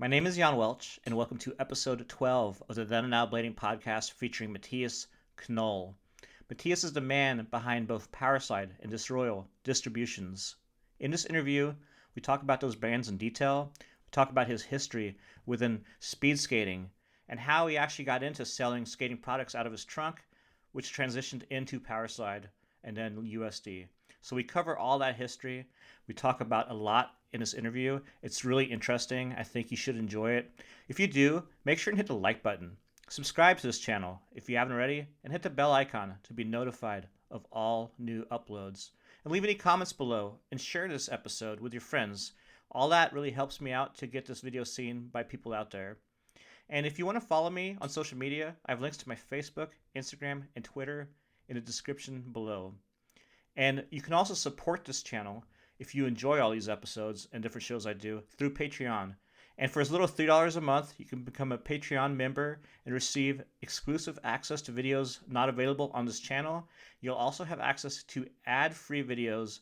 My name is Jan Welch, and welcome to episode 12 of the Then and Now Blading podcast featuring Matthias Knoll. Matthias is the man behind both Powerslide and Disroyal distributions. In this interview, we talk about those brands in detail, we talk about his history within speed skating, and how he actually got into selling skating products out of his trunk, which transitioned into Powerslide and then USD. So we cover all that history. We talk about a lot in this interview. It's really interesting. I think you should enjoy it. If you do, make sure and hit the like button. Subscribe to this channel if you haven't already, and hit the bell icon to be notified of all new uploads. And leave any comments below and share this episode with your friends. All that really helps me out to get this video seen by people out there. And if you want to follow me on social media, I have links to my Facebook, Instagram, and Twitter in the description below. And you can also support this channel if you enjoy all these episodes and different shows I do through Patreon. And for as little as $3 a month, you can become a Patreon member and receive exclusive access to videos not available on this channel. You'll also have access to ad-free videos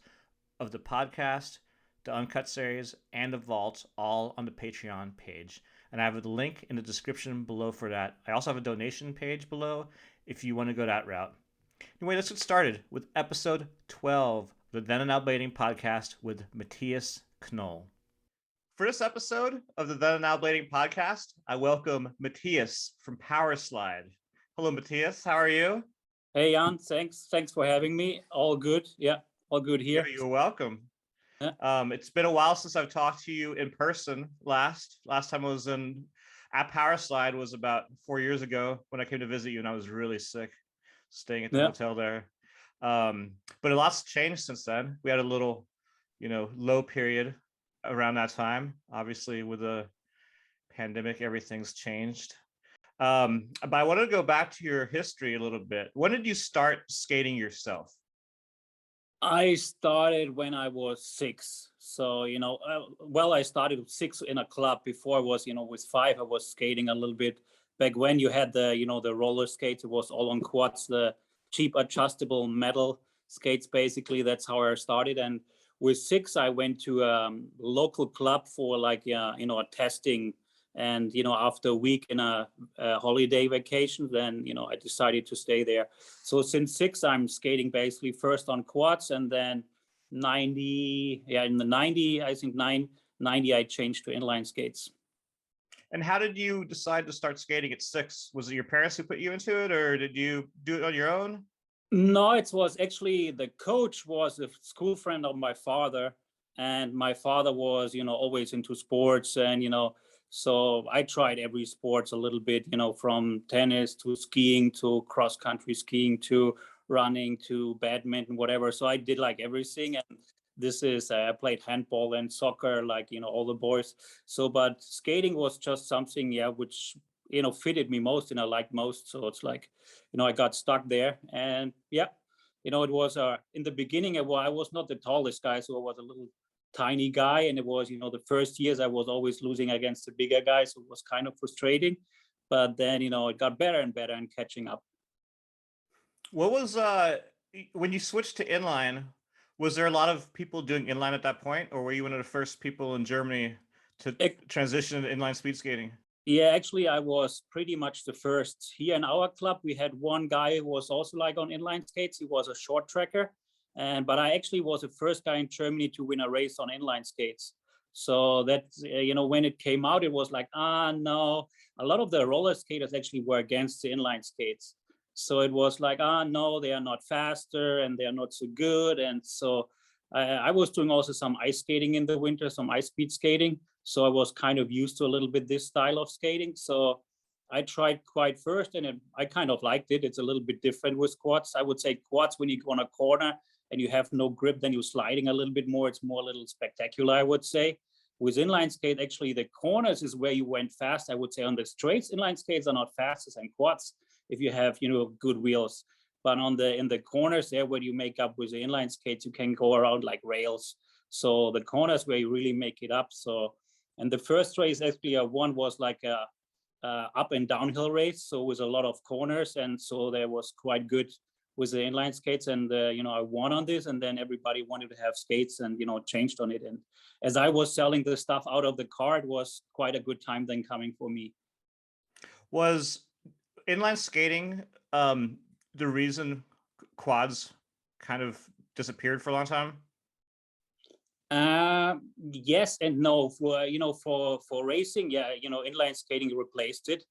of the podcast, the Uncut series, and the Vault, all on the Patreon page. And I have a link in the description below for that. I also have a donation page below if you want to go that route. Anyway, let's get started with episode 12, the Then and Now Blading podcast with Matthias Knoll. For this episode of the Then and Now Blading podcast, I welcome Matthias from Powerslide. Hello, Matthias. How are you? Hey, Jan. Thanks for having me. All good. Yeah, all good here. You're welcome. Yeah. It's been a while since I've talked to you in person. Last time I was at Powerslide was about 4 years ago when I came to visit you, and I was really sick, staying at the hotel there. But a lot's changed since then. We had a little, low period around that time. Obviously, with the pandemic, everything's changed. But I wanted to go back to your history a little bit. When did you start skating yourself? I started when I was 6. So, I started with 6 in a club. Before I was, with 5, I was skating a little bit. Back when you had the roller skates, it was all on quads, the cheap adjustable metal skates, basically. That's how I started. And with 6, I went to a local club for a testing. And, after a week in a holiday vacation, then, I decided to stay there. So since 6, I'm skating basically first on quads, and then in the 90, I think 90, I changed to inline skates. And how did you decide to start skating at 6? Was it your parents who put you into it, or did you do it on your own? No, it was actually the coach was a school friend of my father, and my father was, always into sports, and, so I tried every sports a little bit, from tennis to skiing to cross country skiing to running to badminton, whatever. So I did like everything. And this is, I played handball and soccer, all the boys. So, but skating was just something, which, fitted me most and I liked most. So it's like, I got stuck there. And it was in the beginning, I was not the tallest guy. So I was a little tiny guy, and it was the first years I was always losing against the bigger guys, so it was kind of frustrating, but then it got better and better and catching up. What was when you switched to inline, was there a lot of people doing inline at that point, or were you one of the first people in Germany to transition to inline speed skating? Yeah, actually I was pretty much the first. Here in our club we had one guy who was also like on inline skates. He was a short tracker. But I actually was the first guy in Germany to win a race on inline skates. So that, when it came out, it was like, no, a lot of the roller skaters actually were against the inline skates. So it was like, no, they are not faster and they are not so good. And so I was doing also some ice skating in the winter, some ice speed skating. So I was kind of used to a little bit this style of skating. So I tried quite first, and I kind of liked it. It's a little bit different with quads. I would say quads, when you go on a corner and you have no grip, then you're sliding a little bit more. It's more a little spectacular, I would say. With inline skate, actually, the corners is where you went fast. I would say on the straights, inline skates are not fast as in quads if you have, good wheels. But in the corners there, where you make up with the inline skates, you can go around like rails. So the corners where you really make it up. So, and the first race actually one was like a up and downhill race. So with a lot of corners, and so there was quite good with the inline skates, and I won on this, and then everybody wanted to have skates, and changed on it. And as I was selling the stuff out of the car, it was quite a good time then coming for me. Was inline skating the reason quads kind of disappeared for a long time? Yes and no. For racing, yeah, inline skating replaced it.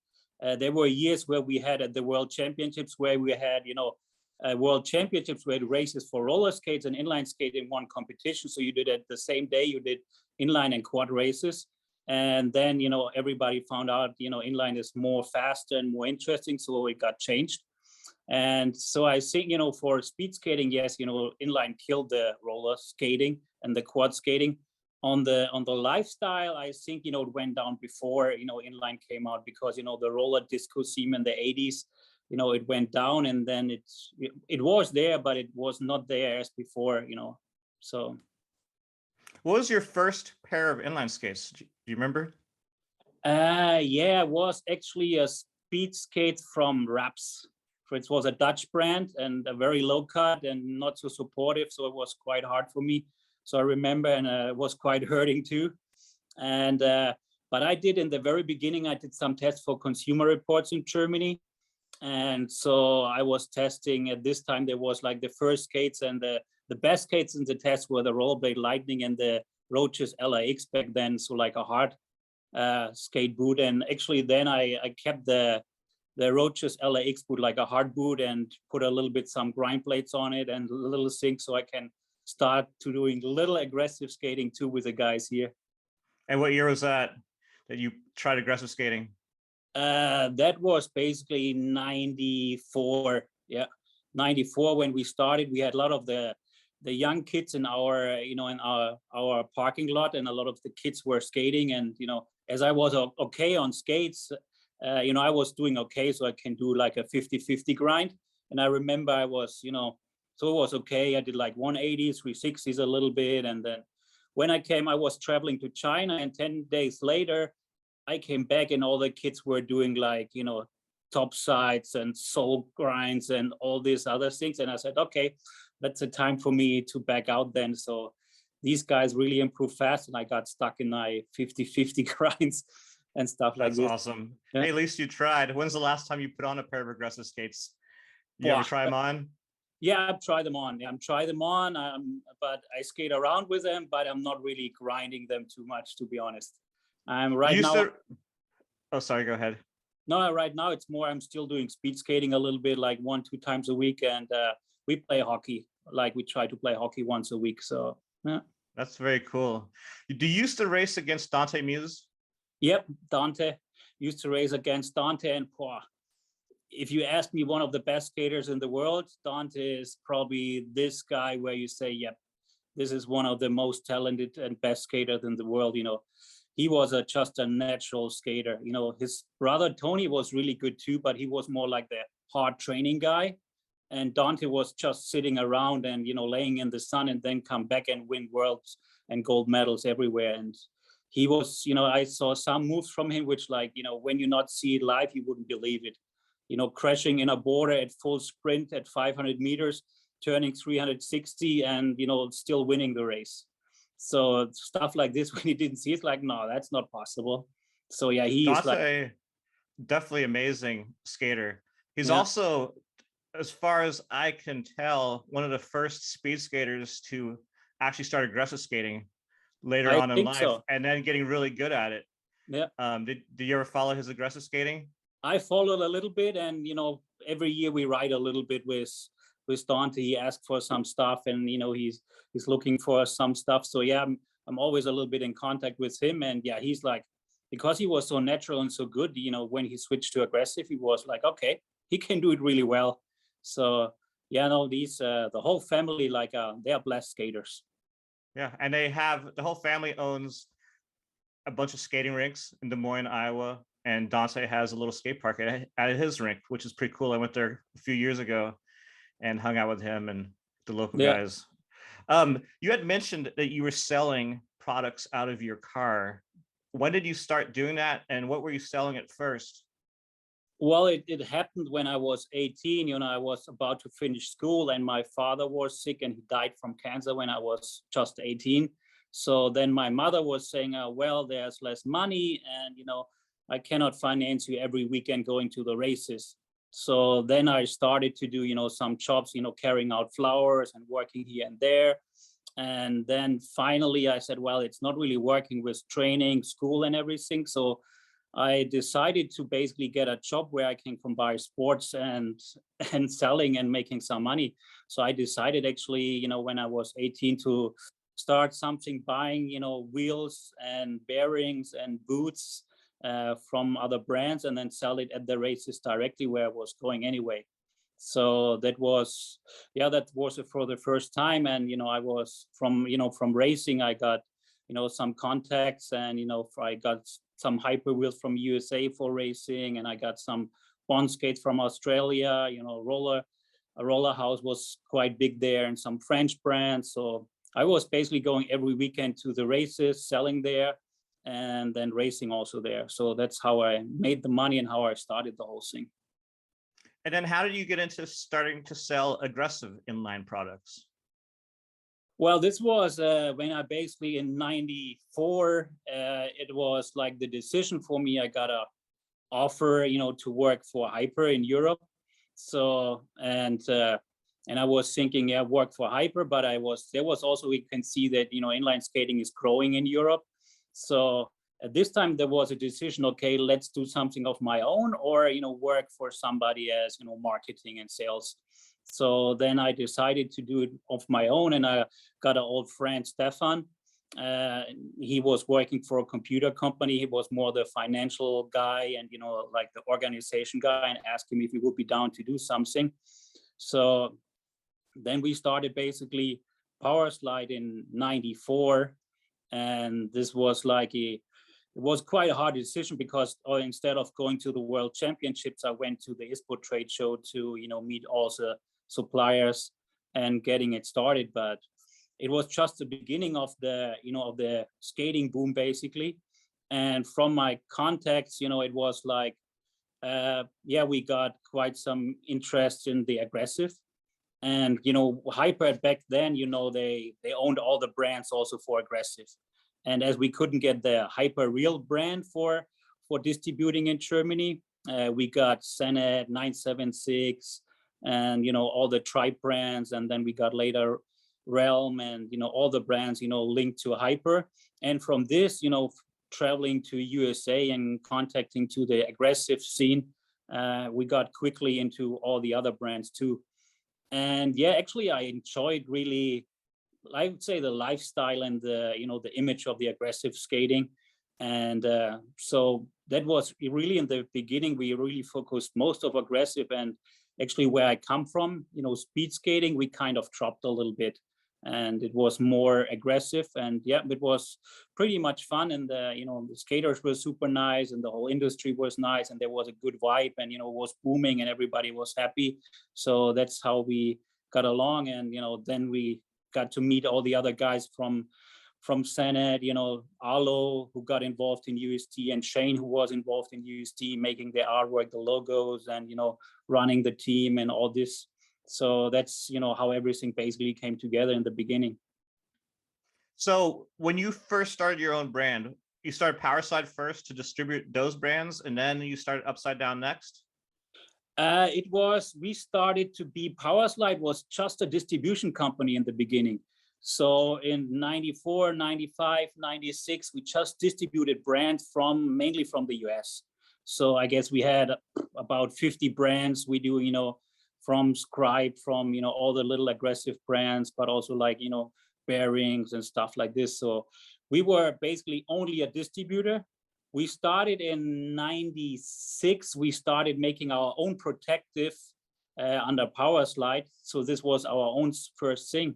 There were years where we had at the World Championships where we had World Championships where races for roller skates and inline skate in one competition. So you did it the same day, you did inline and quad races. And then everybody found out inline is more faster and more interesting, so it got changed. And so I think for speed skating, yes, inline killed the roller skating and the quad skating. On the lifestyle, I think it went down before inline came out, because the roller disco scene in the 80s, it went down, and then it was there, but it was not there as before. So what was your first pair of inline skates? Do you remember? Yeah, it was actually a speed skate from Raps. It was a Dutch brand and a very low cut and not so supportive, so it was quite hard for me. So I remember, and it was quite hurting too. And but I did in the very beginning, I did some tests for Consumer Reports in Germany. And so I was testing at this time, there was like the first skates, and the best skates in the test were the Rollerblade Lightning and the Roaches LAX back then. So like a hard skate boot. And actually then I kept the Roaches LAX boot like a hard boot and put a little bit some grind plates on it and a little sink, so I can start to doing little aggressive skating too with the guys here. And what year was that you tried aggressive skating? That was basically 94. Yeah, 94 when we started. We had a lot of the young kids in our in our parking lot, and a lot of the kids were skating. And as I was okay on skates, I was doing okay, so I can do like a 50-50 grind. And I remember I was so it was okay. I did like 180s, 360s a little bit, and then when I came, I was traveling to China, and 10 days later, I came back, and all the kids were doing like top sides and soul grinds and all these other things. And I said, okay, that's a time for me to back out then. So these guys really improved fast, and I got stuck in my 50-50 grinds and stuff like this. That's awesome. Yeah. Hey, at least you tried. When's the last time you put on a pair of aggressive skates? You ever try them on? Yeah, I've tried them on. Yeah, I'm trying them on, but I skate around with them, but I'm not really grinding them too much, to be honest. I'm right now. Oh, sorry, go ahead. No, right now it's more, I'm still doing speed skating a little bit, like 1-2 times a week. And we play hockey, like we try to play hockey once a week. So, yeah. That's very cool. Do you used to race against Dante Muse? Yep, Dante. Used to race against Dante, and if you ask me one of the best skaters in the world, Dante is probably this guy where you say, yep, this is one of the most talented and best skaters in the world. He was just a natural skater. His brother Tony was really good too, but he was more like the hard training guy. And Dante was just sitting around and laying in the sun, and then come back and win worlds and gold medals everywhere. And he was, I saw some moves from him, which when you not see it live, you wouldn't believe it. Crashing in a border at full sprint at 500 meters, turning 360, and still winning the race. So stuff like this, when you didn't see, it's like, no, that's not possible. So yeah, he is like definitely amazing skater. He's also, as far as I can tell, one of the first speed skaters to actually start aggressive skating later on in life, and then getting really good at it. Yeah. Did you ever follow his aggressive skating? I followed a little bit, and every year we ride a little bit with Dante. He asked for some stuff, and he's looking for some stuff. So yeah, I'm always a little bit in contact with him. And yeah, he's like, because he was so natural and so good, when he switched to aggressive, he was like, okay, he can do it really well. So yeah, no, these the whole family, like they are blessed skaters. Yeah, and the whole family owns a bunch of skating rinks in Des Moines, Iowa. And Dante has a little skate park at his rink, which is pretty cool. I went there a few years ago and hung out with him and the local guys. You had mentioned that you were selling products out of your car. When did you start doing that, and what were you selling at first? Well, it happened when I was 18. I was about to finish school, and my father was sick, and he died from cancer when I was just 18. So then my mother was saying, well, there's less money, and I cannot finance you every weekend going to the races. So then I started to do some jobs, carrying out flowers and working here and there. And then finally I said, well, it's not really working with training, school and everything. So I decided to basically get a job where I can combine sports and selling and making some money. So I decided actually, when I was 18 to start something, buying, wheels and bearings and boots from other brands, and then sell it at the races directly where I was going anyway. So that was for the first time. And I was from racing, I got some contacts, and I got some hyper wheels from USA for racing, and I got some bond skates from Australia. A roller house was quite big there, and some French brands. So I was basically going every weekend to the races, selling there, and then racing also there. So that's how I made the money and how I started the whole thing. And then how did you get into starting to sell aggressive inline products? Well, this was when I basically in 94, it was like the decision for me. I got a offer, to work for Hyper in Europe. So, and I was thinking, yeah, work for Hyper, but there was also, we can see that, inline skating is growing in Europe. So at this time there was a decision, okay, let's do something of my own, or, work for somebody as, marketing and sales. So then I decided to do it of my own, and I got an old friend, Stefan. He was working for a computer company. He was more the financial guy and, like the organization guy, and asked him if he would be down to do something. So then we started basically Powerslide in 94. And this was it was quite a hard decision, because instead of going to the World Championships, I went to the ISPO trade show to, meet all the suppliers and getting it started. But it was just the beginning of the, of the skating boom, basically. And from my contacts, it was like, we got quite some interest in the aggressive. And, Hyper back then, they owned all the brands also for aggressive. And as we couldn't get the Hyper real brand for distributing in Germany, we got Senet, 976, and, all the Tribe brands. And then we got later Realm and, all the brands, linked to Hyper. And from this, traveling to USA and contacting to the aggressive scene, we got quickly into all the other brands too. And yeah, actually I enjoyed really, I would say, the lifestyle and the, the image of the aggressive skating. And so that was really in the beginning, we really focused most of aggressive. And actually where I come from, speed skating, we kind of dropped a little bit, and it was more aggressive. And yeah, it was pretty much fun. And the, the skaters were super nice, and the whole industry was nice, and there was a good vibe, and, it was booming, and everybody was happy. So that's how we got along. And, then we got to meet all the other guys from Senet, Arlo, who got involved in UST, and Shane, who was involved in UST, making the artwork, the logos, and, running the team and all this. So that's, how everything basically came together in the beginning. So when you first started your own brand, you started Powerslide first to distribute those brands, and then you started Upside Down next? We started to be, Powerslide was just a distribution company in the beginning. So in 94, 95, 96, we just distributed brands mainly from the US. So I guess we had about 50 brands. We do, from Scribe, from, all the little aggressive brands, but also like, bearings and stuff like this. So we were basically only a distributor. We started in 96. We started making our own protective under Powerslide. So this was our own first thing.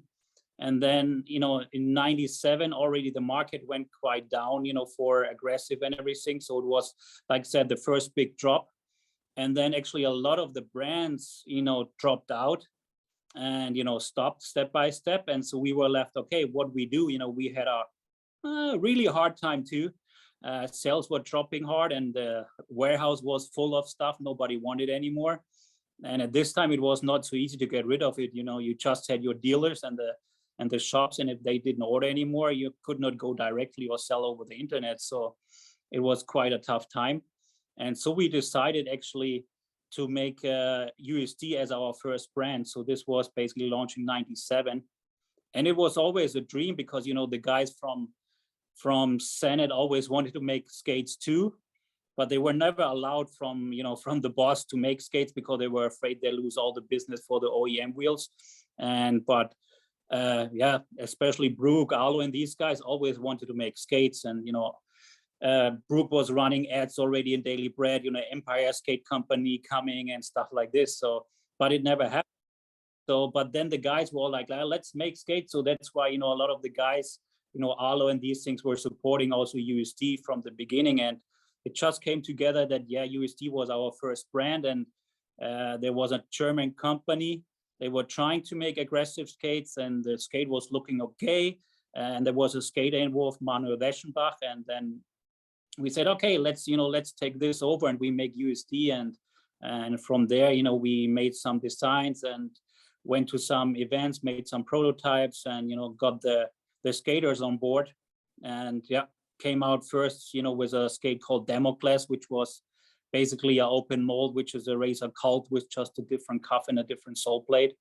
And then, in 97, already the market went quite down, for aggressive and everything. So it was, like I said, the first big drop. And then actually a lot of the brands, dropped out and, stopped step by step. And so we were left, okay, what we do? We had a really hard time too. Sales were dropping hard, and the warehouse was full of stuff nobody wanted anymore. And at this time, it was not so easy to get rid of it. You just had your dealers and the shops, and if they didn't order anymore, you could not go directly or sell over the internet. So it was quite a tough time. And so we decided actually to make USD as our first brand. So this was basically launched in '97. And it was always a dream because, the guys from Senate always wanted to make skates too, but they were never allowed from the boss to make skates because they were afraid they lose all the business for the OEM wheels. But especially Brooke, Arlo, and these guys always wanted to make skates. And Brooke was running ads already in Daily Bread, Empire Skate Company coming and stuff like this. So, but it never happened. So, but then the guys were like, let's make skates. So that's why, a lot of the guys, Arlo and these things were supporting also USD from the beginning. And it just came together that, USD was our first brand. And there was a German company. They were trying to make aggressive skates, and the skate was looking okay. And there was a skater involved, Manuel Weschenbach. And then we said, okay, let's take this over, and we make USD. And from there, we made some designs and went to some events, made some prototypes, and got the skaters on board. And came out first with a skate called Democles, which was basically an open mold, which is a Razor Cult with just a different cuff and a different sole plate.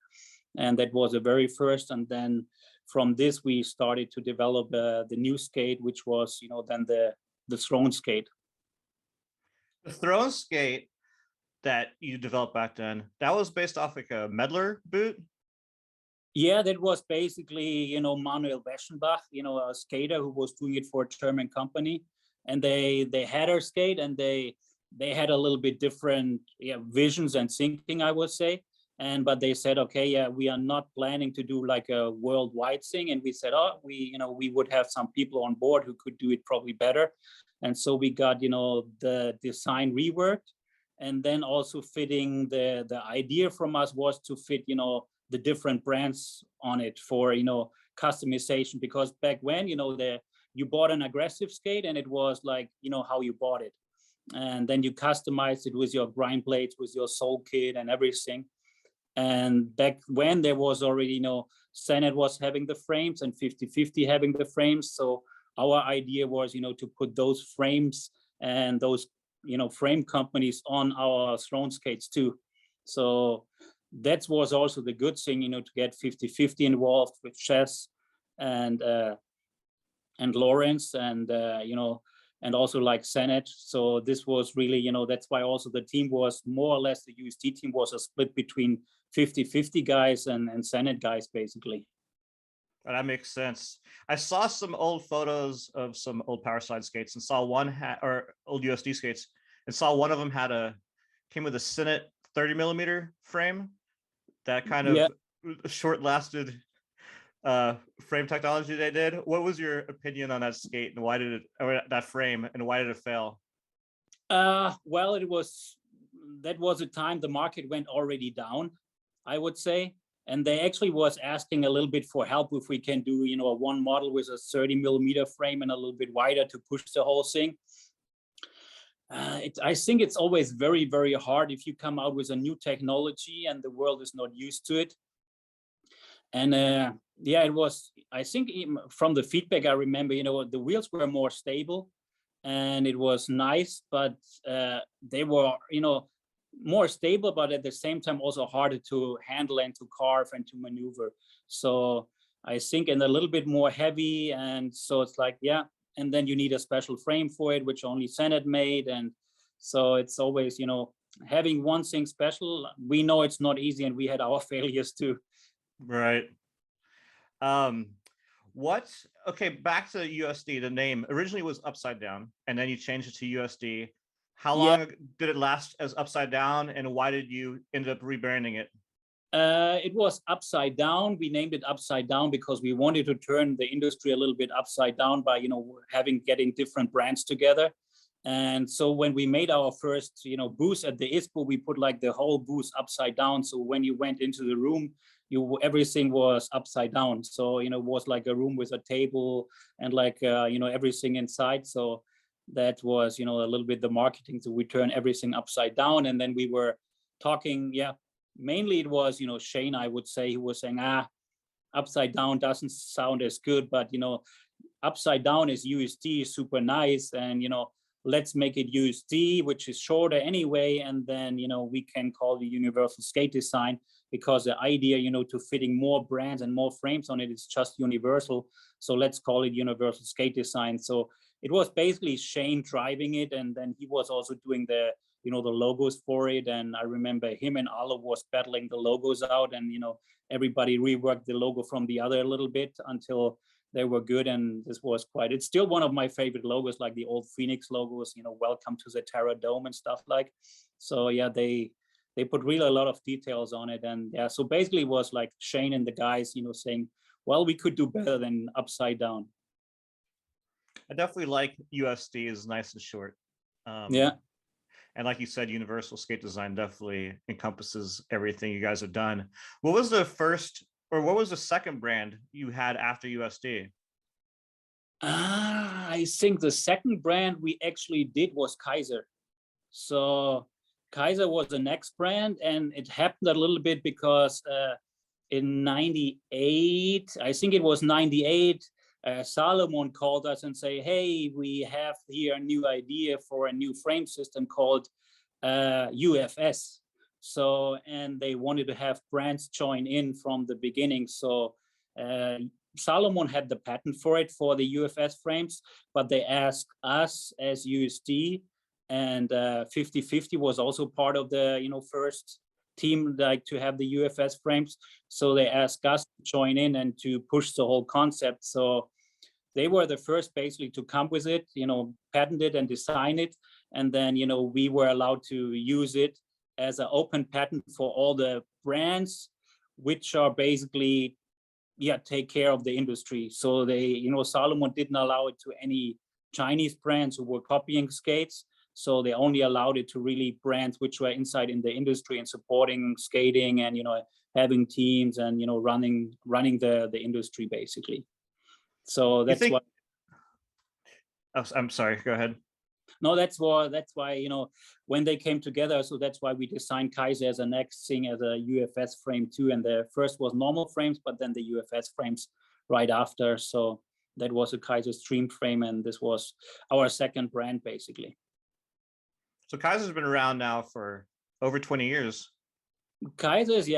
And that was the very first. And then from this we started to develop the new skate, which was then the throne skate. The throne skate that you developed back then, that was based off like a Medler boot? Yeah, that was basically, Manuel Weschenbach, a skater who was doing it for a German company. And they had her skate, and they had a little bit different visions and thinking, I would say. But they said, okay, we are not planning to do like a worldwide thing. And we said, we would have some people on board who could do it probably better. And so we got, the design reworked. And then also fitting the idea from us was to fit, the different brands on it for, customization. Because back when, you bought an aggressive skate, and it was like, how you bought it. And then you customized it with your grind plates, with your sole kit and everything. And back when there was already, Senate was having the frames and 50/50 having the frames. So our idea was, to put those frames and those, frame companies on our throne skates too. So that was also the good thing, to get 50/50 involved with Chess and Lawrence and, and also like Senate. So this was really, that's why also the team was more or less, the USD team was a split between 50/50 guys and Senate guys, basically. That makes sense. I saw some old photos of some old Powerslide skates and saw one or old USD skates, and saw one of them came with a Senate 30mm frame. That kind of short-lasted frame technology they did. What was your opinion on that skate, and why did it, or that frame, and why did it fail? Well, that was a time the market went already down, I would say. And they actually was asking a little bit for help if we can do, a one model with a 30mm frame and a little bit wider to push the whole thing. I think it's always very, very hard if you come out with a new technology and the world is not used to it. And it was, I think from the feedback I remember, the wheels were more stable and it was nice, but they were, more stable, but at the same time also harder to handle and to carve and to maneuver. So I think, and a little bit more heavy. And so it's like, and then you need a special frame for it, which only Senate made. And so it's always, having one thing special. We know it's not easy, and we had our failures too. Right. Okay, back to USD. The name originally was Upside Down, and then you changed it to USD. How long did it last as Upside Down, and why did you end up rebranding it? It was Upside Down. We named it Upside Down because we wanted to turn the industry a little bit upside down by, getting different brands together. And so when we made our first, booth at the ISPO, we put like the whole booth upside down. So when you went into the room, everything was upside down. So, it was like a room with a table and like, everything inside. So that was, a little bit the marketing. So we turn everything upside down. And then we were talking, mainly it was, Shane, I would say, who was saying, upside down doesn't sound as good, but, upside down is USD, super nice. And, let's make it USD, which is shorter anyway. And then, we can call it universal skate design, because the idea, to fitting more brands and more frames on it is just universal. So let's call it universal skate design. So it was basically Shane driving it. And then he was also doing the logos for it. And I remember him and Ala was battling the logos out, and, everybody reworked the logo from the other a little bit until they were good. And this was it's still one of my favorite logos, like the old Phoenix logos, welcome to the Terra Dome and stuff like. So yeah, they put really a lot of details on it. And yeah, so basically it was like Shane and the guys, saying, well, we could do better than upside down. I definitely like USD is nice and short. Yeah. And like you said, universal skate design definitely encompasses everything you guys have done. What was the first, or what was the second brand you had after USD? I think the second brand we actually did was Kaiser. So Kaiser was the next brand, and it happened a little bit because in 98, I think it was 98, Salomon called us and say, hey, we have here a new idea for a new frame system called UFS. So, and they wanted to have brands join in from the beginning. So Salomon had the patent for it, for the UFS frames, but they asked us as USD, and 50/50 was also part of the first team, like, to have the UFS frames. So they asked us to join in and to push the whole concept. So they were the first basically to come with it, patent it and design it. And then, we were allowed to use it as an open patent for all the brands, which are basically, take care of the industry. So they, Salomon didn't allow it to any Chinese brands who were copying skates. So they only allowed it to really brands which were inside in the industry and supporting skating and, having teams and, running the industry basically. So that's why. Oh, I'm sorry, go ahead. No, that's why, when they came together, so that's why we designed Kaiser as a next thing, as a UFS frame too. And the first was normal frames, but then the UFS frames right after. So that was a Kaiser Stream frame, and this was our second brand basically. So Kaiser's been around now for over 20 years. Kaiser's,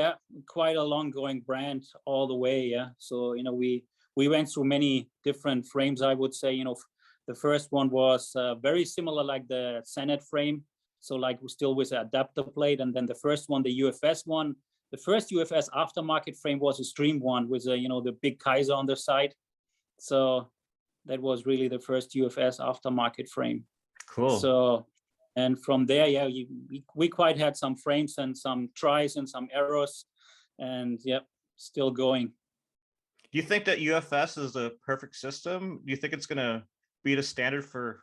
quite a long going brand all the way. So, we went through many different frames, I would say. The first one was very similar like the Senate frame. So like still with an adapter plate. And then the first one, the UFS one, the first UFS aftermarket frame was a Stream one with the big Kaiser on the side. So that was really the first UFS aftermarket frame. Cool. So, and from there, we quite had some frames and some tries and some errors, and still going. Do you think that UFS is the perfect system? Do you think it's going to be the standard for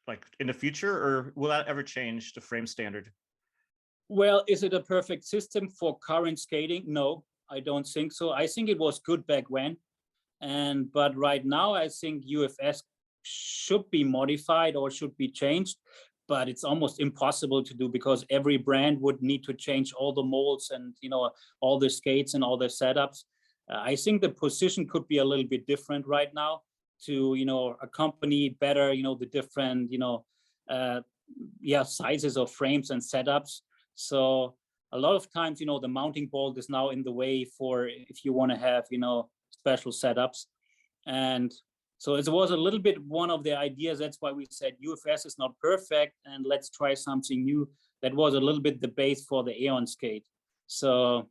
like in the future, or will that ever change the frame standard? Well, is it a perfect system for current skating? No, I don't think so. I think it was good back when, but right now I think UFS should be modified or should be changed, but it's almost impossible to do because every brand would need to change all the molds and all the skates and all the setups. I think the position could be a little bit different right now to accompany better the different sizes of frames and setups. So a lot of times the mounting bolt is now in the way for if you want to have special setups. And so it was a little bit one of the ideas. That's why we said UFS is not perfect and let's try something new. That was a little bit the base for the Iqon skate. So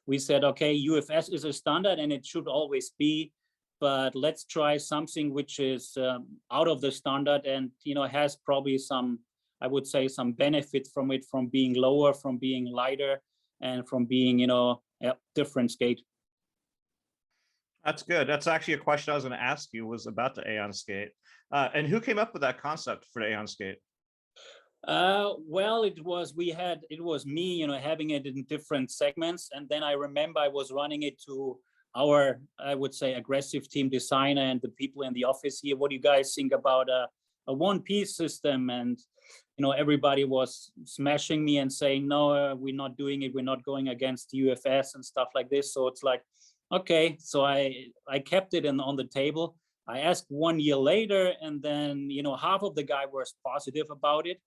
we said, okay, UFS is a standard and it should always be, but let's try something which is out of the standard and has probably some, I would say, some benefit from it, from being lower, from being lighter, and from being different skate. That's good. That's actually a question I was going to ask you, was about the Iqon skate. And who came up with that concept for the Iqon skate? Well, it was me, having it in different segments. And then I remember I was running it to our, I would say, aggressive team designer and the people in the office here. What do you guys think about a one-piece system, and everybody was smashing me and saying, no, we're not doing it, we're not going against UFS and stuff like this. So it's like, okay, so I kept it on the table. I asked 1 year later, and then half of the guy was positive about it,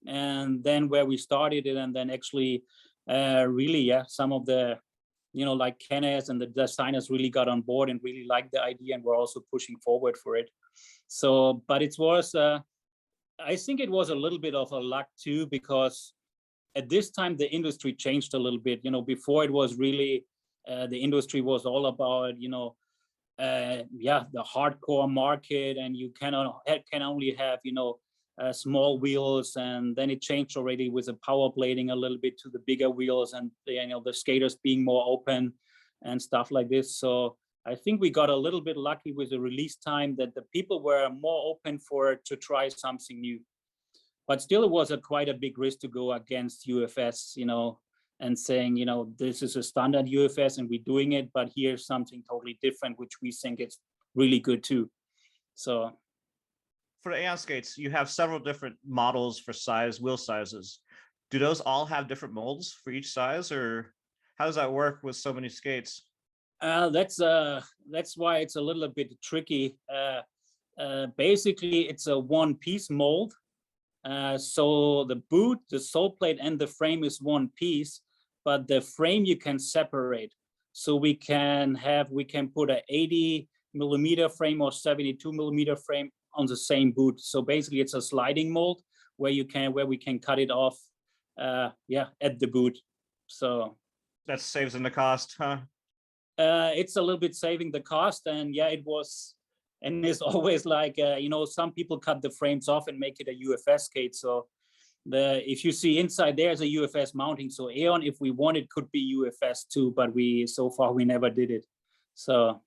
and then where we started it, and then actually really, some of the like Kenneth and the designers really got on board and really liked the idea, and were also pushing forward for it. So, but it was I think it was a little bit of a luck too, because at this time the industry changed a little bit. Before, it was really the industry was all about the hardcore market, and you can only have small wheels, and then it changed already with the power blading a little bit to the bigger wheels, and the skaters being more open and stuff like this. So I think we got a little bit lucky with the release time, that the people were more open to try something new. But still, it was quite a big risk to go against UFS, and saying, this is a standard UFS and we're doing it, but here's something totally different, which we think is really good too. So for the Iqon skates, you have several different models for wheel sizes. Do those all have different molds for each size, or how does that work with so many skates? That's why it's a little bit tricky. Basically, it's a one-piece mold. So the boot, the sole plate, and the frame is one piece, but the frame you can separate. So we can put a 80 millimeter frame or 72 millimeter frame on the same boot. So basically, it's a sliding mold where we can cut it off, at the boot. So that saves in the cost, huh? It's a little bit saving the cost, and it was. And it's always like, some people cut the frames off and make it a UFS skate. So if you see inside, there's a UFS mounting. So Iqon, if we wanted, could be UFS too, but so far we never did it. So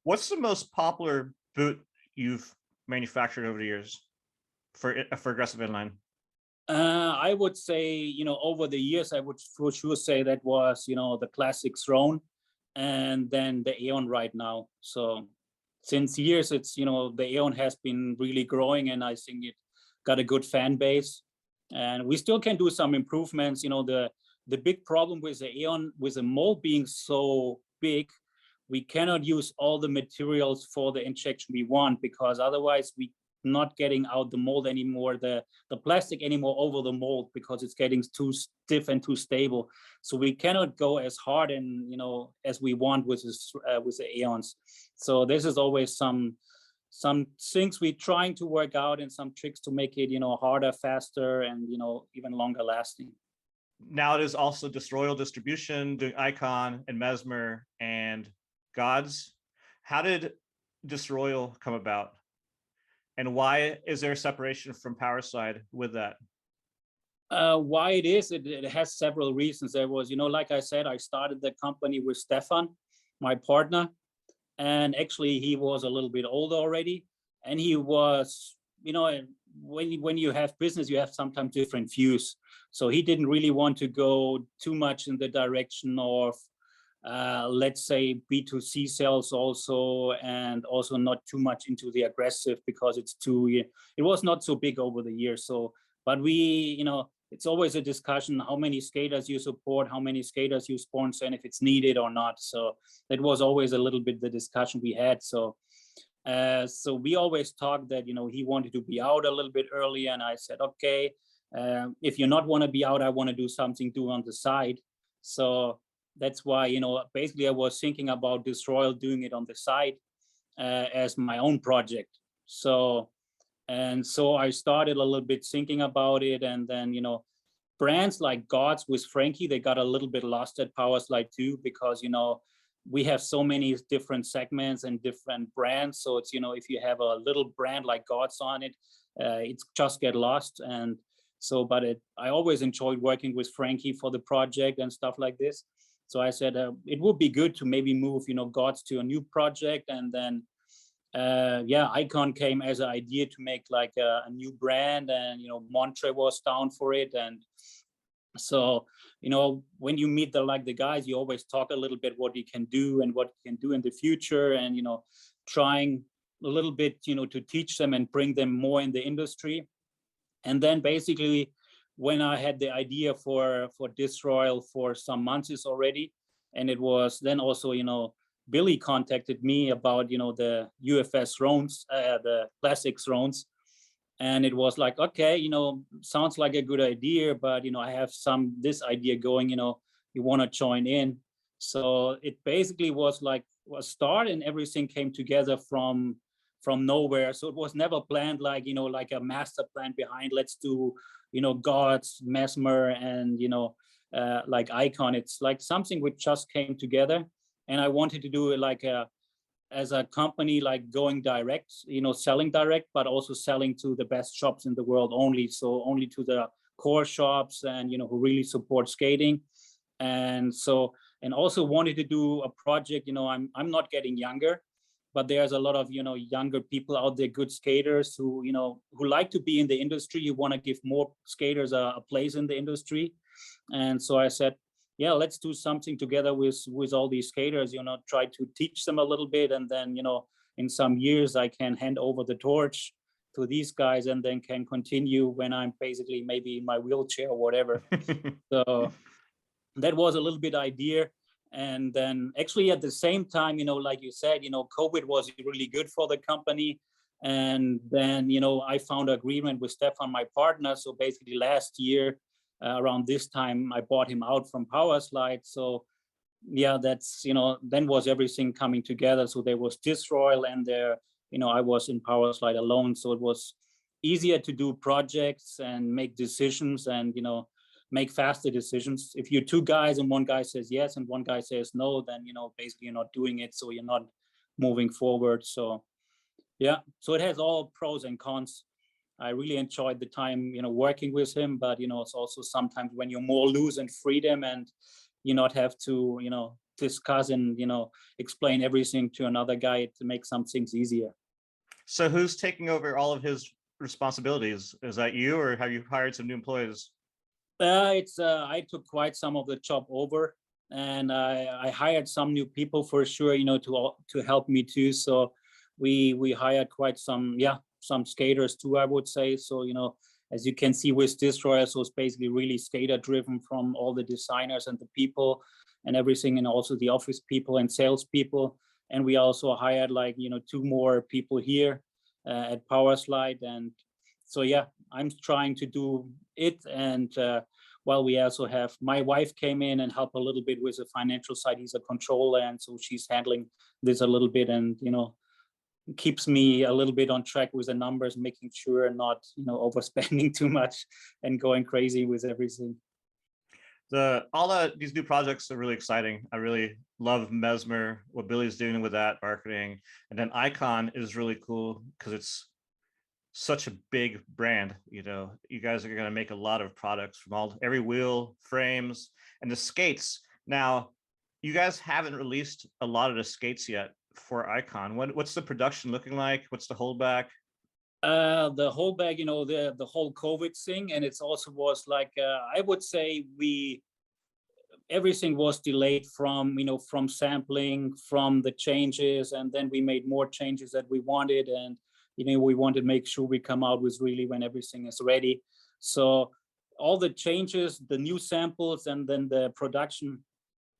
what's the most popular boot you've manufactured over the years for aggressive inline? I would say, over the years, I would for sure say that was, the classic Throne, and then the Iqon right now. So since years, it's the Iqon has been really growing, and I think it got a good fan base, and we still can do some improvements. The big problem with the Iqon, with the mold being so big, we cannot use all the materials for the injection we want, because otherwise we not getting out the mold anymore, the plastic anymore over the mold, because it's getting too stiff and too stable. So we cannot go as hard and as we want with the Iqons. So this is always some things we're trying to work out, and some tricks to make it harder, faster, and even longer lasting. Now it is also Disroyal distribution, doing Iqon and Mesmer and Gawds. How did Disroyal come about? And why is there a separation from Powerslide with that? Why it is, it has several reasons. There was, like I said, I started the company with Stefan, my partner, and actually he was a little bit older already. And he was, when you have business, you have sometimes different views. So he didn't really want to go too much in the direction of, let's say, B2C sales also, and also not too much into the aggressive, because it was not so big over the years. So, but it's always a discussion how many skaters you support, how many skaters you sponsor, and if it's needed or not. So that was always a little bit the discussion we had. So we always talked that he wanted to be out a little bit earlier, and I said, okay, if you're not want to be out, I want to do something on the side. So that's why, basically I was thinking about Disroyal, doing it on the side as my own project. So I started a little bit thinking about it, and then, brands like Gawds with Frankie, they got a little bit lost at Powerslide too, because, we have so many different segments and different brands. So it's, if you have a little brand like Gawds on it, it's just get lost. And so, but I always enjoyed working with Frankie for the project and stuff like this. So I said it would be good to maybe move, Gawds to a new project, and then Iqon came as an idea to make like a new brand, and Montre was down for it. And so when you meet the guys, you always talk a little bit what you can do and what you can do in the future, and trying a little bit, to teach them and bring them more in the industry. And then basically, when I had the idea for Disroyal for some months already, and it was then also, Billy contacted me about, the UFS rounds, the classics rounds. And it was like, okay, sounds like a good idea, but, I have this idea going, you want to join in. So it basically was like a start, and everything came together from nowhere. So it was never planned like, like a master plan behind, let's do, Gawds, Mesmer, and, like Iqon. It's like something which just came together. And I wanted to do it like as a company, like going direct, selling direct, but also selling to the best shops in the world only. So only to the core shops and, who really support skating. And so, and also wanted to do a project, I'm not getting younger, but there's a lot of, younger people out there, good skaters who, who like to be in the industry. You want to give more skaters a place in the industry. And so I said, yeah, let's do something together with all these skaters, try to teach them a little bit. And then, in some years I can hand over the torch to these guys and then can continue when I'm basically maybe in my wheelchair or whatever. So that was a little bit idea. And then actually at the same time, like you said, COVID was really good for the company. And then, I found an agreement with Stefan, my partner. So basically last year, around this time, I bought him out from Powerslide. So yeah, that's, then was everything coming together. So there was Disroyal and there, I was in Powerslide alone. So it was easier to do projects and make decisions and, make faster decisions. If you're two guys and one guy says yes and one guy says no, then, basically you're not doing it. So you're not moving forward. So yeah, so it has all pros and cons. I really enjoyed the time, working with him, but, it's also sometimes when you're more loose and freedom and you not have to, discuss and, explain everything to another guy to make some things easier. So who's taking over all of his responsibilities? Is that you, or have you hired some new employees? I took quite some of the job over, and I hired some new people for sure, to help me too. So we hired quite some skaters too, I would say. So, as you can see with Disroyal, so it's basically really skater driven from all the designers and the people and everything, and also the office people and sales people. And we also hired like, 2 more people here at Powerslide. And so, yeah, I'm trying to do it. And while we also have, my wife came in and helped a little bit with the financial side. He's a controller. And so she's handling this a little bit and, keeps me a little bit on track with the numbers, making sure not, overspending too much and going crazy with everything. These new projects are really exciting. I really love Mesmer, what Billy's doing with that marketing. And then Iqon is really cool because it's such a big brand. You guys are going to make a lot of products from every wheel, frames, and the skates. Now, you guys haven't released a lot of the skates yet for Iqon. What's the production looking like? What's the holdback? The holdback, the whole COVID thing, and it's also was like I would say everything was delayed from from sampling, from the changes, and then we made more changes that we wanted, and we wanted to make sure we come out with really when everything is ready. So all the changes, the new samples, and then the production,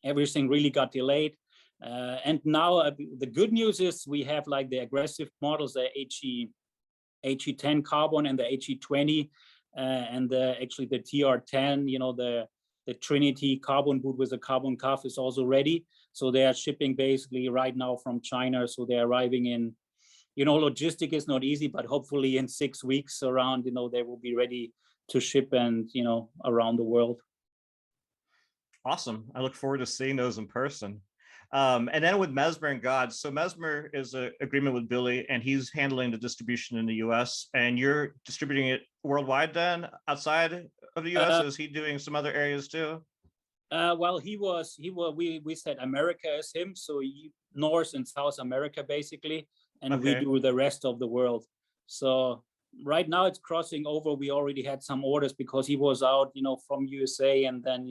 everything really got delayed. And now the good news is we have like the aggressive models, the HE10 carbon and the HE20, and actually the TR10, the Trinity carbon boot with a carbon cuff is also ready. So they are shipping basically right now from China. So they're arriving in, logistic is not easy, but hopefully in 6 weeks around, they will be ready to ship and, around the world. Awesome. I look forward to seeing those in person. And then with Mesmer and Gawds, so Mesmer is an agreement with Billy, and he's handling the distribution in the US, and you're distributing it worldwide then outside of the US? Is he doing some other areas too? Well, we said America is him, so North and South America basically, and okay. We do the rest of the world. So right now it's crossing over. We already had some orders because he was out, from USA, and then,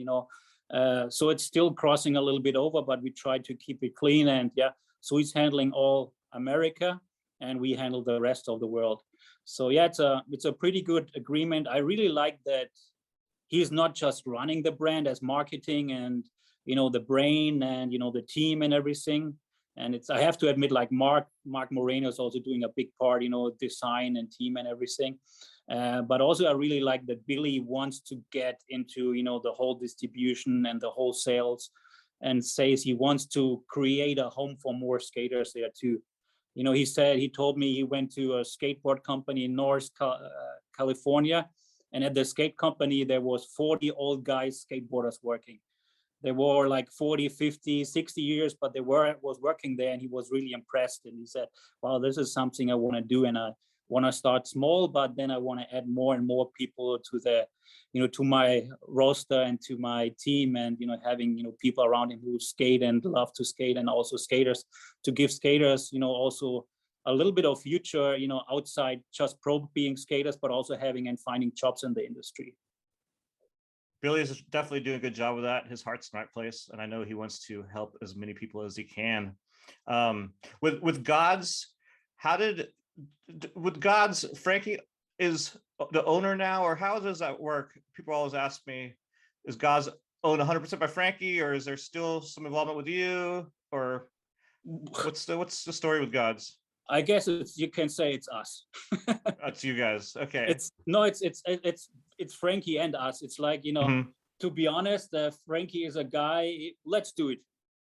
so it's still crossing a little bit over, but we try to keep it clean. And yeah, so he's handling all America, and we handle the rest of the world. So yeah, it's a pretty good agreement. I really like that he's not just running the brand as marketing and the brain and the team and everything. And I have to admit, like Mark Moreno is also doing a big part, design and team and everything. But also I really like that Billy wants to get into the whole distribution and the whole sales, and says he wants to create a home for more skaters there too. He told me he went to a skateboard company in North California, and at the skate company there was 40 old guys skateboarders working. They were like 40, 50, 60 years, but was working there, and he was really impressed. And he said, wow, this is something I want to do, and I want to start small, but then I want to add more and more people to to my roster and to my team, and having people around him who skate and love to skate, and also skaters, to give skaters also a little bit of future outside just pro being skaters, but also having and finding jobs in the industry. Billy is definitely doing a good job with that. His heart's in the right place, and I know he wants to help as many people as he can. With Gawds, with Gawds, Frankie is the owner now, or how does that work? People always ask me, is Gawds owned 100% by Frankie, or is there still some involvement with you, or what's the story with Gawds? I guess you can say it's us. That's you guys. Okay. It's Frankie and us. It's like, to be honest, Frankie is a guy, let's do it.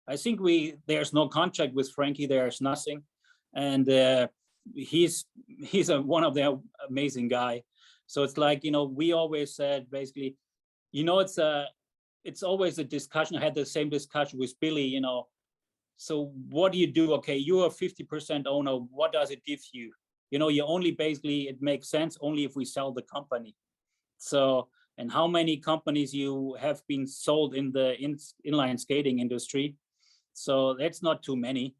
I think there's no contract with Frankie. There's nothing. And he's one of the amazing guy. So it's like, we always said basically, it's always a discussion. I had the same discussion with Billy, so what do you do? Okay, you're a 50% owner. What does it give you? You only basically, it makes sense only if we sell the company. So, and how many companies you have been sold in the inline skating industry? So that's not too many.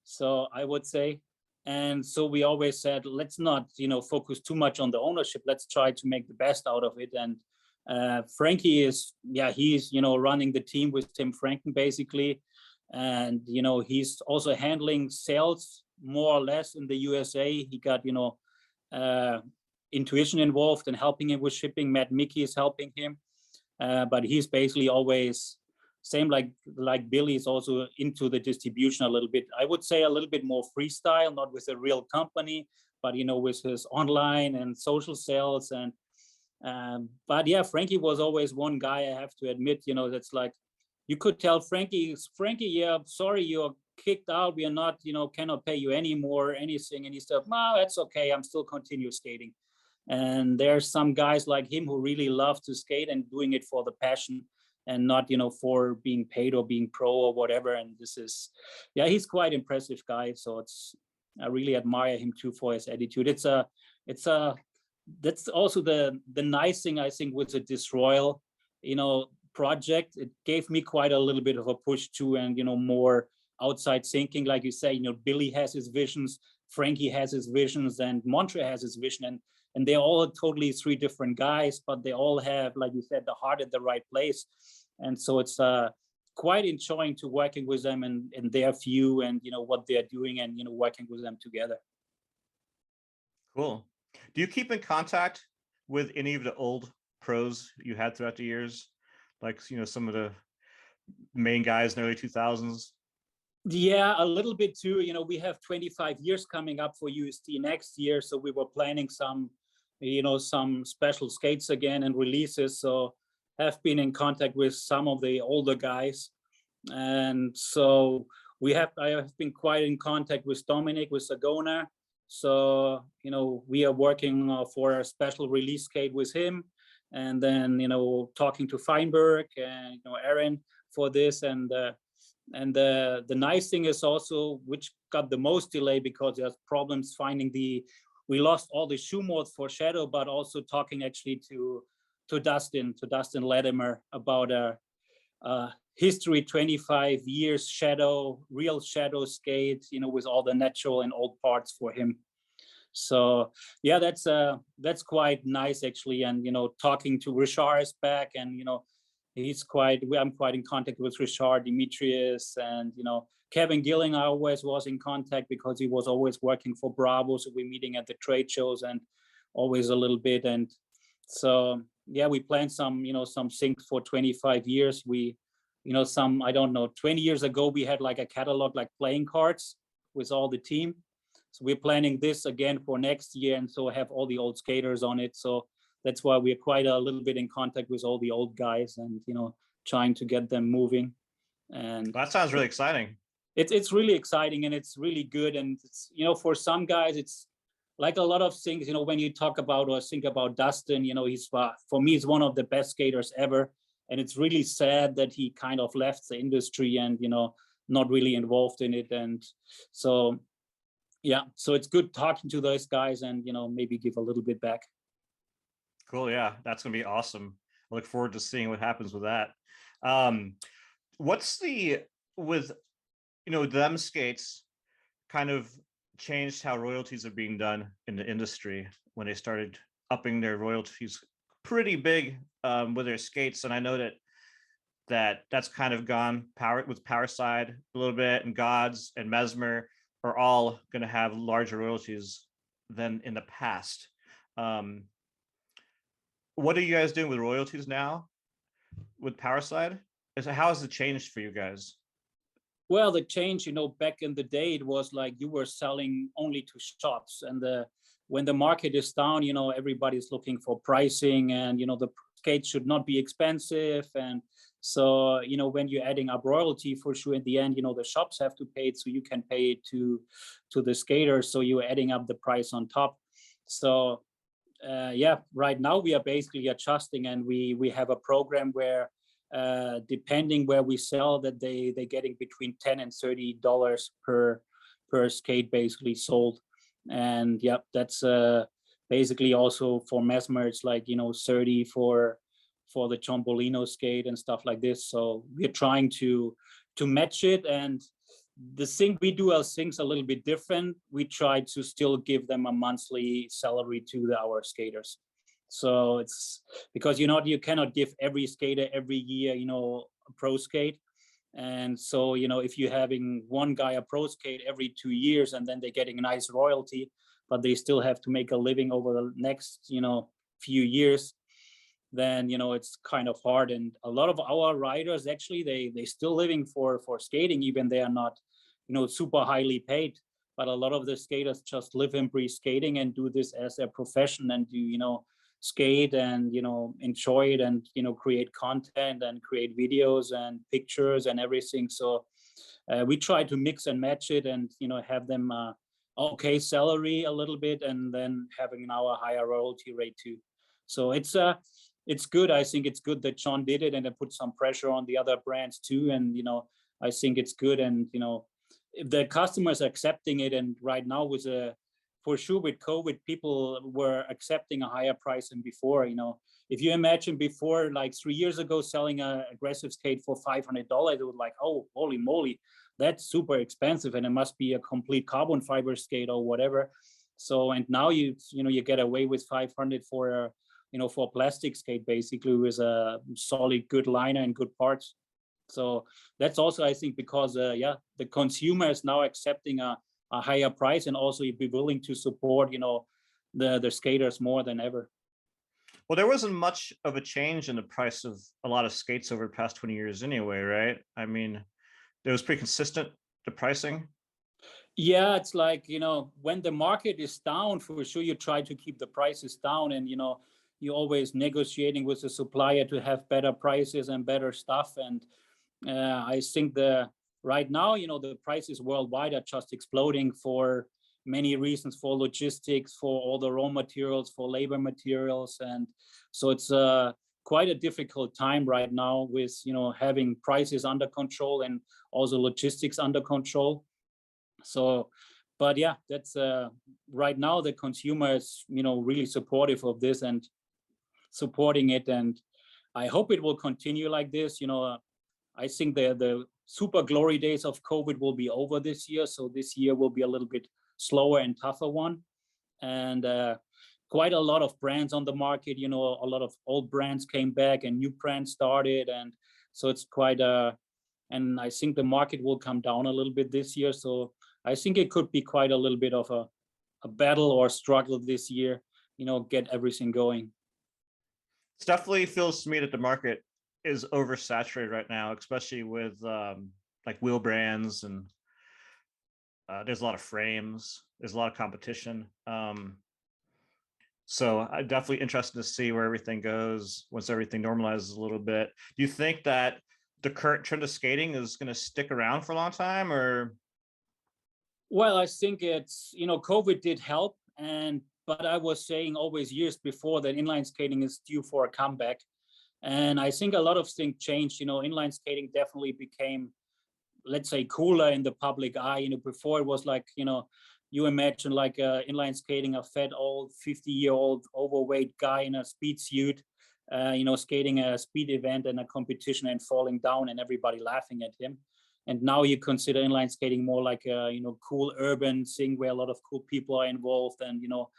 So I would say, and so we always said, let's not, focus too much on the ownership. Let's try to make the best out of it. And Frankie is, he's, running the team with Tim Franken basically. And, he's also handling sales more or less in the USA. He got, Intuition involved and helping him with shipping. Matt Mickey is helping him. But he's basically always, same like Billy, is also into the distribution a little bit. I would say a little bit more freestyle, not with a real company, but, with his online and social sales. And, but yeah, Frankie was always one guy, I have to admit, that's like, you could tell Frankie, yeah, sorry, you're kicked out. We are not, cannot pay you anymore, anything. And he said, no, that's okay. I'm still continue skating. And there's some guys like him who really love to skate and doing it for the passion and not, for being paid or being pro or whatever. And this is, he's quite impressive guy. So I really admire him too for his attitude. That's also the nice thing, I think, with the Disroyal, project. It gave me quite a little bit of a push too, and more outside thinking, like you say. Billy has his visions, Frankie has his visions, and Montre has his vision, and they're all totally three different guys, but they all have, like you said, the heart at the right place. And so it's quite enjoying to working with them and their view and what they're doing, and working with them together. Cool. Do you keep in contact with any of the old pros you had throughout the years? Like, some of the main guys in the early 2000s? Yeah, a little bit too. We have 25 years coming up for USD next year. So we were planning some special skates again and releases. So have been in contact with some of the older guys. And so I have been quite in contact with Dominic, with Sagona. So, we are working for a special release skate with him. And then, talking to Feinberg and, Aaron for this. And the nice thing is also, which got the most delay because there's problems finding we lost all the shoe molds for Shadow, but also talking actually to Dustin Latimer about history 25 years real Shadow skate, with all the natural and old parts for him. So yeah, that's quite nice actually. And talking to Richard is back, and I'm quite in contact with Richard, Demetrius, and Kevin Gilling. I always was in contact because he was always working for Bravo, so we're meeting at the trade shows and always a little bit. And so yeah, we planned some things for 25 years. We I don't know, 20 years ago we had like a catalog, like playing cards with all the team. So we're planning this again for next year, and so have all the old skaters on it. So that's why we're quite a little bit in contact with all the old guys, and trying to get them moving. And that sounds really exciting. It's really exciting, and it's really good. And it's, for some guys, it's like a lot of things. When you talk about or think about Dustin, he's for me, he's one of the best skaters ever. And it's really sad that he kind of left the industry and not really involved in it. And so yeah, so it's good talking to those guys and maybe give a little bit back. Cool. Yeah, that's gonna be awesome. I look forward to seeing what happens with that. What's with them skates kind of changed how royalties are being done in the industry when they started upping their royalties pretty big with their skates. And I know that's kind of gone with Powerslide a little bit, and Gawds and Mesmer are all going to have larger royalties than in the past. What are you guys doing with royalties now with Powerslide? How has it changed for you guys? Well, the change, back in the day, it was like you were selling only to shops, and when the market is down, everybody's looking for pricing, and the skates should not be expensive. And so when you're adding up royalty, for sure in the end, the shops have to pay it, so you can pay it to the skaters, so you're adding up the price on top. So yeah, right now we are basically adjusting, and we have a program where depending where we sell, that they're getting between $10 and $30 per skate basically sold. And yeah, that's basically also for Mesmer, it's like 30 for the Chombolino skate and stuff like this. So we're trying to match it. And the thing we do are things a little bit different. We try to still give them a monthly salary to our skaters. So it's because you cannot give every skater every year a pro skate. And so if you're having one guy a pro skate every 2 years, and then they're getting a nice royalty, but they still have to make a living over the next few years, then it's kind of hard. And a lot of our riders, actually, they still living for skating, even they are not super highly paid. But a lot of the skaters just live and breathe skating and do this as their profession, and do skate and enjoy it, and create content and create videos and pictures and everything. So we try to mix and match it, and have them okay salary a little bit, and then having now a higher royalty rate too. So it's good. I think it's good that John did it, and it put some pressure on the other brands too. And I think it's good, and if the customers are accepting it, and right now for sure with COVID, people were accepting a higher price than before. If you imagine before, like 3 years ago, selling a aggressive skate for $500, it was like, oh, holy moly, that's super expensive, and it must be a complete carbon fiber skate or whatever. So, and now you get away with 500 for for a plastic skate, basically, with a solid, good liner and good parts. So that's also, I think, because yeah, the consumer is now accepting a higher price, and also be willing to support the skaters more than ever. Well, there wasn't much of a change in the price of a lot of skates over the past 20 years anyway, right? I mean, it was pretty consistent, the pricing. Yeah, it's like when the market is down, for sure you try to keep the prices down, and you're always negotiating with the supplier to have better prices and better stuff. And I think right now, the prices worldwide are just exploding for many reasons, for logistics, for all the raw materials, for labor materials. And so it's quite a difficult time right now with, having prices under control and also logistics under control. So, but yeah, that's right now the consumer is, really supportive of this and supporting it. And I hope it will continue like this. I think the super glory days of COVID will be over this year. So this year will be a little bit slower and tougher one. And quite a lot of brands on the market. You know, a lot of old brands came back and new brands started, and so it's quite and I think the market will come down a little bit this year. So I think it could be quite a little bit of a battle or struggle this year, you know, get everything going. It definitely feels to me that the market is oversaturated right now, especially with like wheel brands, and there's a lot of frames, there's a lot of competition. So I'm definitely interested to see where everything goes once everything normalizes a little bit. Do you think that the current trend of skating is going to stick around for a long time, or? Well, I think it's, you know, COVID did help, but I was saying always years before that inline skating is due for a comeback. And I think a lot of things changed. You know, inline skating definitely became, let's say, cooler in the public eye. You know, before it was like, you know, you imagine like inline skating, a fat old 50-year-old overweight guy in a speed suit, you know, skating a speed event and a competition and falling down and everybody laughing at him. And now you consider inline skating more like a, you know, cool urban thing where a lot of cool people are involved, and, you know,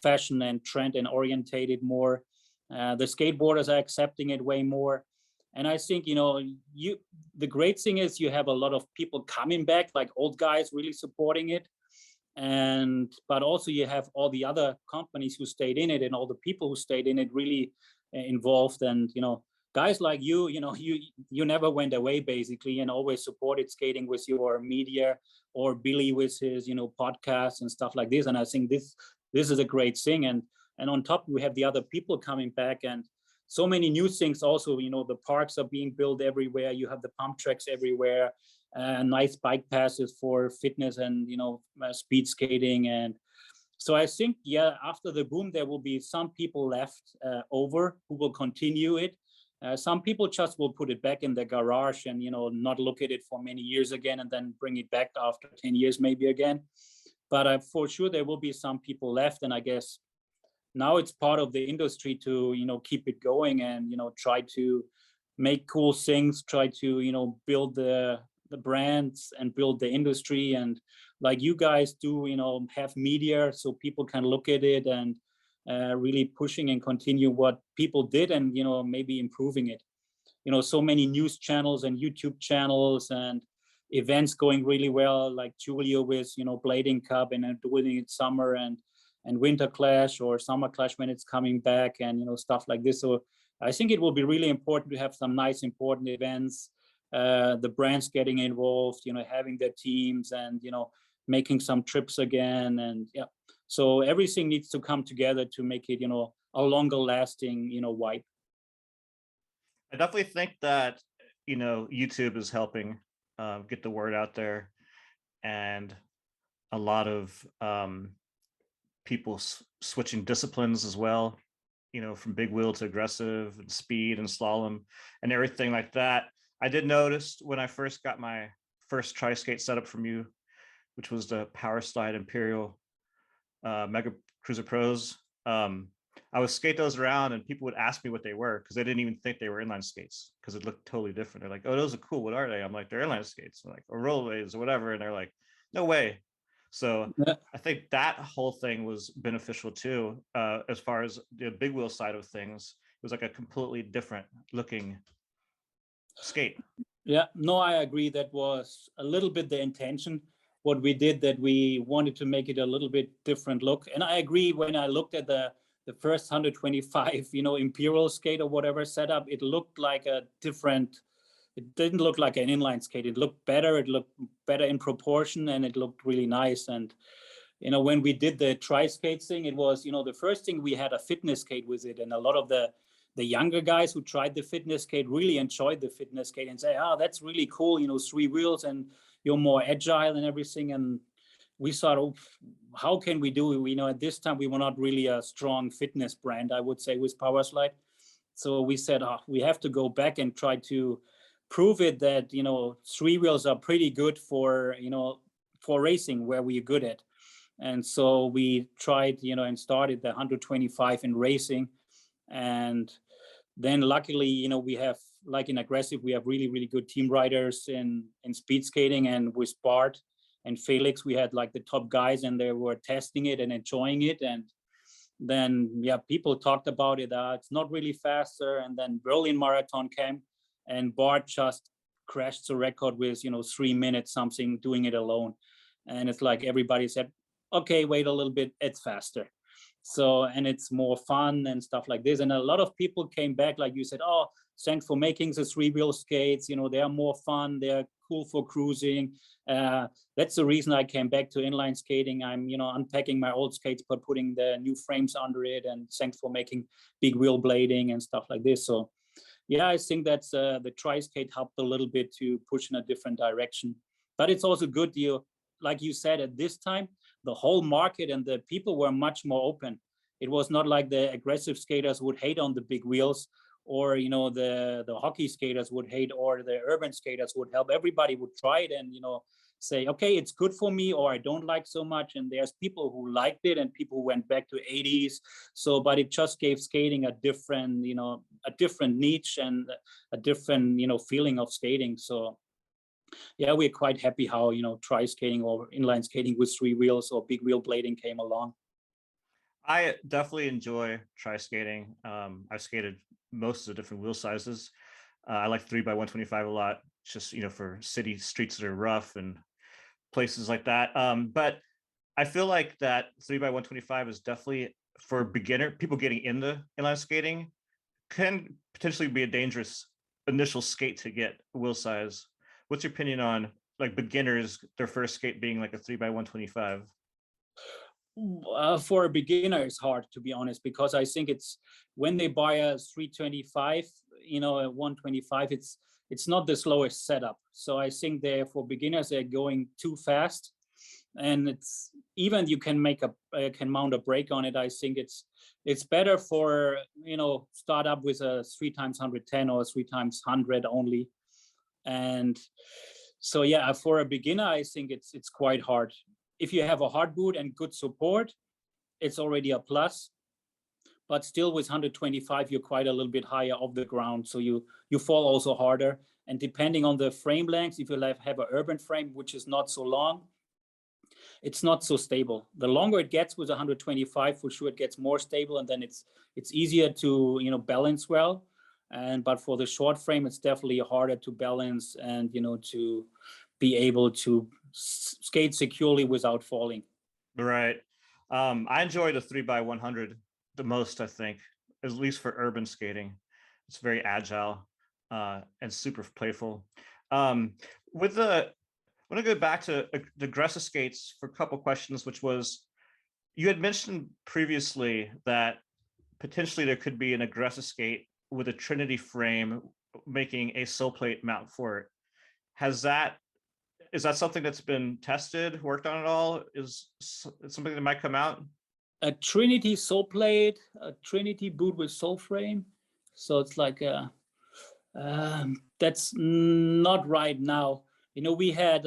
fashion and trend and orientated more. The skateboarders are accepting it way more. And I think, you know, the great thing is you have a lot of people coming back, like old guys really supporting it. But also you have all the other companies who stayed in it, and all the people who stayed in it really involved. And, you know, guys like you know, you never went away basically, and always supported skating with your media, or Billy with his, you know, podcasts and stuff like this. And I think this is a great thing. And on top, we have the other people coming back, and so many new things also. You know, the parks are being built everywhere. You have the pump tracks everywhere, nice bike passes for fitness and, you know, speed skating. And so I think, yeah, after the boom, there will be some people left over who will continue it. Some people just will put it back in the garage and, you know, not look at it for many years again, and then bring it back after 10 years maybe again. But for sure there will be some people left, and I guess now it's part of the industry to, you know, keep it going and, you know, try to make cool things, try to, you know, build the brands and build the industry. And like you guys do, you know, have media so people can look at it, and really pushing and continue what people did, and, you know, maybe improving it. You know, so many news channels and YouTube channels and events going really well, like Julio with, you know, Blading Cup, and doing it summer and Winter Clash or Summer Clash when it's coming back, and, you know, stuff like this. So I think it will be really important to have some nice important events, the brands getting involved, you know, having their teams, and, you know, making some trips again. And yeah, so everything needs to come together to make it, you know, a longer lasting, you know, vibe. I definitely think that, you know, YouTube is helping get the word out there, and a lot of people switching disciplines as well, you know, from big wheel to aggressive and speed and slalom and everything like that. I did notice when I first got my first tri-skate setup from you, which was the Powerslide Imperial Mega Cruiser Pros. I would skate those around, and people would ask me what they were, because they didn't even think they were inline skates, because it looked totally different. They're like, "Oh, those are cool. What are they?" I'm like, "They're inline skates," like, or Rollerways or whatever. And they're like, "No way." So Yeah. I think that whole thing was beneficial too, as far as the big wheel side of things. It was like a completely different looking skate. Yeah, no, I agree. That was a little bit the intention. What we did, that we wanted to make it a little bit different look. And I agree, when I looked at the first 125, you know, Imperial skate or whatever setup, it looked like a different, it didn't look like an inline skate. It looked better in proportion, and it looked really nice. And, you know, when we did the tri-skate thing, it was, you know, the first thing, we had a fitness skate with it, and a lot of the younger guys who tried the fitness skate really enjoyed the fitness skate and say, "Oh, that's really cool, you know, 3 wheels and you're more agile and everything." And we thought, "Oh, how can we do it?" You know, at this time we were not really a strong fitness brand, I would say, with Powerslide. So we said, "Oh, we have to go back and try to prove it that, you know, 3 wheels are pretty good for, you know, for racing, where we're good at." And so we tried, you know, and started the 125 in racing. And then luckily, you know, we have, like in aggressive, we have really, really good team riders in speed skating. And with Bart and Felix, we had like the top guys, and they were testing it and enjoying it. And then yeah, people talked about it. It's not really faster. And then Berlin Marathon came, and Bart just crashed the record with 3 minutes something doing it alone. And it's like everybody said, okay, wait a little bit, it's faster. So, and it's more fun and stuff like this. And a lot of people came back, like you said, oh, thanks for making the 3-wheel skates. They are more fun. They're cool for cruising. That's the reason I came back to inline skating. I'm, unpacking my old skates, but putting the new frames under it. And thanks for making big wheel blading and stuff like this. So, yeah, I think that's the tri-skate helped a little bit to push in a different direction. But it's also good, like you said, at this time, the whole market and the people were much more open. It was not like the aggressive skaters would hate on the big wheels, or the hockey skaters would hate, or the urban skaters would help. Everybody would try it and say, okay, it's good for me, or I don't like so much. And there's people who liked it and people who went back to 80s. So, but it just gave skating a different niche and a different feeling of skating. So yeah, we're quite happy how tri-skating or inline skating with 3 wheels or big wheel blading came along. I definitely enjoy tri-skating. I've skated most of the different wheel sizes. I like 3x125 a lot, just for city streets that are rough and places like that. But I feel like that 3x125 is definitely for beginner people getting into inline skating, can potentially be a dangerous initial skate to get wheel size. What's your opinion on like beginners, their first skate being like a 3x125? For a beginner, it's hard, to be honest, because I think it's when they buy a 325, a 125, it's not the slowest setup. So I think for beginners, they're going too fast, and it's even you can can mount a brake on it. I think it's better for start up with a 3x110 or 3x100 only. And so yeah, for a beginner, I think it's quite hard. If you have a hard boot and good support, it's already a plus. But still with 125, you're quite a little bit higher off the ground. So you fall also harder. And depending on the frame length, if you have an urban frame, which is not so long, it's not so stable. The longer it gets with 125, for sure, it gets more stable. And then it's easier to balance well. But for the short frame, it's definitely harder to balance and to be able to skate securely without falling. Right. I enjoy the 3x100 the most, I think, at least for urban skating. It's very agile and super playful. With the, I want to go back to the aggressive skates for a couple questions, which was, you had mentioned previously that potentially there could be an aggressive skate with a Trinity frame making a sole plate mount for it. Is that something that's been tested, worked on at all? Is it something that might come out? A Trinity sole plate, a Trinity boot with sole frame. So it's like that's not right now. We have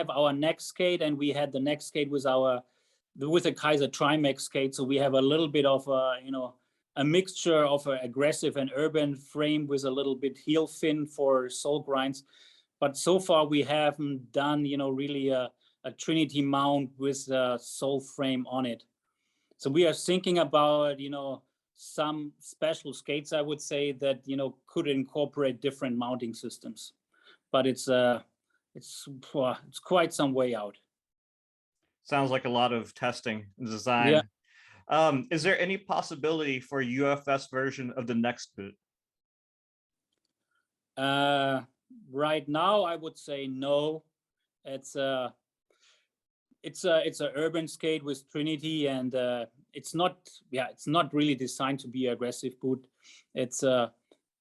our next skate, and we had the next skate with a Kaiser Trimax skate. So we have a little bit of a mixture of an aggressive and urban frame with a little bit heel fin for sole grinds. But so far we haven't done, really a Trinity mount with a sole frame on it. So we are thinking about, some special skates, I would say, that, could incorporate different mounting systems. But it's quite some way out. Sounds like a lot of testing and design. Yeah. Is there any possibility for a UFS version of the next boot? Right now, I would say no. It's a urban skate with Trinity, and it's not really designed to be an aggressive boot. It's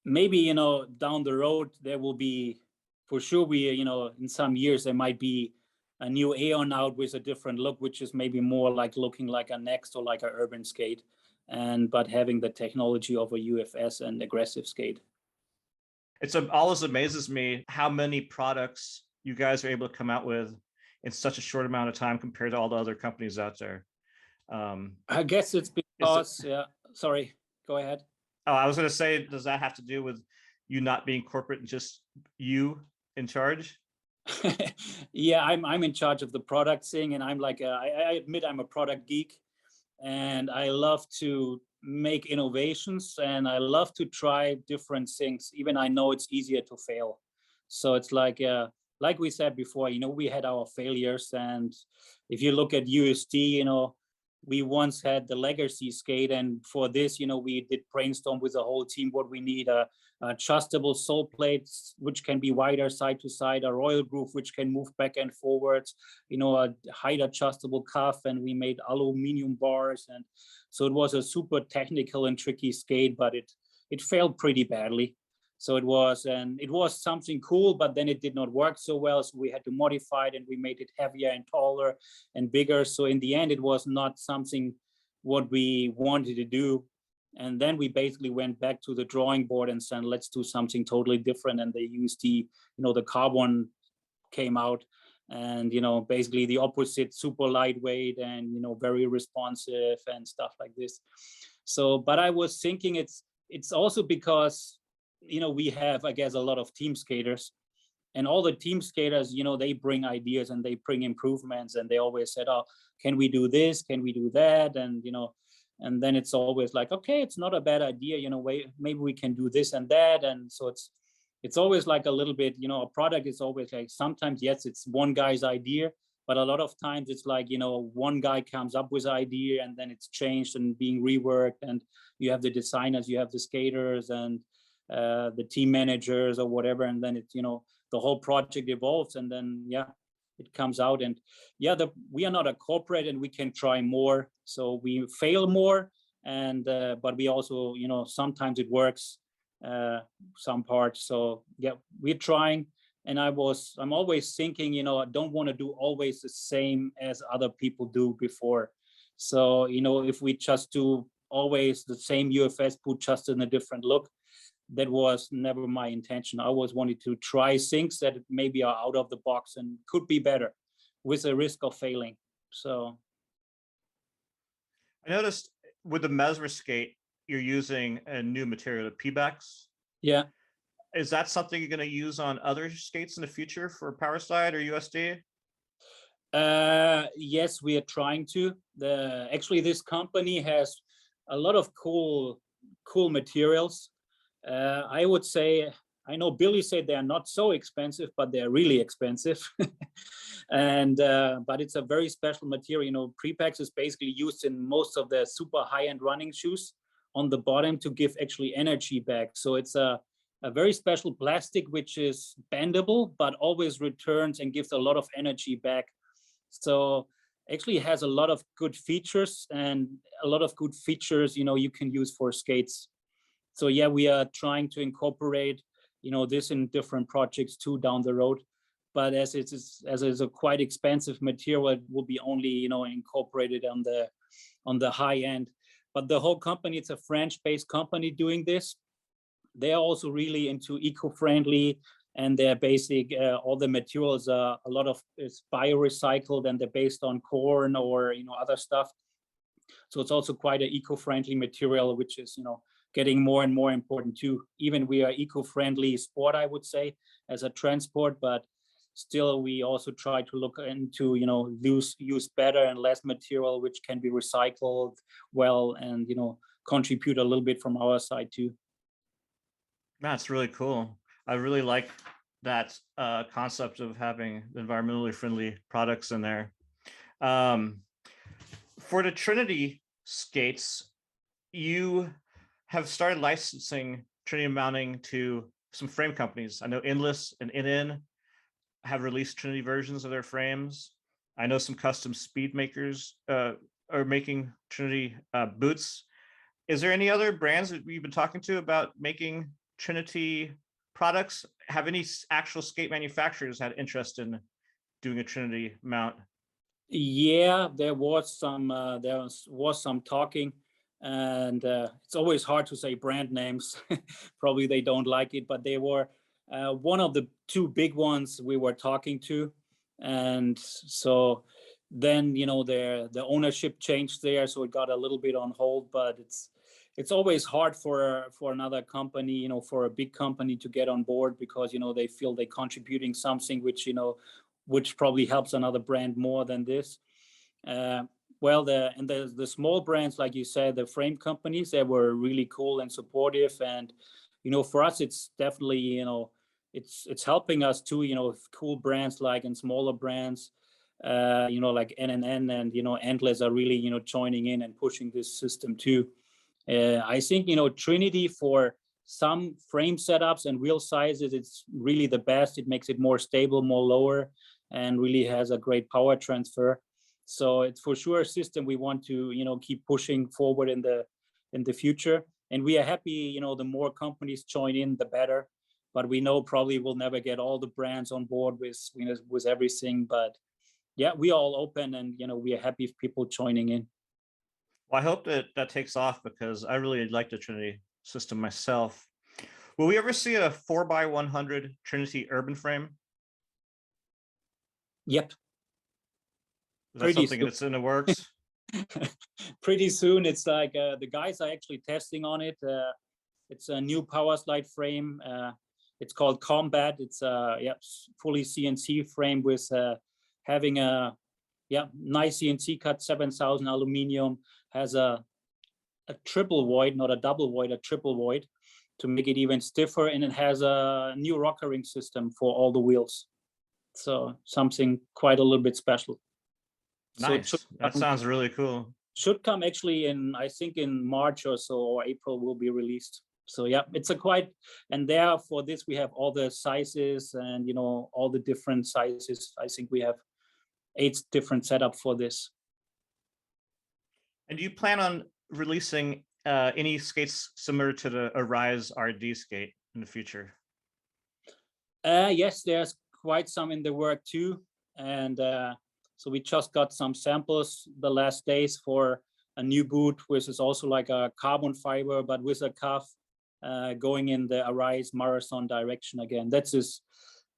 maybe down the road there will be, for sure, in some years there might be a new Iqon out with a different look, which is maybe more like looking like a Next or like an urban skate, but having the technology of a UFS and aggressive skate. It always amazes me how many products you guys are able to come out with in such a short amount of time compared to all the other companies out there. I guess it's because, sorry, go ahead. Oh, I was going to say, does that have to do with you not being corporate and just you in charge? Yeah, I'm in charge of the product thing, and I'm like I admit I'm a product geek, and I love to make innovations, and I love to try different things. Even I know it's easier to fail. So it's like we said before, we had our failures, and if you look at USD, we once had the legacy skate, and for this, we did brainstorm with the whole team what we need: adjustable sole plates which can be wider side to side, a royal groove which can move back and forwards, a height adjustable cuff, and we made aluminum bars. And so it was a super technical and tricky skate, but it failed pretty badly. So it was something cool, but then it did not work so well. So we had to modify it, and we made it heavier and taller and bigger. So in the end, it was not something what we wanted to do. And then we basically went back to the drawing board and said, let's do something totally different. And they used the carbon came out, and basically the opposite, super lightweight and very responsive and stuff like this. So, but I was thinking it's also because we have, I guess, a lot of team skaters, and all the team skaters, they bring ideas and they bring improvements, and they always said, oh, can we do this, can we do that? And and then it's always like, okay, it's not a bad idea, maybe we can do this and that. And so it's always like a little bit, a product is always like, sometimes yes, it's one guy's idea, but a lot of times it's like, one guy comes up with an idea, and then it's changed and being reworked, and you have the designers, you have the skaters, and the team managers or whatever, and then it's the whole project evolves, and then it comes out. And we are not a corporate, and we can try more, so we fail more, and but we also sometimes it works, some parts. So we're trying, and I'm always thinking, I don't want to do always the same as other people do before. So if we just do always the same UFS boot just in a different look, that was never my intention. I always wanted to try things that maybe are out of the box and could be better, with a risk of failing. So I noticed with the Mesmer skate, you're using a new material, the Pebax. yeah. Is that something you're going to use on other skates in the future for Powerslide or USD? Yes, we are trying to. Actually, this company has a lot of cool materials. I would say, I know Billy said they are not so expensive, but they're really expensive. And but it's a very special material. Prepax is basically used in most of the super high-end running shoes on the bottom to give actually energy back. So it's a very special plastic which is bendable, but always returns and gives a lot of energy back. So actually it has a lot of good features, and a lot of good features you can use for skates. So we are trying to incorporate this in different projects too down the road. But as it's a quite expensive material, it will be only incorporated on the high end. But the whole company, it's a French-based company doing this. They are also really into eco-friendly, and they're basic. All the materials are a lot of is biorecycled, and they're based on corn or other stuff. So it's also quite an eco-friendly material, which is getting more and more important too. Even we are eco-friendly sport, I would say, as a transport, but still we also try to look into use better and less material which can be recycled well, and contribute a little bit from our side too. That's really cool. I really like that concept of having environmentally friendly products in there. For the Trinity skates, you have started licensing Trinity mounting to some frame companies. I know Endless and NN have released Trinity versions of their frames. I know some custom speed makers are making Trinity boots. Is there any other brands that you've been talking to about making Trinity products? Have any actual skate manufacturers had interest in doing a Trinity mount? Yeah, there was some talking, and it's always hard to say brand names. Probably they don't like it, but they were one of the two big ones we were talking to. And so then the ownership changed there, so it got a little bit on hold. But it's always hard for another company, for a big company to get on board, because they feel they're contributing something which probably helps another brand more than this. well, the small brands, like you said, the frame companies, they were really cool and supportive. And, for us, it's definitely, it's helping us too, cool brands like and smaller brands, like NNN and, Endless are really, joining in and pushing this system too. I think, Trinity for some frame setups and wheel sizes, it's really the best. It makes it more stable, more lower, and really has a great power transfer. So it's for sure a system we want to, keep pushing forward in the future. And we are happy, the more companies join in, the better. But we know probably we'll never get all the brands on board with everything. But yeah, we are all open, and we are happy if people joining in. Well, I hope that takes off, because I really like the Trinity system myself. Will we ever see a 4x100 Trinity urban frame? Yep. Is that something that's in the works? Pretty soon. It's like the guys are actually testing on it. It's a new Powerslide frame. It's called Combat. It's a fully CNC frame with having a nice CNC cut 7000 aluminum. Has a triple void, not a double void, a triple void, to make it even stiffer. And it has a new rockering system for all the wheels. So something quite a little bit special. Nice. So that sounds really cool. Should come actually I think in March or so, or April will be released. So yeah, it's a quite, and there for this we have all the sizes and all the different sizes. I think we have 8 different setup for this. And do you plan on releasing any skates similar to the Arise RD skate in the future? Yes, there's quite some in the work too. And so we just got some samples the last days for a new boot, which is also like a carbon fiber, but with a cuff going in the Arise marathon direction again. That's just,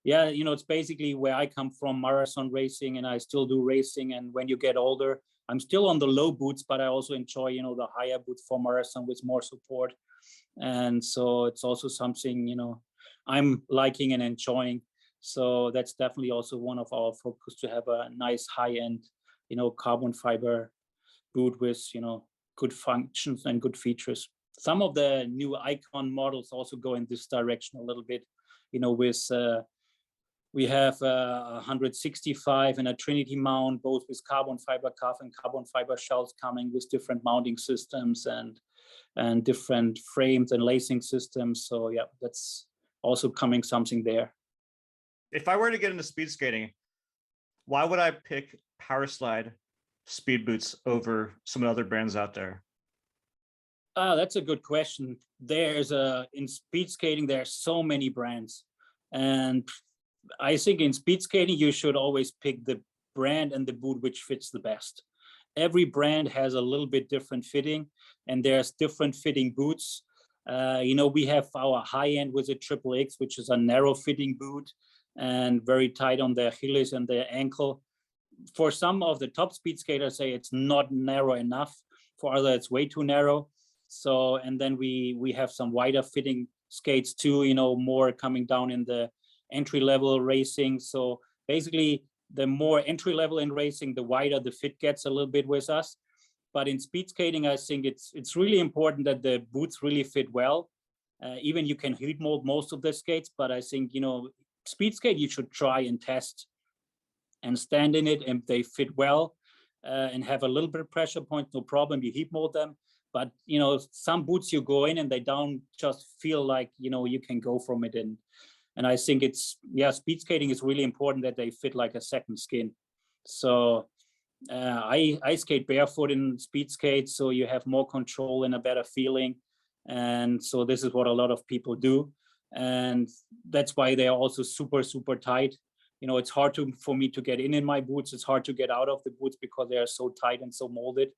it's basically where I come from, marathon racing, and I still do racing. And when you get older, I'm still on the low boots, but I also enjoy, the higher boots for marathon with more support. And so it's also something, I'm liking and enjoying. So that's definitely also one of our focus, to have a nice high-end, carbon fiber boot with, good functions and good features. Some of the new Iqon models also go in this direction a little bit, with we have a 165 and a Trinity mount, both with carbon fiber cuff and carbon fiber shells coming with different mounting systems and different frames and lacing systems. So yeah, that's also coming something there. If I were to get into speed skating, why would I pick Powerslide speed boots over some other brands out there? That's a good question. In speed skating, there are so many brands. And I think in speed skating, you should always pick the brand and the boot which fits the best. Every brand has a little bit different fitting, and there's different fitting boots. We have our high end with a Triple X, which is a narrow fitting boot and very tight on the Achilles and the ankle. For some of the top speed skaters, say it's not narrow enough. For others, it's way too narrow. So, and then we have some wider fitting skates too, more coming down in the entry level racing. So basically, the more entry level in racing, the wider the fit gets a little bit with us. But in speed skating, I think it's really important that the boots really fit well. Even you can heat mold most of the skates, but I think, speed skate, you should try and test and stand in it, and they fit well and have a little bit of pressure point, no problem, you heat mold them. But, some boots you go in and they don't just feel like, you can go from it. And I think speed skating is really important that they fit like a second skin. So I skate barefoot in speed skates, so you have more control and a better feeling. And so this is what a lot of people do. And that's why they are also super, super tight. It's hard for me to get in my boots. It's hard to get out of the boots because they are so tight and so molded.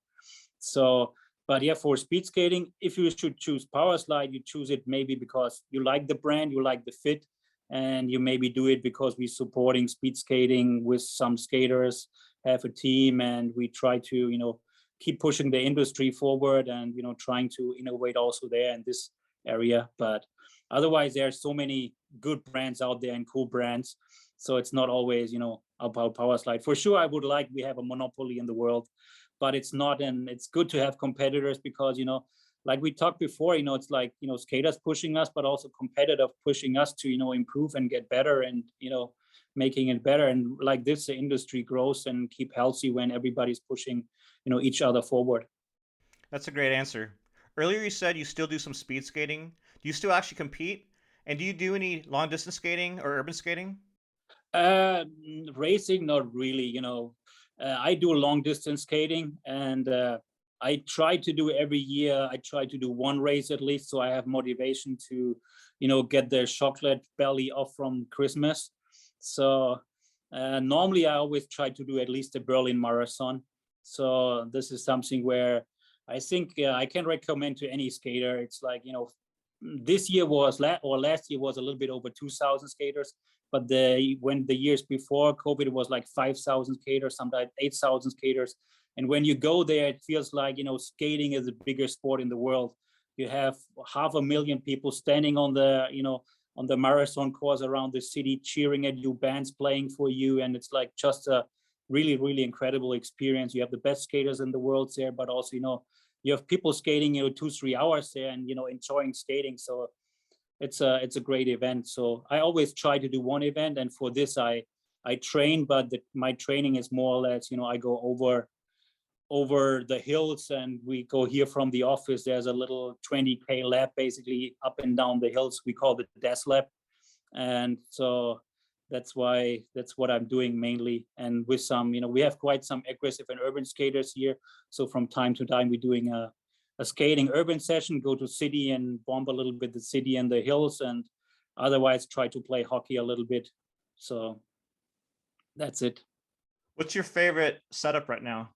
So, but yeah, for speed skating, if you should choose Powerslide, you choose it maybe because you like the brand, you like the fit, and you maybe do it because we're supporting speed skating with some skaters, have a team, and we try to, keep pushing the industry forward and, trying to innovate also there in this area. But otherwise, there are so many good brands out there and cool brands. So it's not always, about Powerslide. For sure, I would like, we have a monopoly in the world, but it's not. And it's good to have competitors because, like we talked before, it's like, skaters pushing us, but also competitive pushing us to, improve and get better and, making it better. And like this, the industry grows and keep healthy when everybody's pushing, each other forward. That's a great answer. Earlier you said you still do some speed skating. Do you still actually compete? And do you do any long distance skating or urban skating? Racing, not really. I do long distance skating, and I try to do every year. I try to do one race at least, so I have motivation to, get the chocolate belly off from Christmas. So normally I always try to do at least a Berlin Marathon. So this is something where I think I can recommend to any skater. It's like, this year was last year was a little bit over 2,000 skaters, but when the years before COVID, it was like 5,000 skaters, sometimes 8,000 skaters. And when you go there, it feels like, skating is the biggest sport in the world. You have 500,000 people standing on the, on the marathon course around the city, cheering at you, bands playing for you. And it's like just a really, really incredible experience. You have the best skaters in the world there, but also, you have people skating, 2-3 hours there and, enjoying skating. So it's a great event. So I always try to do one event. And for this, I train, but my training is more or less, I go over the hills, and we go here from the office. There's a little 20K lap basically up and down the hills. We call it the death lap. And so that's what I'm doing mainly. And with some, we have quite some aggressive and urban skaters here. So from time to time, we're doing a skating urban session, go to city and bomb a little bit the city and the hills, and otherwise try to play hockey a little bit. So that's it. What's your favorite setup right now?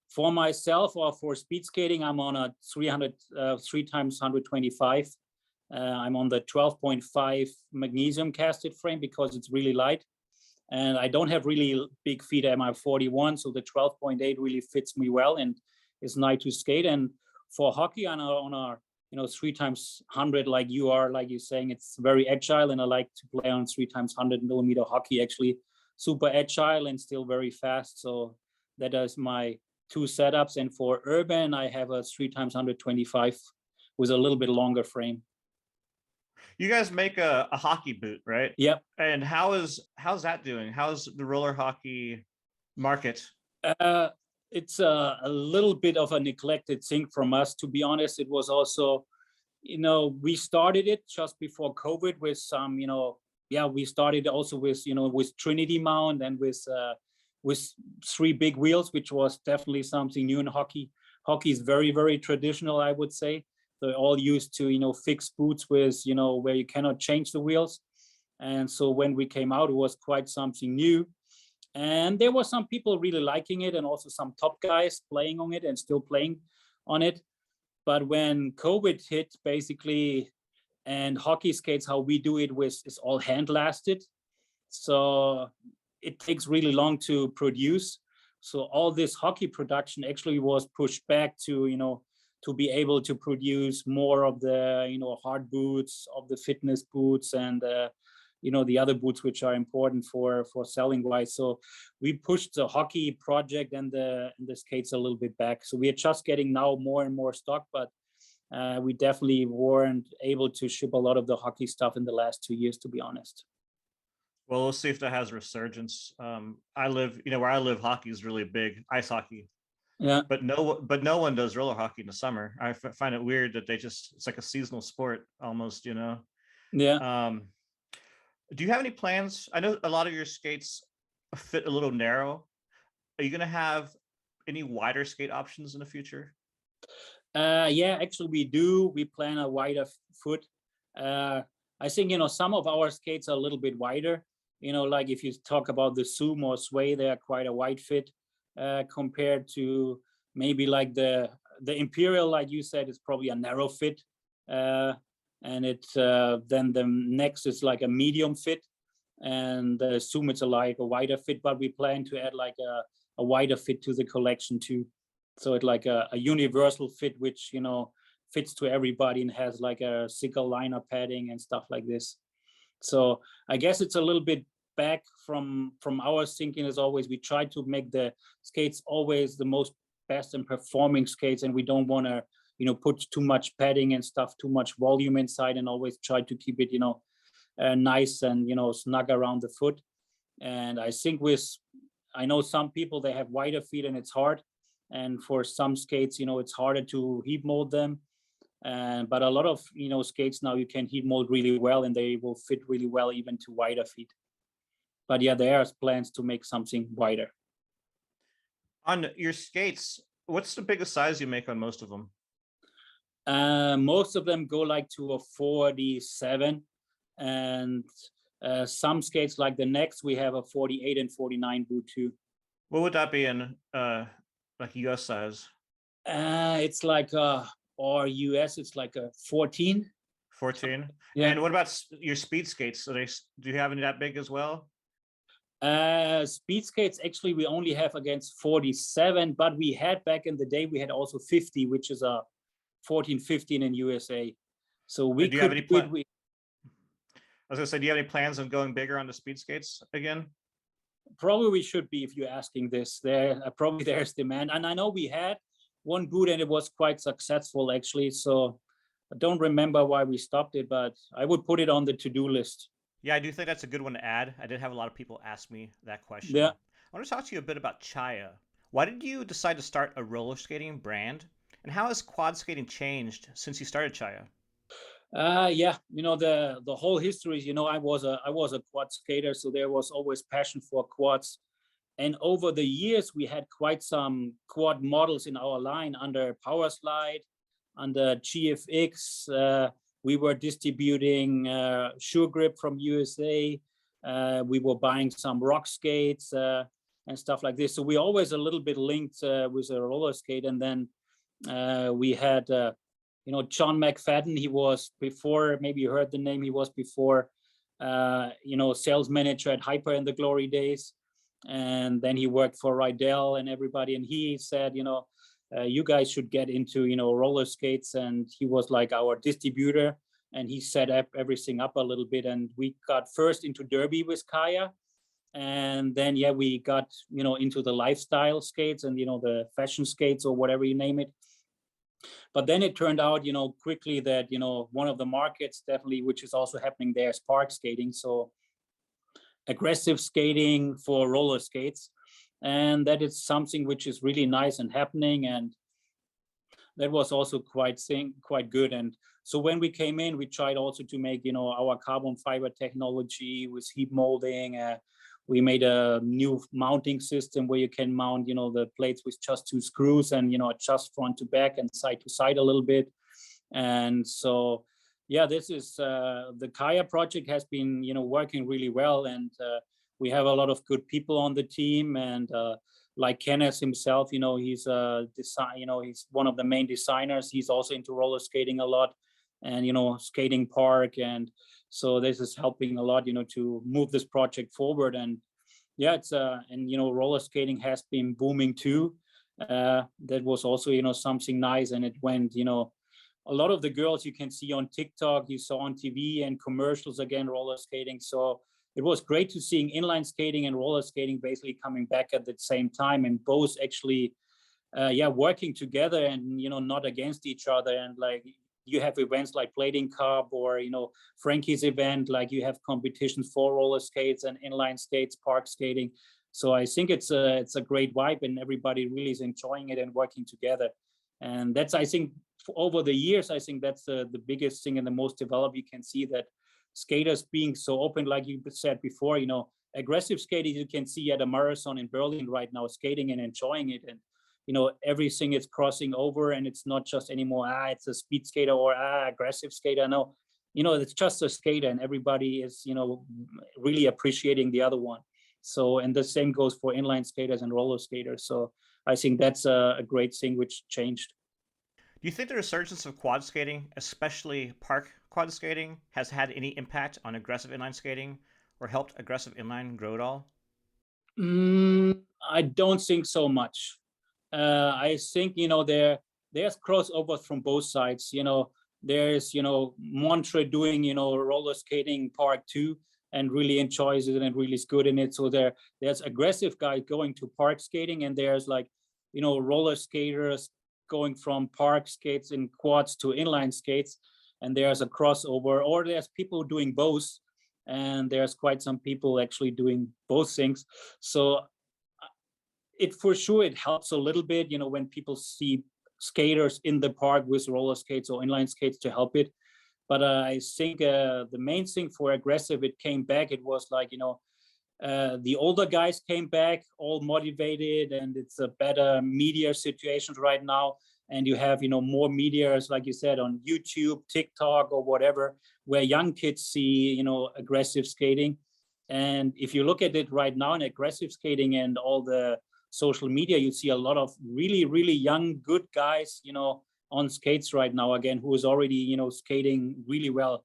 For myself or for speed skating, I'm on a 3 times 125. I'm on the 12.5 magnesium casted frame because it's really light, and I don't have really big feet. I'm at 41, so the 12.8 really fits me well and is nice to skate. And for hockey, on our 3 times 100, like you're saying, it's very agile, and I like to play on 3 times 100 millimeter hockey. Actually, super agile and still very fast. So that is my 2 setups. And for urban, I have a 3 times 125 with a little bit longer frame. You guys make a hockey boot, right? Yep. And how's that doing? How's the roller hockey market? It's a little bit of a neglected thing from us, to be honest. It was also, we started it just before COVID with some, we started also with, with Trinity mount and with 3 big wheels, which was definitely something new in hockey. Hockey is very, very traditional, I would say. They're all used to, fixed boots with, where you cannot change the wheels. And so when we came out, it was quite something new. And there were some people really liking it, and also some top guys playing on it and still playing on it. But when COVID hit, basically, and hockey skates, how we do it is all hand lasted. So it takes really long to produce. So all this hockey production actually was pushed back to, to be able to produce more of the, hard boots, of the fitness boots, and the other boots which are important for selling wise. So we pushed the hockey project and the skates a little bit back. So we are just getting now more and more stock, but we definitely weren't able to ship a lot of the hockey stuff in the last 2 years, to be honest. Well, we'll see if that has a resurgence. I live, where I live, hockey is really big, ice hockey. Yeah. But no one does roller hockey in the summer. I find it weird that it's like a seasonal sport almost, Yeah. Do you have any plans? I know a lot of your skates fit a little narrow. Are you going to have any wider skate options in the future? Yeah, actually we do. We plan a wider foot. I think, some of our skates are a little bit wider. Like if you talk about the Zoom or Sway, they are quite a wide fit compared to maybe like the Imperial, like you said, is probably a narrow fit. And then the next is like a medium fit, and the Zoom it's like a wider fit, but we plan to add like a wider fit to the collection too. So it's like a universal fit, which, fits to everybody and has like a single liner padding and stuff like this. So I guess it's a little bit back from our thinking is always we try to make the skates always the most best and performing skates, and we don't want to put too much padding and stuff, too much volume inside, and always try to keep it nice and snug around the foot. And I think I know some people, they have wider feet and it's hard, and for some skates it's harder to heat mold them. But a lot of skates now you can heat mold really well, and they will fit really well even to wider feet. But yeah, there are plans to make something wider. On your skates, what's the biggest size you make on most of them? Most of them go like to a 47, and some skates like the next we have a 48 and 49 boot too. What would that be in like US size? It's like or US it's like a 14. 14. Yeah. And what about your speed skates? Do you have any that big as well? Speed skates, actually we only have against 47, but we had back in the day, we had also 50, which is a 14, 15 in USA. So we do you could, have any I was gonna say, do you have any plans on going bigger on the speed skates again? Probably we should be, if you're asking this. Probably there's demand, and I know we had one boot and it was quite successful actually. So I don't remember why we stopped it, but I would put it on the to-do list. Yeah, I do think that's a good one to add. I did have a lot of people ask me that question. Yeah. I want to talk to you a bit about Chaya. Why did you decide to start a roller skating brand? And how has quad skating changed since you started Chaya? Yeah, the whole history is, I was a quad skater, so there was always passion for quads. And over the years, we had quite some quad models in our line under Powerslide, under GFX. We were distributing Sure Grip from USA. We were buying some rock skates and stuff like this. So we always a little bit linked with a roller skate. And then we had, John McFadden. He was before, maybe you heard the name, he was before, sales manager at Hyper in the glory days. And then he worked for Rydell and everybody. And he said, you guys should get into, roller skates. And he was like our distributor, and he set up everything up a little bit. And we got first into Derby with Chaya. And then, yeah, we got, into the lifestyle skates and, the fashion skates or whatever you name it. But then it turned out, quickly that, one of the markets definitely, which is also happening there, is park skating. So aggressive skating for roller skates. And that is something which is really nice and happening. And that was also quite good. And so when we came in, we tried also to make, our carbon fiber technology with heat molding. We made a new mounting system where you can mount, the plates with just 2 screws and, adjust front to back and side to side a little bit. And so, yeah, this is the Chaya project has been, working really well. And we have a lot of good people on the team. And like Kenneth himself, he's he's one of the main designers. He's also into roller skating a lot and, Skatepark. And so this is helping a lot, to move this project forward. And yeah, it's and roller skating has been booming too. That was also something nice, and it went a lot of the girls you can see on TikTok, you saw on TV and commercials again roller skating. So it was great to seeing inline skating and roller skating basically coming back at the same time, and both actually working together and not against each other. And like you have events like Blading Cup or Frankie's event, like you have competitions for roller skates and inline skates, park skating. So I think it's a great vibe, and everybody really is enjoying it and working together. And that's, I think, over the years, I think that's the biggest thing and the most developed. You can see that skaters being so open, like you said before, aggressive skating you can see at a marathon in Berlin right now, skating and enjoying it. And everything is crossing over, and it's not just anymore it's a speed skater or aggressive skater. No, it's just a skater, and everybody is really appreciating the other one. So, and the same goes for inline skaters and roller skaters. So I think that's a great thing which changed. Do you think the resurgence of quad skating, especially park quad skating, has had any impact on aggressive inline skating or helped aggressive inline grow at all? I don't think so much. I think there's crossovers from both sides. There's Montre doing roller skating park too, and really enjoys it and really is good in it. So there's aggressive guys going to park skating, and there's like, roller skaters going from park skates in quads to inline skates, and there's a crossover, or there's people doing both, and there's quite some people actually doing both things. So it for sure it helps a little bit, when people see skaters in the park with roller skates or inline skates to help it. But I think the main thing for aggressive, it came back. It was like, the older guys came back all motivated, and it's a better media situation right now. And you have, more medias, like you said, on YouTube, TikTok, or whatever, where young kids see, aggressive skating. And if you look at it right now in aggressive skating and all the social media, you see a lot of really, really young, good guys, on skates right now again, who is already, skating really well.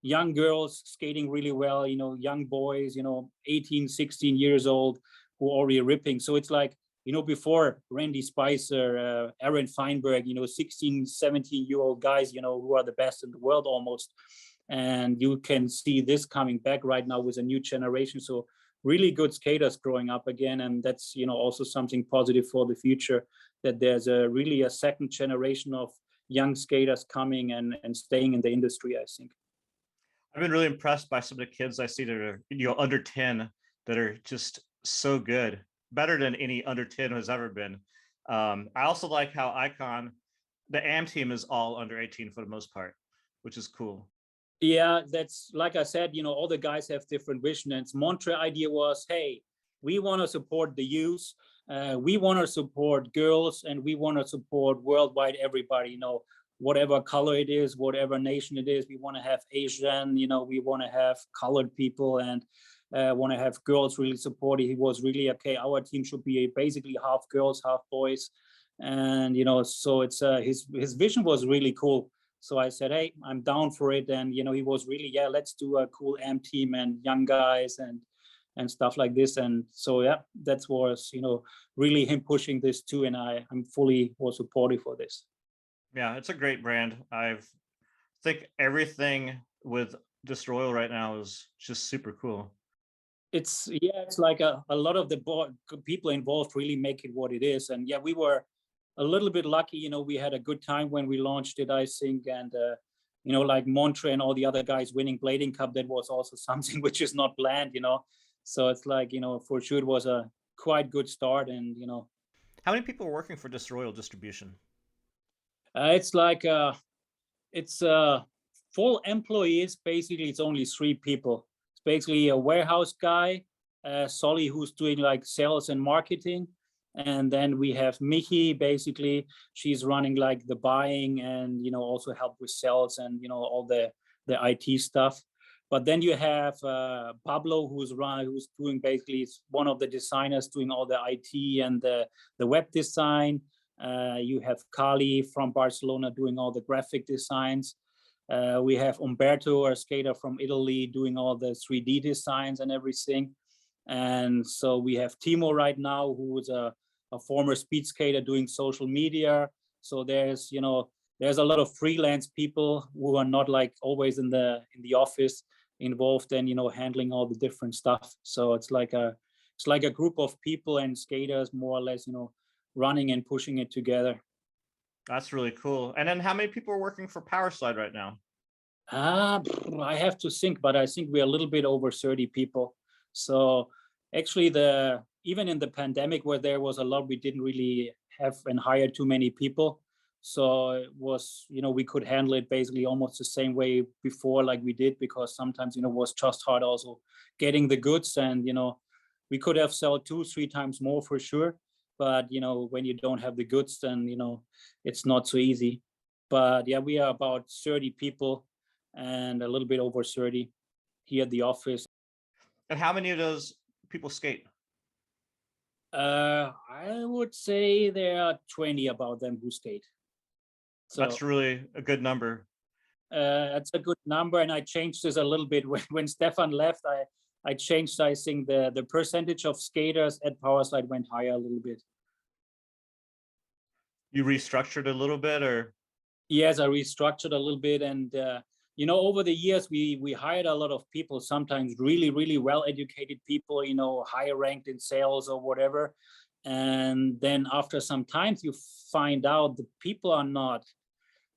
Young girls skating really well, young boys, 18, 16 years old, who are already ripping. So it's like, before Randy Spicer, Aaron Feinberg, 16, 17-year-old guys, who are the best in the world almost. And you can see this coming back right now with a new generation. So really good skaters growing up again. And that's, also something positive for the future, that there's really a second generation of young skaters coming and staying in the industry, I think. I've been really impressed by some of the kids I see that are, under 10, that are just so good, better than any under 10 has ever been. I also like how Iqon, the AM team, is all under 18 for the most part, which is cool. Yeah, that's like I said, all the guys have different vision. And Montre idea was, hey, we want to support the youth, we want to support girls, and we want to support worldwide everybody, whatever color it is, whatever nation it is. We want to have Asian, we want to have colored people, and want to have girls really supported. He was really, okay, our team should be basically half girls, half boys. And, so it's his vision was really cool. So I said, hey, I'm down for it. And, he was really, yeah, let's do a cool AM team and young guys and stuff like this. And so, yeah, that was, really him pushing this too. And I'm fully was supportive for this. Yeah, it's a great brand. I think everything with Disroyal right now is just super cool. It's like a lot of the people involved really make it what it is. And yeah, we were a little bit lucky, we had a good time when we launched it, I think. And, like Montre and all the other guys winning Blading Cup, that was also something which is not planned, So it's like, for sure it was a quite good start. And, How many people are working for Disroyal distribution? It's like, it's full employees. Basically, it's only 3 people. It's basically a warehouse guy, Solly, who's doing like sales and marketing. And then we have Mickey, basically, she's running like the buying and, also help with sales and, all the IT stuff. But then you have Pablo, who's doing basically one of the designers doing all the IT and the web design. You have Kali from Barcelona doing all the graphic designs. We have Umberto, a skater from Italy, doing all the 3D designs and everything. And so we have Timo right now, who is a former speed skater doing social media. So there's a lot of freelance people who are not like always in the office involved and handling all the different stuff. So it's like a group of people and skaters, more or less, running and pushing it together. That's really cool. And then how many people are working for Powerslide right now? I have to think, but I think we're a little bit over 30 people. So actually, even in the pandemic where there was a lot, we didn't really have and hire too many people. So it was, we could handle it basically almost the same way before, like we did, because sometimes, it was just hard also getting the goods. And, we could have sold 2-3 times more for sure. But, when you don't have the goods, then, it's not so easy. But yeah, we are about 30 people and a little bit over 30 here at the office. And how many of those people skate? I would say there are 20 about them who skate. So that's really a good number. That's a good number, and I changed this a little bit when Stefan left. I changed, I think, the percentage of skaters at Powerslide went higher a little bit. You restructured a little bit, or? Yes, I restructured a little bit, and you know, over the years, we hired a lot of people, sometimes really, really well-educated people, you know, higher ranked in sales or whatever. And then after some time, you find out the people are not,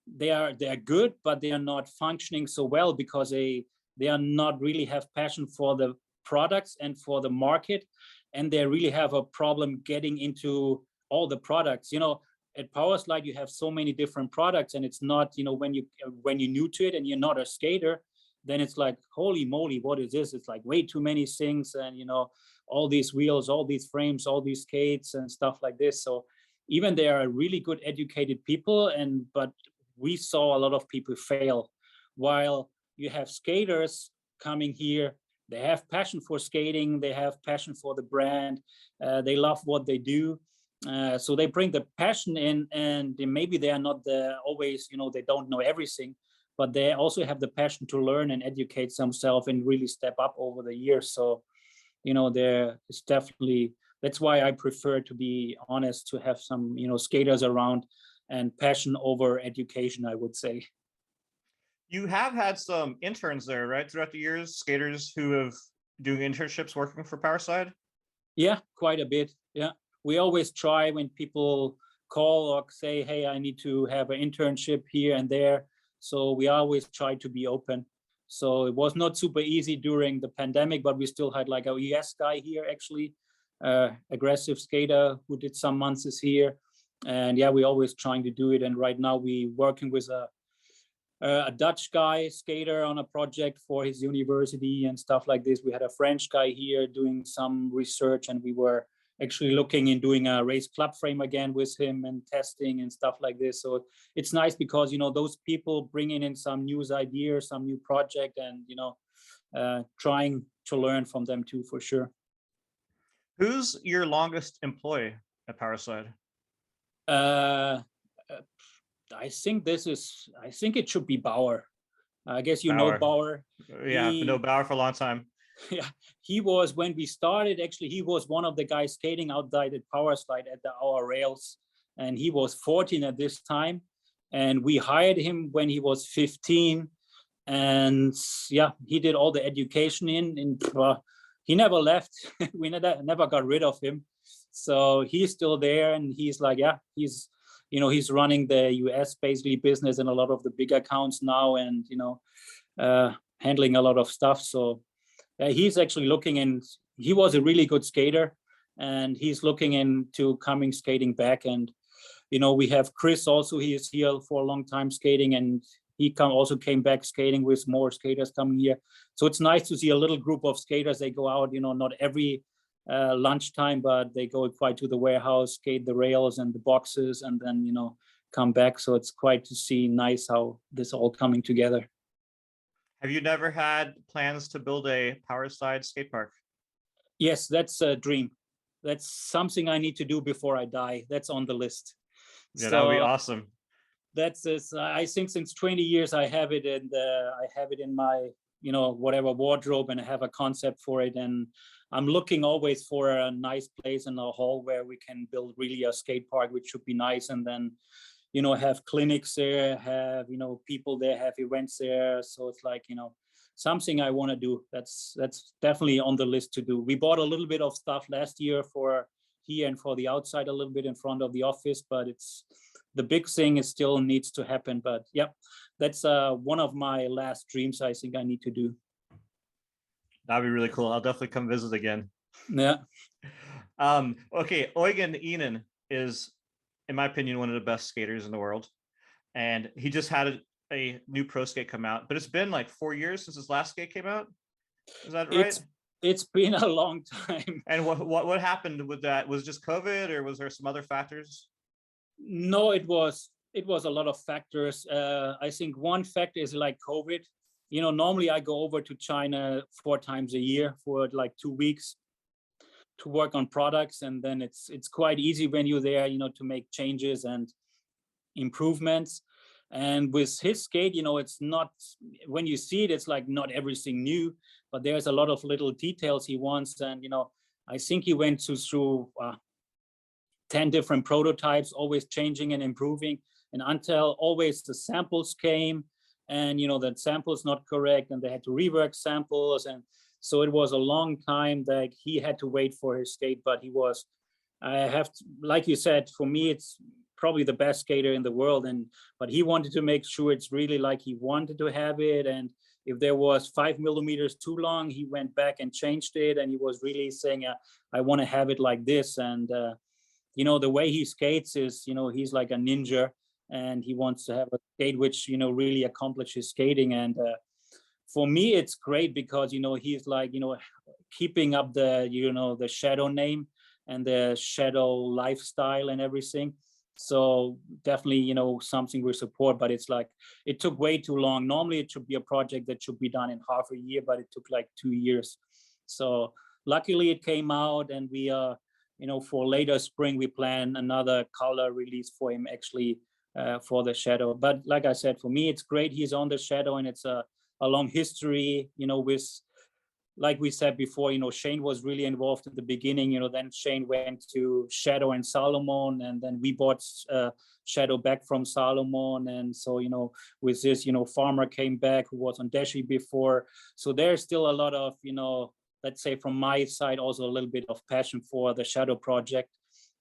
they're good, but they are not functioning so well because they are not really have passion for the products and for the market, and they really have a problem getting into all the products. You know, at Powerslide you have so many different products, and it's not, you know, when you're new to it and you're not a skater, then it's like, holy moly, what is this? It's like way too many things, and you know, all these wheels, all these frames, all these skates and stuff like this. So even they are really good educated people, and but we saw a lot of people fail. While you have skaters coming here, they have passion for skating, they have passion for the brand, they love what they do. So they bring the passion in, and maybe they are not always, you know, they don't know everything, but they also have the passion to learn and educate themselves and really step up over the years. So, you know, there is definitely, that's why I prefer, to be honest, to have some, you know, skaters around and passion over education, I would say. You have had some interns there, right, throughout the years, skaters who have doing internships working for Powerslide? Yeah, quite a bit. Yeah, we always try when people call or say, hey, I need to have an internship here and there. So we always try to be open. So it was not super easy during the pandemic, but we still had like a US guy here, actually, aggressive skater who did some months here. And yeah, we always trying to do it. And right now we working with a Dutch guy skater on a project for his university and stuff like this. We had a French guy here doing some research, and we were actually looking in doing a race club frame again with him and testing and stuff like this. So it's nice because, you know, those people bringing in some new ideas, some new project, and, you know, trying to learn from them too, for sure. Who's your longest employee at Powerslide? I think it should be Bauer. I guess you know Bauer. Yeah, I've known Bauer for a long time. Yeah, he was, when we started, actually, he was one of the guys skating outside at Powerslide at our rails. And he was 14 at this time. And we hired him when he was 15. And yeah, he did all the education he never left. We never got rid of him. So he's still there, and he's like, yeah, he's, you know, he's running the US basically business and a lot of the big accounts now, and, you know, handling a lot of stuff. So he's actually looking in, he was a really good skater, and he's looking into coming skating back. And, you know, we have Chris also, he is here for a long time skating, and he also came back skating with more skaters coming here. So it's nice to see a little group of skaters. They go out, you know, not every lunchtime, but they go quite to the warehouse, skate the rails and the boxes, and then, you know, come back. So it's quite to see nice how this all coming together. Have you never had plans to build a Powerslide skate park? Yes, that's a dream. That's something I need to do before I die. That's on the list. Yeah, so, that would be awesome. That's I think since 20 years I have it, and I have it in my, you know, whatever wardrobe, and I have a concept for it. And I'm looking always for a nice place in a hall where we can build really a skate park, which should be nice. And then, you know, have clinics there, have, you know, people there, have events there. So it's like, you know, something I want to do. That's definitely on the list to do. We bought a little bit of stuff last year for here and for the outside, a little bit in front of the office, but it's, the big thing is still needs to happen. But yeah, that's one of my last dreams I think I need to do. That'd be really cool. I'll definitely come visit again. Yeah. Okay, Eugen Ihnen is, in my opinion, one of the best skaters in the world. And he just had a new pro skate come out, but it's been like 4 years since his last skate came out. Is that right? It's been a long time. And what happened with that? Was it just COVID, or was there some other factors? No, it was a lot of factors. I think one factor is like COVID. You know, normally I go over to China 4 times a year for like 2 weeks to work on products, and then it's quite easy when you're there, you know, to make changes and improvements. And with his skate, you know, it's not, when you see it, it's like not everything new, but there's a lot of little details he wants. And, you know, I think he went through 10 different prototypes, always changing and improving, and until always the samples came, and that sample is not correct, and they had to rework samples, and so it was a long time that he had to wait for his skate. But he was, I have to, like you said, for me it's probably the best skater in the world, but he wanted to make sure it's really like he wanted to have it, and if there was 5 millimeters too long, he went back and changed it, and he was really saying, I want to have it like this. And the way he skates is, he's like a ninja, and he wants to have a skate which really accomplishes skating. And for me it's great because he's like keeping up the shadow name and the shadow lifestyle and everything. So definitely something we support, but it's like it took way too long. Normally it should be a project that should be done in half a year, but it took like 2 years. So luckily it came out, and we for later spring we plan another color release for him, actually, for the shadow. But like I said, for me it's great he's on the shadow, and it's a long history with, like we said before, Shane was really involved in the beginning. Then Shane went to Shadow and Salomon, and then we bought Shadow back from Salomon. And so with this, Farmer came back, who was on Deshi before. So there's still a lot of let's say from my side also a little bit of passion for the Shadow project.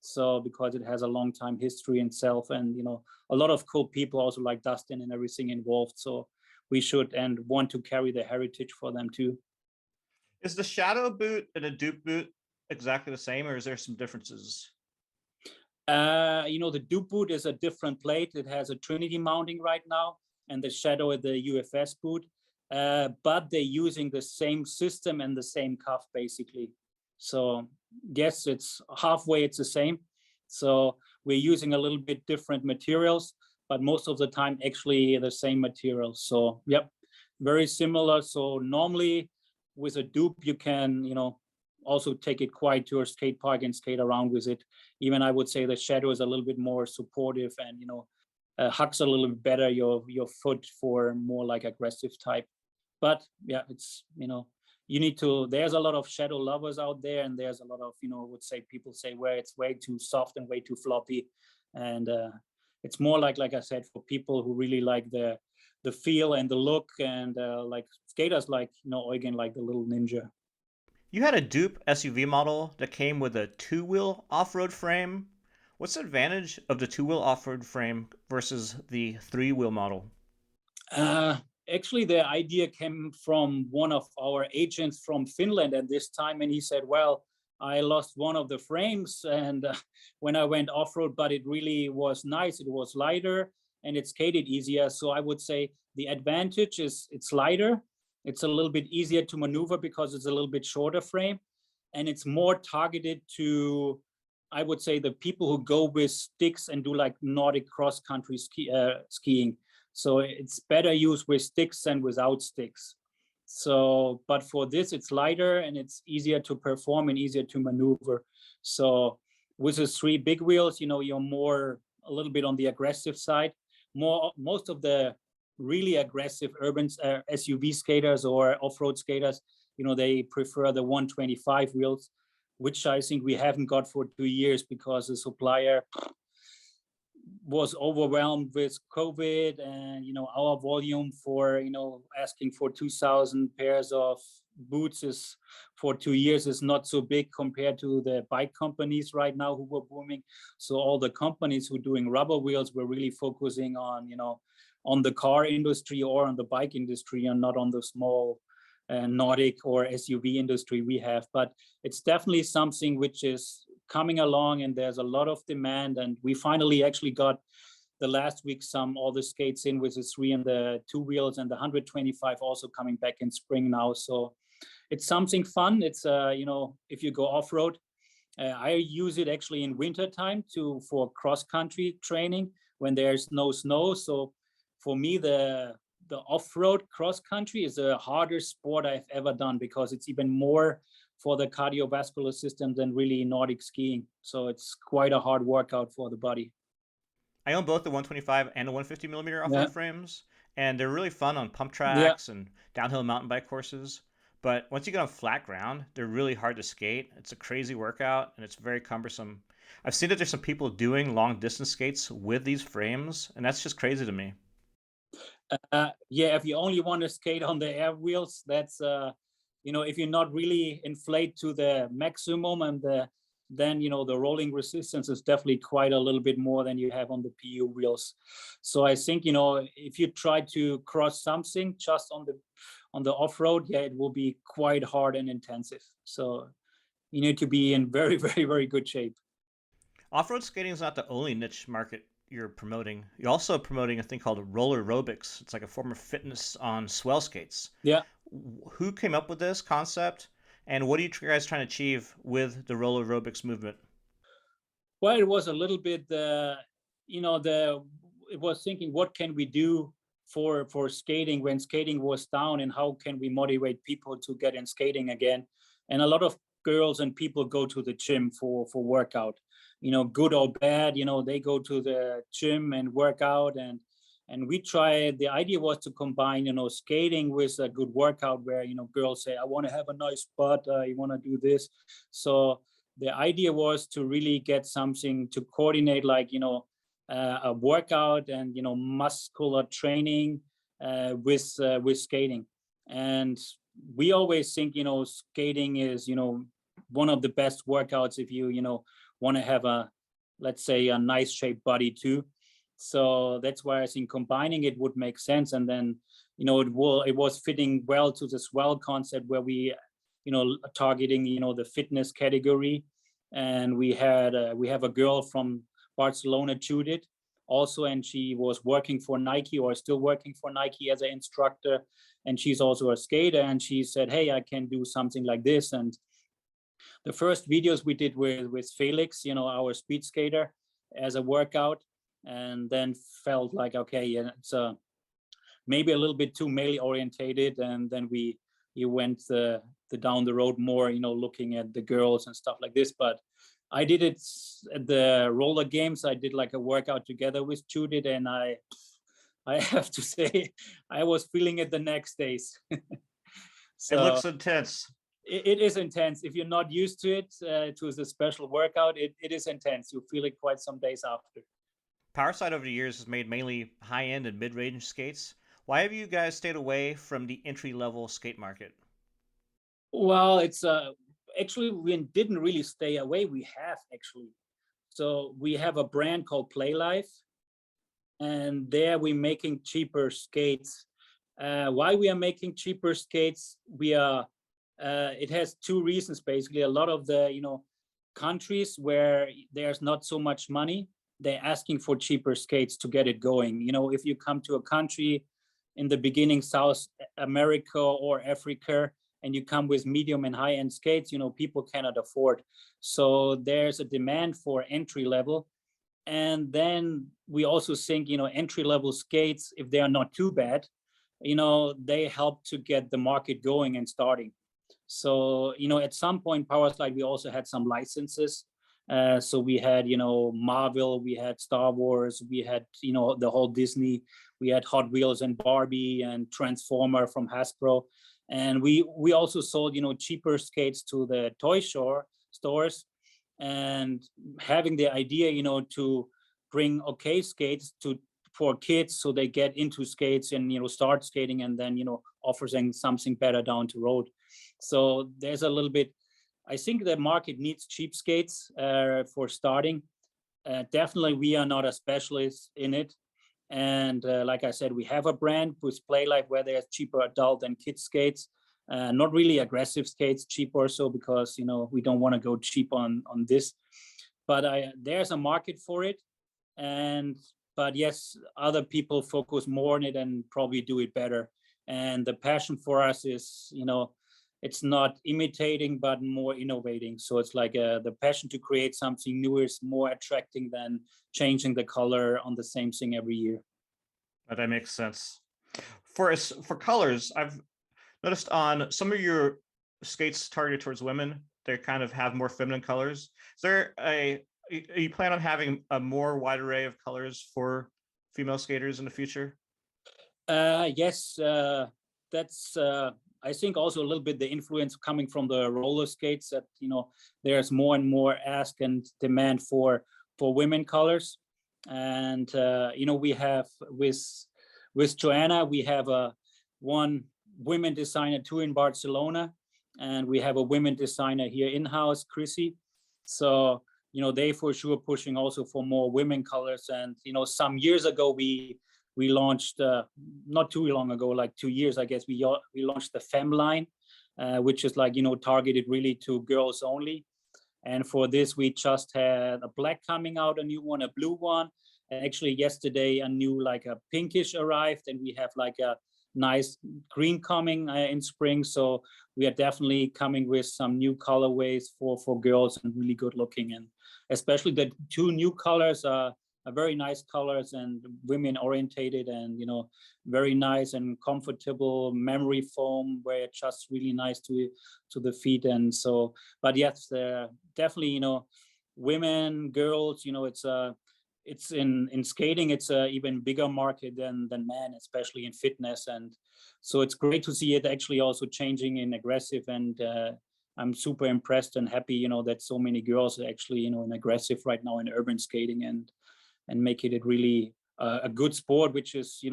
So because it has a long time history itself, and a lot of cool people also like Dustin and everything involved. So we should and want to carry the heritage for them too. Is the shadow boot and a dupe boot exactly the same, or is there some differences? The dupe boot is a different plate. It has a Trinity mounting right now, and the shadow is the UFS boot. But they're using the same system and the same cuff basically. So yes, it's halfway, it's the same. So we're using a little bit different materials, but most of the time actually the same materials. So yep, very similar. So normally with a dupe you can also take it quite to a skate park and skate around with it. Even I would say the shadow is a little bit more supportive, and hugs a little bit better your foot for more like aggressive type. But yeah, it's you need to, there's a lot of shadow lovers out there, and there's a lot of would say people say where it's way too soft and way too floppy. And it's more like I said, for people who really like the feel and the look, and like skaters like Eugen, like the little ninja. You had a dupe SUV model that came with a two-wheel off-road frame. What's the advantage of the two-wheel off-road frame versus the three-wheel model? Actually, the idea came from one of our agents from Finland at this time, and he said, well, I lost one of the frames, and when I went off-road, but it really was nice. It was lighter and it skated easier. So I would say the advantage is it's lighter. It's a little bit easier to maneuver because it's a little bit shorter frame, and it's more targeted to, I would say, the people who go with sticks and do like Nordic cross-country skiing. So it's better used with sticks than without sticks. So, but for this, it's lighter and it's easier to perform and easier to maneuver. So with the 3 big wheels, you're more a little bit on the aggressive side. Most of the really aggressive urban SUV skaters or off-road skaters, they prefer the 125 wheels, which I think we haven't got for 2 years because the supplier was overwhelmed with COVID, and our volume for asking for 2,000 pairs of boots is for 2 years is not so big compared to the bike companies right now who were booming. So all the companies who are doing rubber wheels were really focusing on on the car industry or on the bike industry, and not on the small Nordic or SUV industry we have. But it's definitely something which is coming along, and there's a lot of demand. And we finally actually got the last week all the skates in with the 3 and the 2 wheels, and the 125 also coming back in spring now. So it's something fun. It's if you go off-road, I use it actually in winter time for cross-country training when there's no snow. So for me, the off-road cross-country is a harder sport I've ever done, because it's even more for the cardiovascular system than really Nordic skiing. So it's quite a hard workout for the body. I own both the 125 and the 150 millimeter off-road frames, and they're really fun on pump tracks and downhill mountain bike courses. But once you get on flat ground, they're really hard to skate. It's a crazy workout, and it's very cumbersome. I've seen that there's some people doing long distance skates with these frames, and that's just crazy to me. Yeah, if you only want to skate on the air wheels, that's if you're not really inflate to the maximum, and then the rolling resistance is definitely quite a little bit more than you have on the PU wheels. So I think if you try to cross something just on the off-road, yeah, it will be quite hard and intensive. So you need to be in very, very, very good shape. Off-road skating is not the only niche market you're promoting. You're also promoting a thing called rollerobics. It's like a form of fitness on swell skates. Yeah. Who came up with this concept, and what are you guys trying to achieve with the rollerobics movement? Well, it was a little bit it was thinking, what can we do for skating when skating was down, and how can we motivate people to get in skating again? And a lot of girls and people go to the gym for workout, good or bad, they go to the gym and work out, and we try. The idea was to combine skating with a good workout, where girls say, I want to have a nice butt, you want to do this. So the idea was to really get something to coordinate, like a workout and muscular training with skating. And we always think skating is one of the best workouts if you want to have a, let's say, a nice shaped body too. So that's why I think combining it would make sense. And then it was fitting well to the swell concept, where we targeting the fitness category. And we have a girl from Barcelona, Judith, also, and she was working for Nike, or still working for Nike as an instructor, and she's also a skater. And she said, hey, I can do something like this. And the first videos we did with Felix, our speed skater, as a workout, and then felt like, okay, yeah, it's maybe a little bit too male orientated. And then you went the down the road more, looking at the girls and stuff like this. But I did it at the roller games. I did like a workout together with Judith, and I have to say, I was feeling it the next days. So it looks intense. It is intense. If you're not used to it, to the special workout, it is intense. You feel it quite some days after. Powerslide over the years has made mainly high-end and mid-range skates. Why have you guys stayed away from the entry-level skate market? Well, it's actually, we didn't really stay away. We have actually. So we have a brand called Playlife, and there we're making cheaper skates. Why we are making cheaper skates? We are. It has two reasons basically. A lot of the countries where there's not so much money, they're asking for cheaper skates to get it going. If you come to a country in the beginning, South America or Africa, and you come with medium and high-end skates, people cannot afford. So there's a demand for entry level. And then we also think, entry level skates, if they are not too bad, they help to get the market going and starting. So, at some point, Powerslide, we also had some licenses. So we had, Marvel, we had Star Wars, we had, the whole Disney, we had Hot Wheels and Barbie and Transformer from Hasbro. And we also sold, cheaper skates to the toy stores, and having the idea, to bring okay skates for kids, so they get into skates and start skating, and then offering something better down the road. So there's a little bit. I think the market needs cheap skates for starting. Definitely, we are not a specialist in it. And like I said, we have a brand with Playlife, where there's cheaper adult and kids skates. Not really aggressive skates, cheap or so, because we don't want to go cheap on this. But there's a market for it, but yes, other people focus more on it and probably do it better. And the passion for us is, it's not imitating, but more innovating. So it's like the passion to create something new is more attracting than changing the color on the same thing every year. That makes sense. For colors, I've noticed on some of your skates targeted towards women, they kind of have more feminine colors. You plan on having a more wide array of colors for female skaters in the future? Yes, that's I think also a little bit the influence coming from the roller skates, that there's more and more ask and demand for women colors. And we have with Joanna, we have one women designer, two in Barcelona, and we have a women designer here in-house, Chrissy. So, they for sure pushing also for more women colors. And, some years ago, we launched, not too long ago, like 2 years, I guess, we launched the Femme line, which is like, targeted really to girls only. And for this, we just had a black coming out, a new one, a blue one. And actually yesterday, a new, like a pinkish arrived, and we have like a nice green coming in spring. So we are definitely coming with some new colorways for girls and really good looking. And especially the two new colors are very nice colors and women orientated, and very nice and comfortable memory foam, where it's just really nice to the feet. And so, but yes, definitely women, girls, it's in skating, it's a even bigger market than men, especially in fitness. And so it's great to see it actually also changing in aggressive. And I'm super impressed and happy that so many girls are actually in aggressive right now in urban skating, and making it really a good sport, which is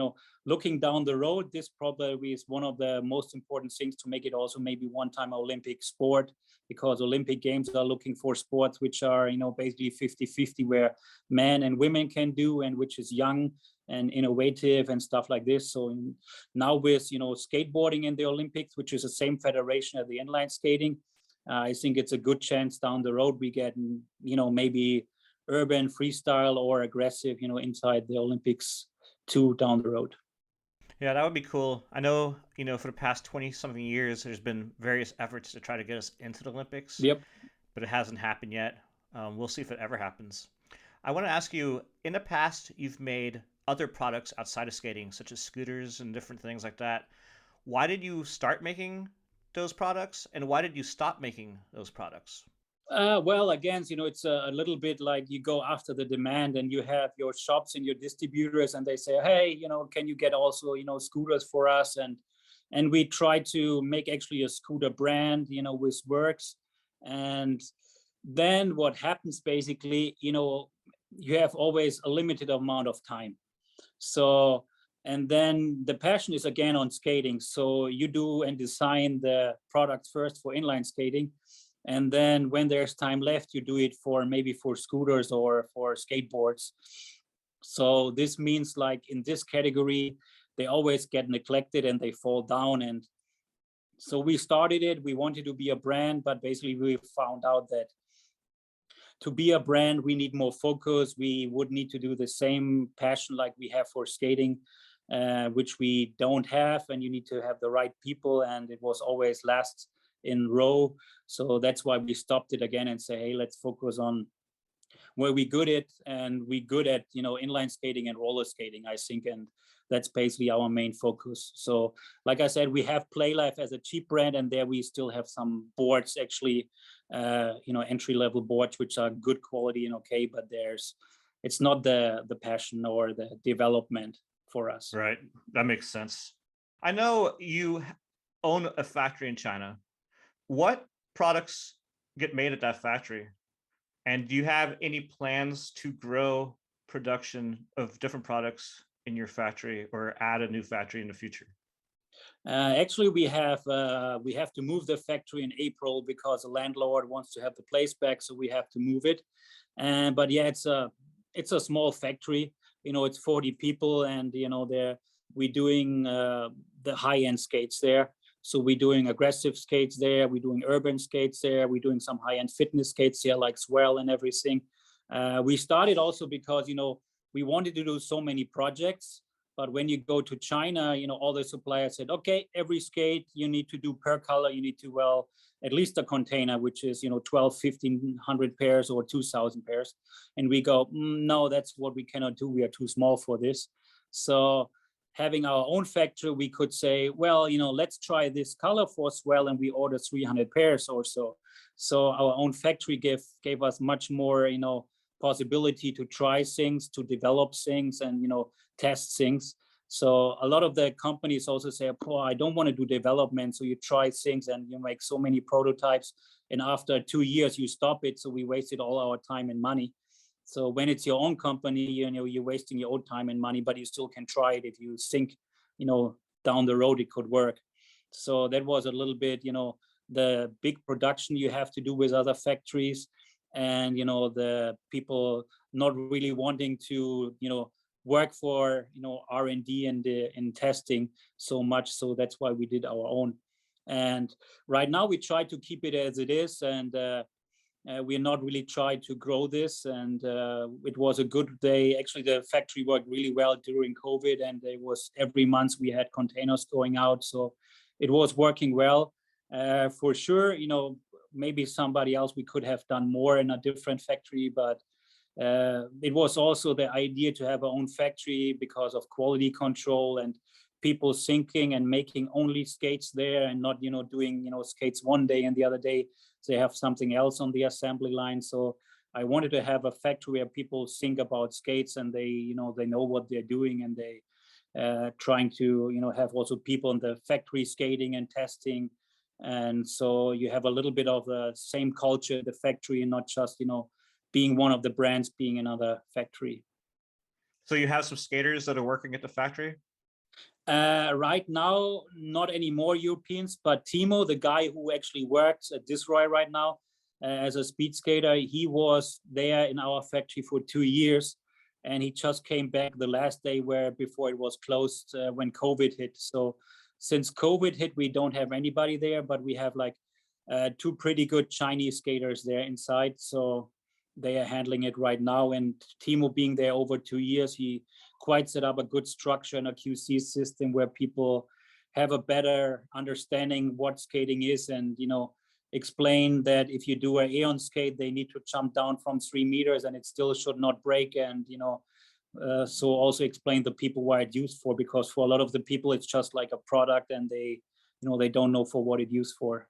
looking down the road, this probably is one of the most important things to make it also maybe one-time Olympic sport, because Olympic Games are looking for sports which are basically 50-50, where men and women can do, and which is young and innovative and stuff like this. So now with skateboarding in the Olympics, which is the same federation as the inline skating, I think it's a good chance down the road we get maybe urban freestyle or aggressive inside the Olympics too down the road. Yeah, that would be cool. I know, for the past 20 something years, there's been various efforts to try to get us into the Olympics. Yep. But it hasn't happened yet. We'll see if it ever happens. I want to ask you, in the past, you've made other products outside of skating, such as scooters and different things like that. Why did you start making those products, and why did you stop making those products? Well, again, it's a little bit like you go after the demand, and you have your shops and your distributors, and they say, hey, can you get also, scooters for us? And we try to make actually a scooter brand, with Works. And then what happens basically, you have always a limited amount of time. So, and then the passion is again on skating. So you do and design the product first for inline skating. And then when there's time left, you do it maybe for scooters or for skateboards. So this means like in this category, they always get neglected and they fall down. And so we started it, we wanted to be a brand, but basically we found out that to be a brand, we need more focus. We would need to do the same passion like we have for skating, which we don't have. And you need to have the right people. And it was always last in row. So that's why we stopped it again and say, hey, let's focus on where we good at, and we good at inline skating and roller skating, I think, and that's basically our main focus. So like I said, we have Playlife as a cheap brand, and there we still have some boards actually, entry-level boards which are good quality and okay, but it's not the passion or the development for us. Right, that makes sense. I know you own a factory in China. What products get made at that factory? And do you have any plans to grow production of different products in your factory or add a new factory in the future? Actually, we have to move the factory in April because the landlord wants to have the place back, so we have to move it. But yeah, it's a small factory. It's 40 people, and we're doing the high-end skates there. So we're doing aggressive skates there, we're doing urban skates there, we're doing some high-end fitness skates here, like Swell and everything. We started also because, we wanted to do so many projects, but when you go to China, all the suppliers said, okay, every skate you need to do per color, you need to, at least a container, which is, 1,500 pairs or 2,000 pairs. And we go, no, that's what we cannot do. We are too small for this. So having our own factory, we could say, well, let's try this color for Swell, and we order 300 pairs or so. So our own factory gave us much more, possibility to try things, to develop things, and test things. So a lot of the companies also say, oh, I don't want to do development. So you try things and you make so many prototypes, and after 2 years you stop it. So we wasted all our time and money. So when it's your own company, you're wasting your own time and money, but you still can try it if you think, down the road it could work. So that was a little bit, the big production you have to do with other factories, and the people not really wanting to work for R&D and in testing so much. So that's why we did our own. And right now we try to keep it as it is, and we're not really trying to grow this. And it was a good day. Actually, the factory worked really well during COVID, and it was every month we had containers going out. So it was working well. For sure, maybe somebody else, we could have done more in a different factory, but it was also the idea to have our own factory because of quality control and people thinking and making only skates there, and not doing skates one day and the other day they have something else on the assembly line. So I wanted to have a factory where people think about skates, and they know what they're doing, and they trying to have also people in the factory skating and testing. And so you have a little bit of the same culture in the factory, and not just being one of the brands being another factory. So you have some skaters that are working at the factory? Right now, not anymore Europeans, but Timo, the guy who actually works at Disroyal right now as a speed skater, he was there in our factory for 2 years, and he just came back the last day before it was closed when COVID hit. So since COVID hit, we don't have anybody there, but we have like 2 pretty good Chinese skaters there inside. So they are handling it right now. And Timo being there over 2 years, he quite set up a good structure and a QC system where people have a better understanding what skating is, and explain that if you do an Iqon skate, they need to jump down from 3 meters and it still should not break. And so also explain the people why it's used for, because for a lot of the people it's just like a product, and they they don't know for what it's used for.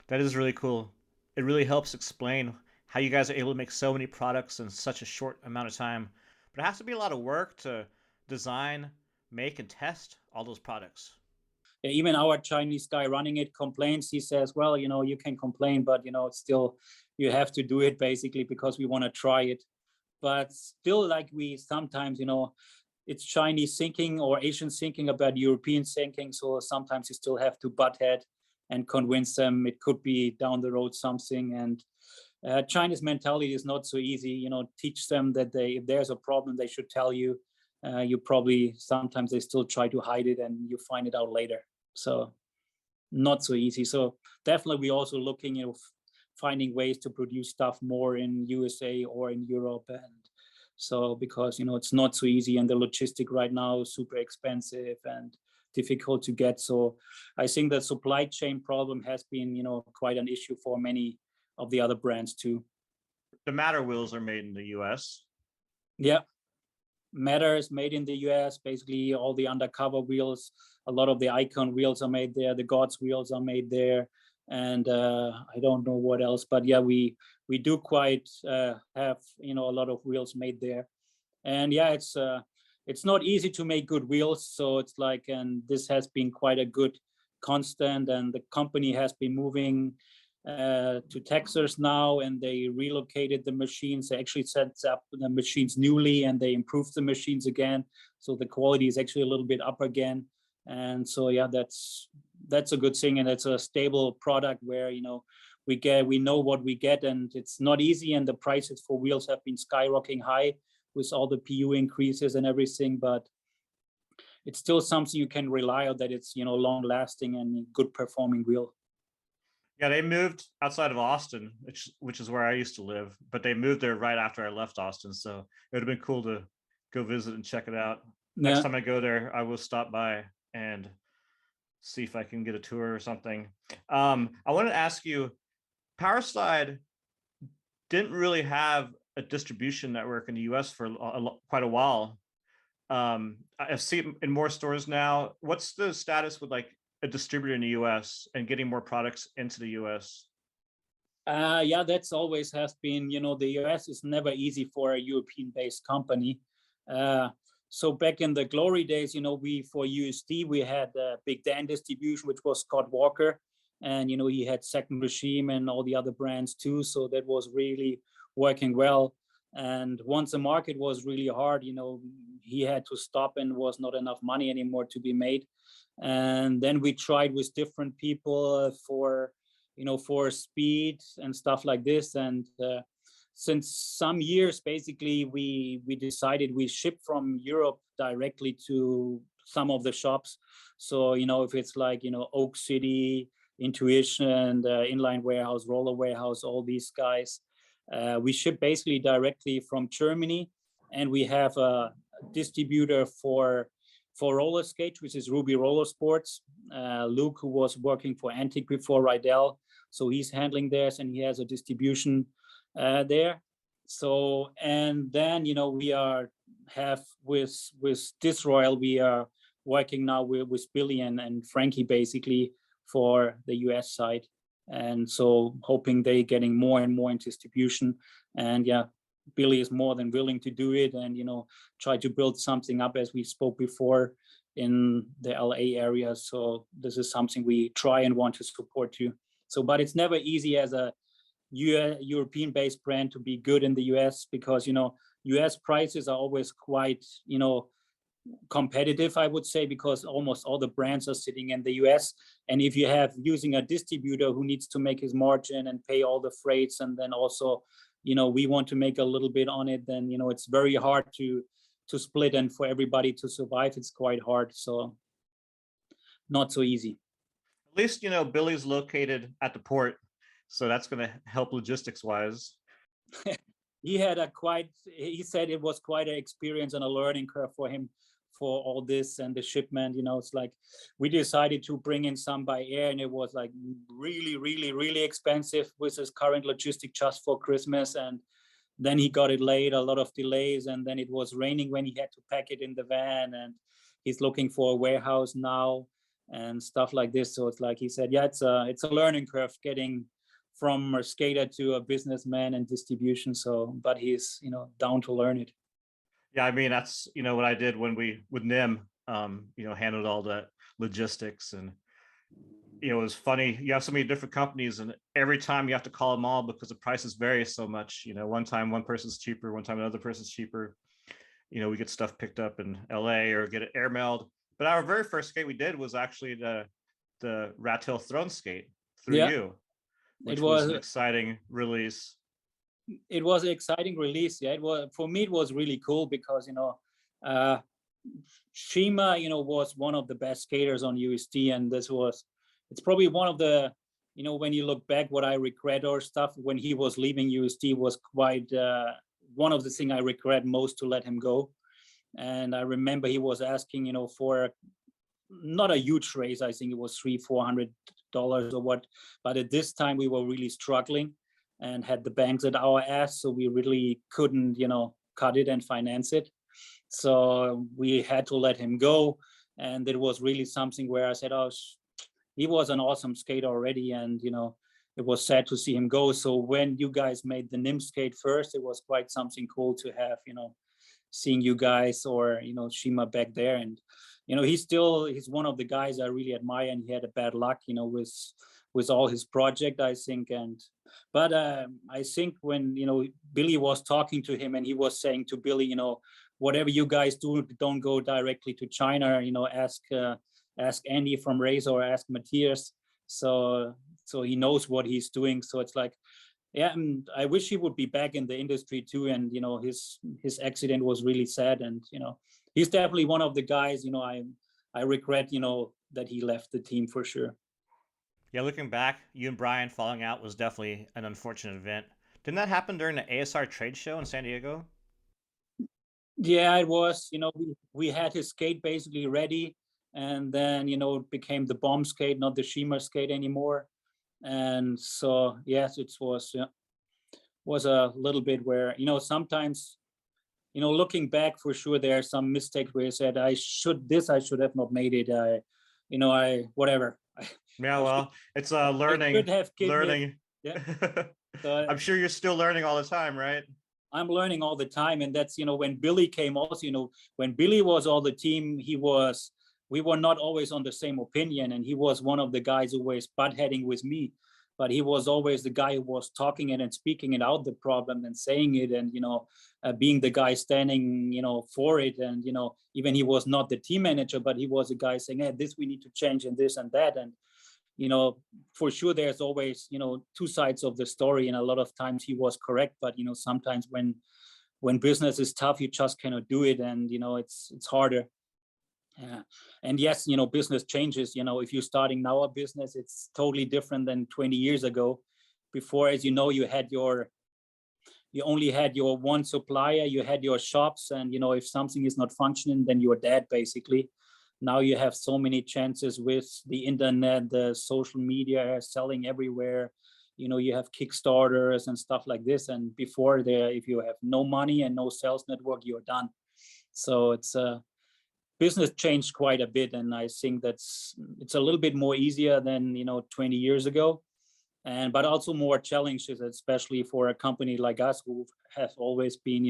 That is really cool. It really helps explain how you guys are able to make so many products in such a short amount of time. But it has to be a lot of work to design, make, and test all those products. Yeah, even our Chinese guy running it complains. He says, well, you can complain, but it's still, you have to do it basically because we want to try it. But still, like, we sometimes, it's Chinese thinking or Asian thinking about European thinking. So sometimes you still have to butt head and convince them it could be down the road something. And Chinese mentality is not so easy. Teach them that if there's a problem, they should tell you. You probably, sometimes they still try to hide it, and you find it out later. So not so easy. So definitely we also looking at finding ways to produce stuff more in USA or in Europe. And so because it's not so easy, and the logistic right now is super expensive and difficult to get. So I think the supply chain problem has been quite an issue for many of the other brands too. The Matter wheels are made in the US. Yeah, Matter is made in the US. Basically all the undercover wheels, a lot of the Iqon wheels are made there, the Gawds wheels are made there, and I don't know what else, but yeah, we do quite have a lot of wheels made there. And yeah, it's not easy to make good wheels. So it's like, and this has been quite a good constant, and the company has been moving to Texas now, and they relocated the machines. They actually set up the machines newly, and they improved the machines again. So the quality is actually a little bit up again. And so yeah, that's a good thing, and it's a stable product where we know what we get, and it's not easy. And the prices for wheels have been skyrocketing high with all the PU increases and everything, but it's still something you can rely on, that it's long lasting and good performing wheel. Yeah, they moved outside of Austin, which is where I used to live, but they moved there right after I left Austin. So it would have been cool to go visit and check it out. Next time I go there, I will stop by and see if I can get a tour or something. I wanted to ask you, Powerslide didn't really have a distribution network in the US for quite a while. I've seen it in more stores now. What's the status with like a distributor in the US and getting more products into the US? Yeah, that's always has been, the US is never easy for a European-based company. So back in the glory days, we, for USD, we had Big Dan distribution, which was Scott Walker. And, he had Second Regime and all the other brands too. So that was really working well. And once the market was really hard, he had to stop and was not enough money anymore to be made. And then we tried with different people for speed and stuff like this. And since some years, basically, we decided we ship from Europe directly to some of the shops. So, if it's like, Oak City, Intuition, Inline Warehouse, Roller Warehouse, all these guys, we ship basically directly from Germany. And we have a distributor for Rollerskate, which is Ruby Roller Sports. Luke, who was working for Antique before Rydell, so he's handling theirs, and he has a distribution there. So, and then we have with Disroyal, we are working now with Billy and Frankie basically for the US side, and so hoping they getting more and more in distribution. And yeah, Billy is more than willing to do it, and try to build something up, as we spoke before, in the LA area. So this is something we try and want to support too. So, but it's never easy as a European-based brand to be good in the US, because US prices are always quite competitive, I would say, because almost all the brands are sitting in the US. And if you have using a distributor who needs to make his margin and pay all the freights, and then also we want to make a little bit on it, then it's very hard to split, and for everybody to survive, it's quite hard. So not so easy. At least Billy's located at the port, so that's going to help logistics wise. He said it was quite an experience and a learning curve for him for all this and the shipment. It's like we decided to bring in some by air, and it was like really, really, really expensive with his current logistic just for Christmas. And then he got it late, a lot of delays, and then it was raining when he had to pack it in the van, and he's looking for a warehouse now and stuff like this. So it's like he said, yeah, it's a learning curve getting from a skater to a businessman and distribution. So, but he's down to learn it. Yeah, I mean, that's what I did when we with Nim handled all the logistics. And it was funny, you have so many different companies, and every time you have to call them all because the prices vary so much. One time one person's cheaper, one time another person's cheaper. We get stuff picked up in LA or get it airmailed. But our very first skate we did was actually the Rat Tail Throne skate through you, which was an exciting release. It was an exciting release. Yeah, it was, for me, it was really cool because Shima was one of the best skaters on USD, and it's probably one of the when you look back, what I regret or stuff when he was leaving USD was quite one of the things I regret most, to let him go. And I remember he was asking for not a huge raise. I think it was $300-400 or what, but at this time we were really struggling and had the banks at our ass, so we really couldn't cut it and finance it. So we had to let him go, and it was really something where I said, oh, he was an awesome skater already, and it was sad to see him go. So when you guys made the NIM skate first, it was quite something cool to have seeing you guys or Shima back there. And he's one of the guys I really admire, and he had a bad luck with all his project, I think. But I think when Billy was talking to him, and he was saying to Billy, whatever you guys do, don't go directly to China, ask Andy from Razor, or ask Matthias, so he knows what he's doing. So it's like, yeah, I wish he would be back in the industry too. And his accident was really sad, and he's definitely one of the guys I regret that he left the team, for sure. Yeah, looking back, you and Brian falling out was definitely an unfortunate event. Didn't that happen during the ASR trade show in San Diego? Yeah, it was. We had his skate basically ready, and then it became the bomb skate, not the Shima skate anymore. And so yes, it was a little bit where sometimes looking back, for sure there are some mistakes where I said I should have not made it. I whatever. Yeah, well, it's learning. Yeah. So, I'm sure you're still learning all the time, right? I'm learning all the time, and that's when Billy came also. When Billy was on the team, we were not always on the same opinion, and he was one of the guys who was butt heading with me. but he was always the guy who was talking it and speaking it out, the problem, and saying it, and being the guy standing for it. And even he was not the team manager, but he was a guy saying, hey, this we need to change, and this and that. And for sure there's always two sides of the story, and a lot of times he was correct, but sometimes when business is tough, you just cannot do it, and it's harder. And yes, business changes. If you're starting now a business, it's totally different than 20 years ago. Before, as you only had your one supplier, you had your shops, and if something is not functioning, then you're dead basically. Now you have so many chances with the internet, the social media, selling everywhere. You have Kickstarters and stuff like this. And before there, if you have no money and no sales network, you're done. So it's business changed quite a bit, and I think it's a little bit more easier than 20 years ago, but also more challenges, especially for a company like us who have always been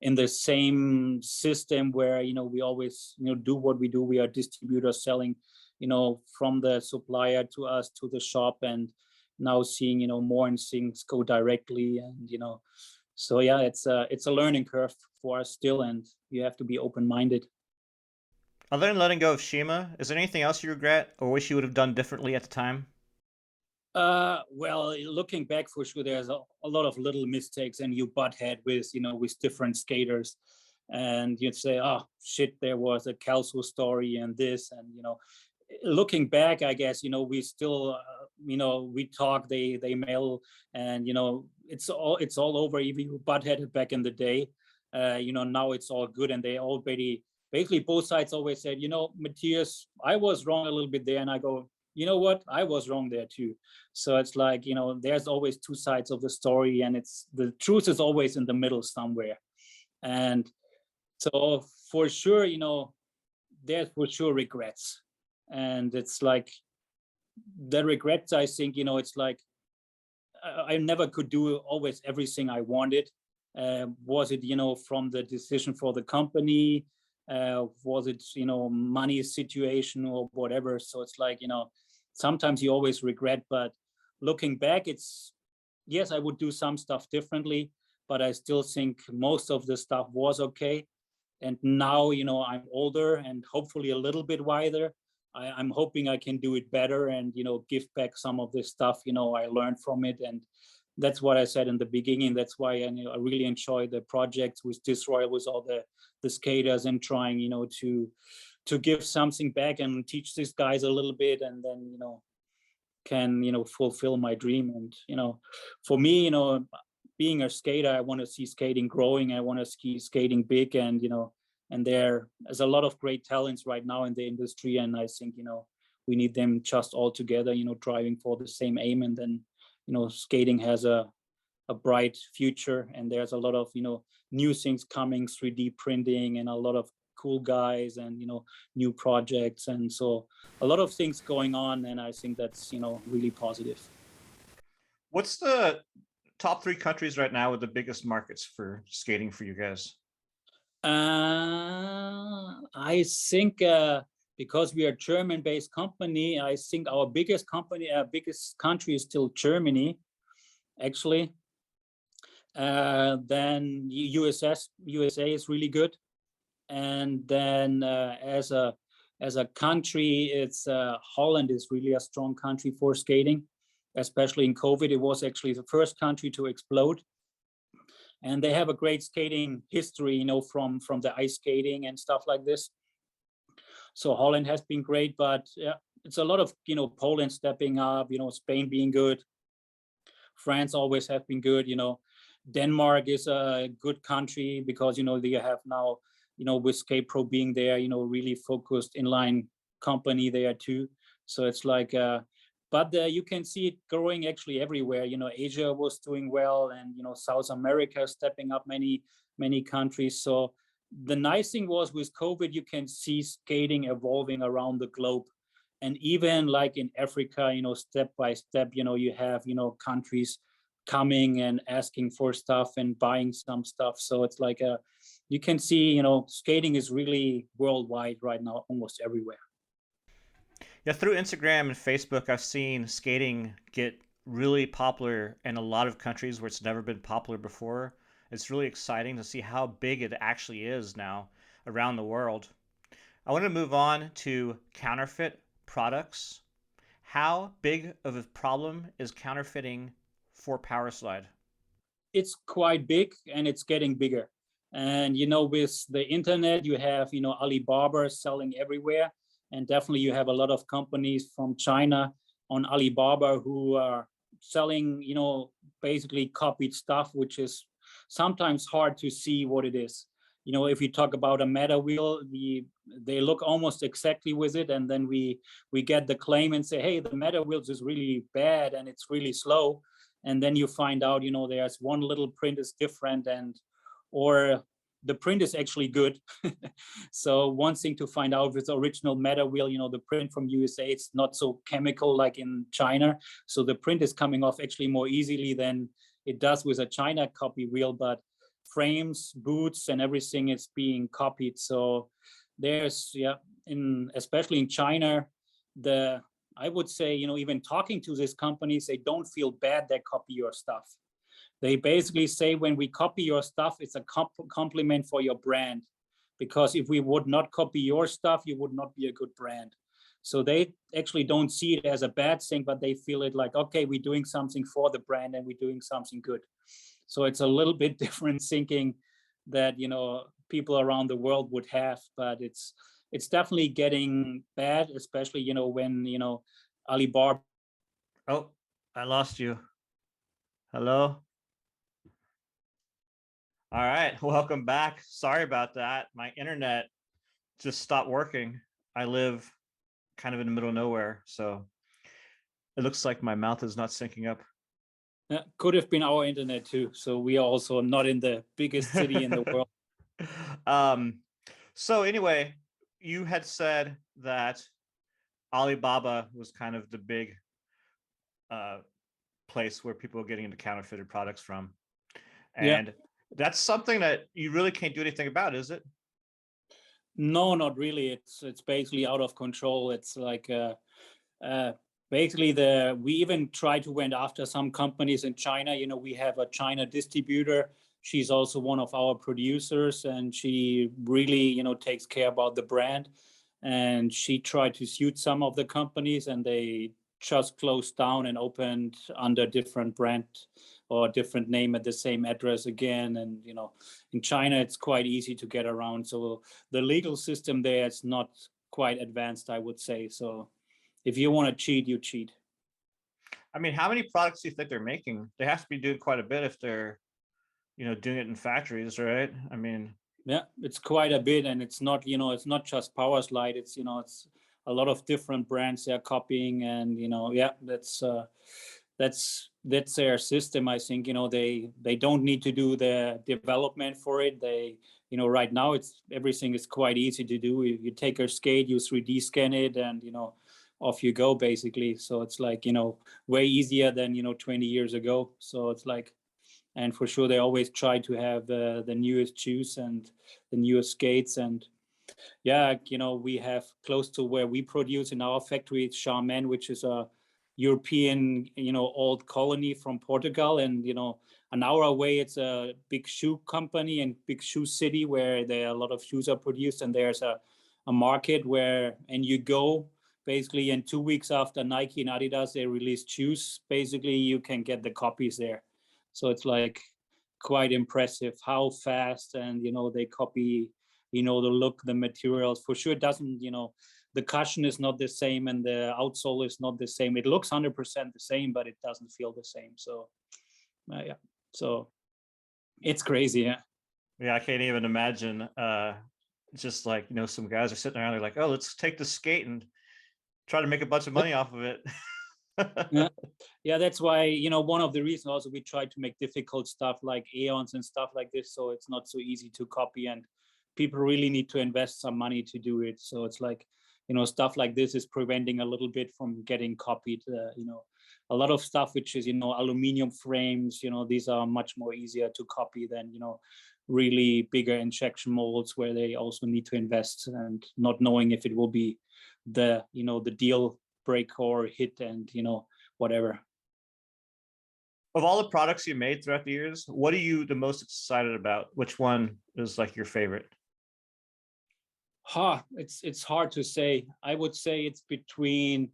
in the same system where we always do what we do. We are distributors selling from the supplier to us to the shop, and now seeing more and things go directly, and so yeah, it's a learning curve for us still, and you have to be open-minded. Other than letting go of Shima, is there anything else you regret or wish you would have done differently at the time? Well, looking back, for sure, there's a lot of little mistakes, and you butt head with different skaters, and you'd say, oh shit, there was a Kelso story and this, and looking back, I guess we still we talk, they mail, and it's all over. Even you butt headed back in the day, now it's all good, and they already basically both sides always said, Matthias, I was wrong a little bit there, and I go, you know what, I was wrong there too. So it's like there's always two sides of the story, and it's the truth is always in the middle somewhere. And so for sure there's for sure regrets, and it's like the regrets, I think it's like I never could do always everything I wanted. Was it from the decision for the company, was it money situation or whatever? So it's like sometimes you always regret, but looking back, it's yes, I would do some stuff differently, but I still think most of the stuff was okay. And now I'm older and hopefully a little bit wiser. I'm hoping I can do it better and give back some of this stuff I learned from it. And that's what I said in the beginning. That's why I really enjoy the project with Disroyal, with all the skaters, and trying to give something back and teach these guys a little bit, and then can fulfill my dream. And for me, being a skater, I want to see skating growing. I want to see skating big, and and there's a lot of great talents right now in the industry, and I think we need them just all together, driving for the same aim. And then skating has a bright future, and there's a lot of new things coming, 3D printing, and a lot of cool guys, and new projects, and so a lot of things going on, and I think that's really positive. What's the top 3 countries right now with the biggest markets for skating for you guys? I think because we are a German-based company, I think our biggest country is still Germany, actually. Then USA is really good, and then as a country, it's Holland is really a strong country for skating, especially in COVID. It was actually the first country to explode, and they have a great skating history, from the ice skating and stuff like this. So Holland has been great, but yeah, it's a lot of Poland stepping up, Spain being good, France always have been good, Denmark is a good country because they have now with Skate Pro being there, really focused inline company there too. So it's like but you can see it growing actually everywhere. Asia was doing well, and South America stepping up many countries. So the nice thing was with COVID, you can see skating evolving around the globe, and even like in Africa, step by step, you have countries coming and asking for stuff and buying some stuff. So it's like you can see skating is really worldwide right now, almost everywhere. Yeah, through Instagram and Facebook, I've seen skating get really popular in a lot of countries where it's never been popular before. It's really exciting to see how big it actually is now around the world. I want to move on to counterfeit products. How big of a problem is counterfeiting for Powerslide? It's quite big and it's getting bigger. And with the internet, you have Alibaba selling everywhere, and definitely you have a lot of companies from China on Alibaba who are selling basically copied stuff, which is sometimes hard to see what it is. If you talk about a meta wheel, they look almost exactly with it, and then we get the claim and say, hey, the meta wheels is really bad and it's really slow, and then you find out there's one little print is different, or the print is actually good. So one thing to find out with the original meta wheel, the print from USA, it's not so chemical like in China, so the print is coming off actually more easily than it does with a China copy wheel, but frames, boots, and everything is being copied. So there's especially in China, I would say, even talking to these companies, they don't feel bad they copy your stuff. They basically say, when we copy your stuff, it's a compliment for your brand, because if we would not copy your stuff, you would not be a good brand. So they actually don't see it as a bad thing, but they feel it like, okay, we're doing something for the brand and we're doing something good. So it's a little bit different thinking that people around the world would have, but it's definitely getting bad, especially when Alibaba. Oh, I lost you. Hello? All right, welcome back. Sorry about that. My internet just stopped working. I live kind of in the middle of nowhere, so it looks like my mouth is not syncing up. Could have been our internet too. So we are also not in the biggest city in the world. So anyway, you had said that Alibaba was kind of the big place where people are getting into counterfeited products from. And that's something that you really can't do anything about, is it? No, not really. It's basically out of control. It's like basically we even try to went after some companies in China. We have a China distributor. She's also one of our producers, and she really takes care about the brand. And she tried to suit some of the companies, and they just closed down and opened under different brand or different name at the same address again. And in China it's quite easy to get around, so the legal system there is not quite advanced, I would say. So if you want to cheat, you cheat. I mean, how many products do you think they're making? They have to be doing quite a bit if they're doing it in factories, right? I mean, yeah, it's quite a bit, and it's not it's not just Powerslide. It's it's a lot of different brands they're copying, and that's their system. I think they don't need to do the development for it. They right now everything is quite easy to do. You take a skate, you 3D scan it, and off you go, basically. So it's like way easier than 20 years ago. So it's like, and for sure they always try to have the newest shoes and the newest skates. And we have close to where we produce in our factory, it's Charmin, which is a European old colony from Portugal. And an hour away it's a big shoe company and big shoe city where a lot of shoes are produced, and there's a market and you go basically, and 2 weeks after Nike and Adidas they released shoes, basically you can get the copies there. So it's like quite impressive how fast and they copy the look, the materials. For sure it doesn't, the cushion is not the same and the outsole is not the same. It looks 100% the same, but it doesn't feel the same. So so it's crazy. Yeah, I can't even imagine. Just like some guys are sitting around, they're like, oh, let's take the skate and try to make a bunch of money off of it. Yeah, that's why one of the reasons also we try to make difficult stuff like Aeons and stuff like this, so it's not so easy to copy, and people really need to invest some money to do it. So it's like stuff like this is preventing a little bit from getting copied. A lot of stuff which is aluminum frames, these are much more easier to copy than really bigger injection molds where they also need to invest, and not knowing if it will be the the deal break or hit, and whatever. Of all the products you made throughout the years, what are you the most excited about? Which one is like your favorite? It's hard to say. I would say it's between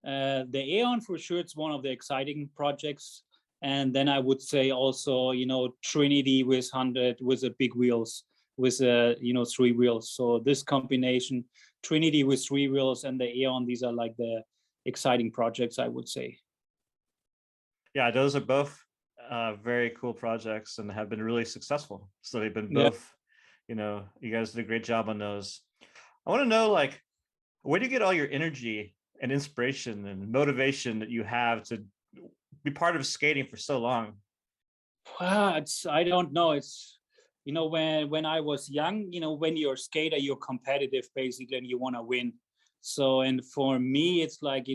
the Iqon for sure. It's one of the exciting projects, and then I would say also, Trinity with 100 with the big wheels with 3 wheels. So this combination, Trinity with 3 wheels and the Iqon, these are like the exciting projects, I would say. Yeah, those are both very cool projects and have been really successful. So they've been Yeah. both, you guys did a great job on those. I want to know, like, where do you get all your energy and inspiration and motivation that you have to be part of skating for so long? I don't know. It's when I was young, when you're a skater, you're competitive basically, and you want to win. So, and for me, it's like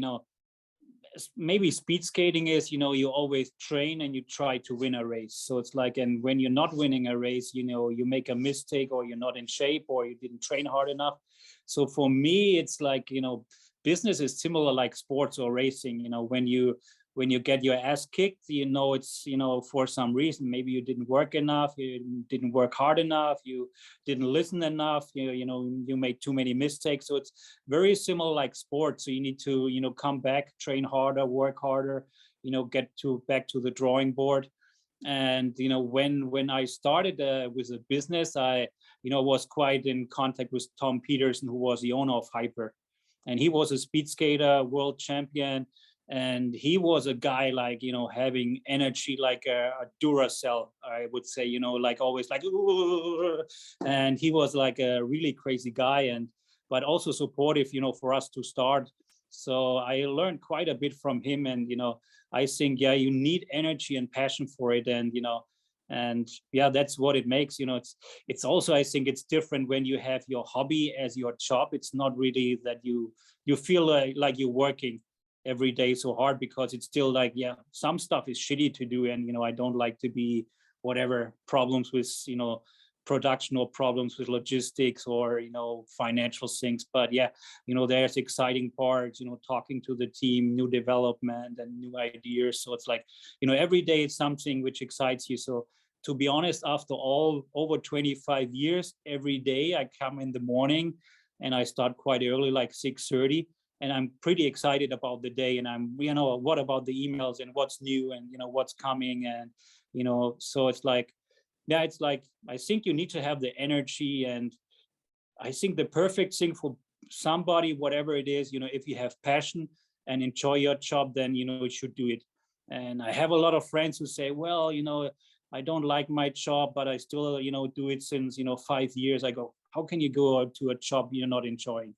maybe speed skating is, you always train and you try to win a race. So it's like, and when you're not winning a race, you make a mistake, or you're not in shape, or you didn't train hard enough. So for me, it's like, business is similar like sports or racing. When you get your ass kicked, it's for some reason. Maybe you didn't work enough, you didn't work hard enough, you didn't listen enough, you made too many mistakes. So it's very similar like sports. So you need to come back, train harder, work harder, get back to the drawing board. And when I started with a business, I was quite in contact with Tom Peterson, who was the owner of Hyper, and he was a speed skater, world champion. And he was a guy like having energy like a Duracell, I would say, like always like and he was like a really crazy guy, and but also supportive for us to start. So I learned quite a bit from him. And I think, yeah, you need energy and passion for it. And yeah, that's what it makes. It's also, I think it's different when you have your hobby as your job. It's not really that you feel like you're working every day so hard, because it's still like, yeah, some stuff is shitty to do. And I don't like to be whatever problems with production, or problems with logistics, or financial things. But yeah, there's exciting parts, talking to the team, new development and new ideas. So it's like, every day it's something which excites you. So to be honest, after all over 25 years, every day I come in the morning and I start quite early, like 6:30, and I'm pretty excited about the day. And I'm, what about the emails and what's new and what's coming. And so it's like, yeah, it's like, I think you need to have the energy. And I think the perfect thing for somebody, whatever it is, if you have passion and enjoy your job, then you should do it. And I have a lot of friends who say, well, I don't like my job, but I still do it since 5 years. I go, how can you go out to a job you're not enjoying?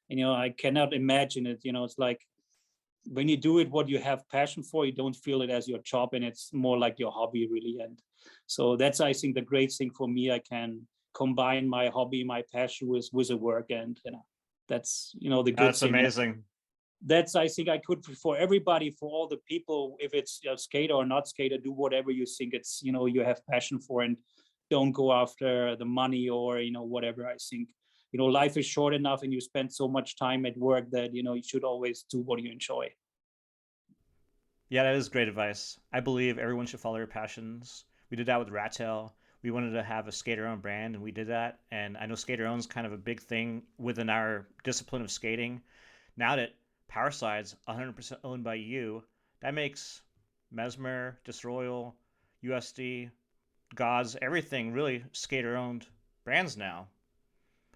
And I cannot imagine it. It's like, when you do it what you have passion for, you don't feel it as your job, and it's more like your hobby, really. And so that's, I think, the great thing for me. I can combine my hobby, my passion with the work. And that's the good That's thing. amazing. That's, I think, I could, for everybody, for all the people, if it's a skater or not skater, do whatever you think it's you have passion for, and don't go after the money or whatever. I think life is short enough, and you spend so much time at work that you should always do what you enjoy. Yeah, that is great advice. I believe everyone should follow their passions. We did that with Rattail. We wanted to have a skater owned brand, and we did that. And I know skater owned is kind of a big thing within our discipline of skating. Now that Powerslide's 100% owned by you, that makes Mesmer, Disroyal, USD, Gawds, everything really skater owned brands now.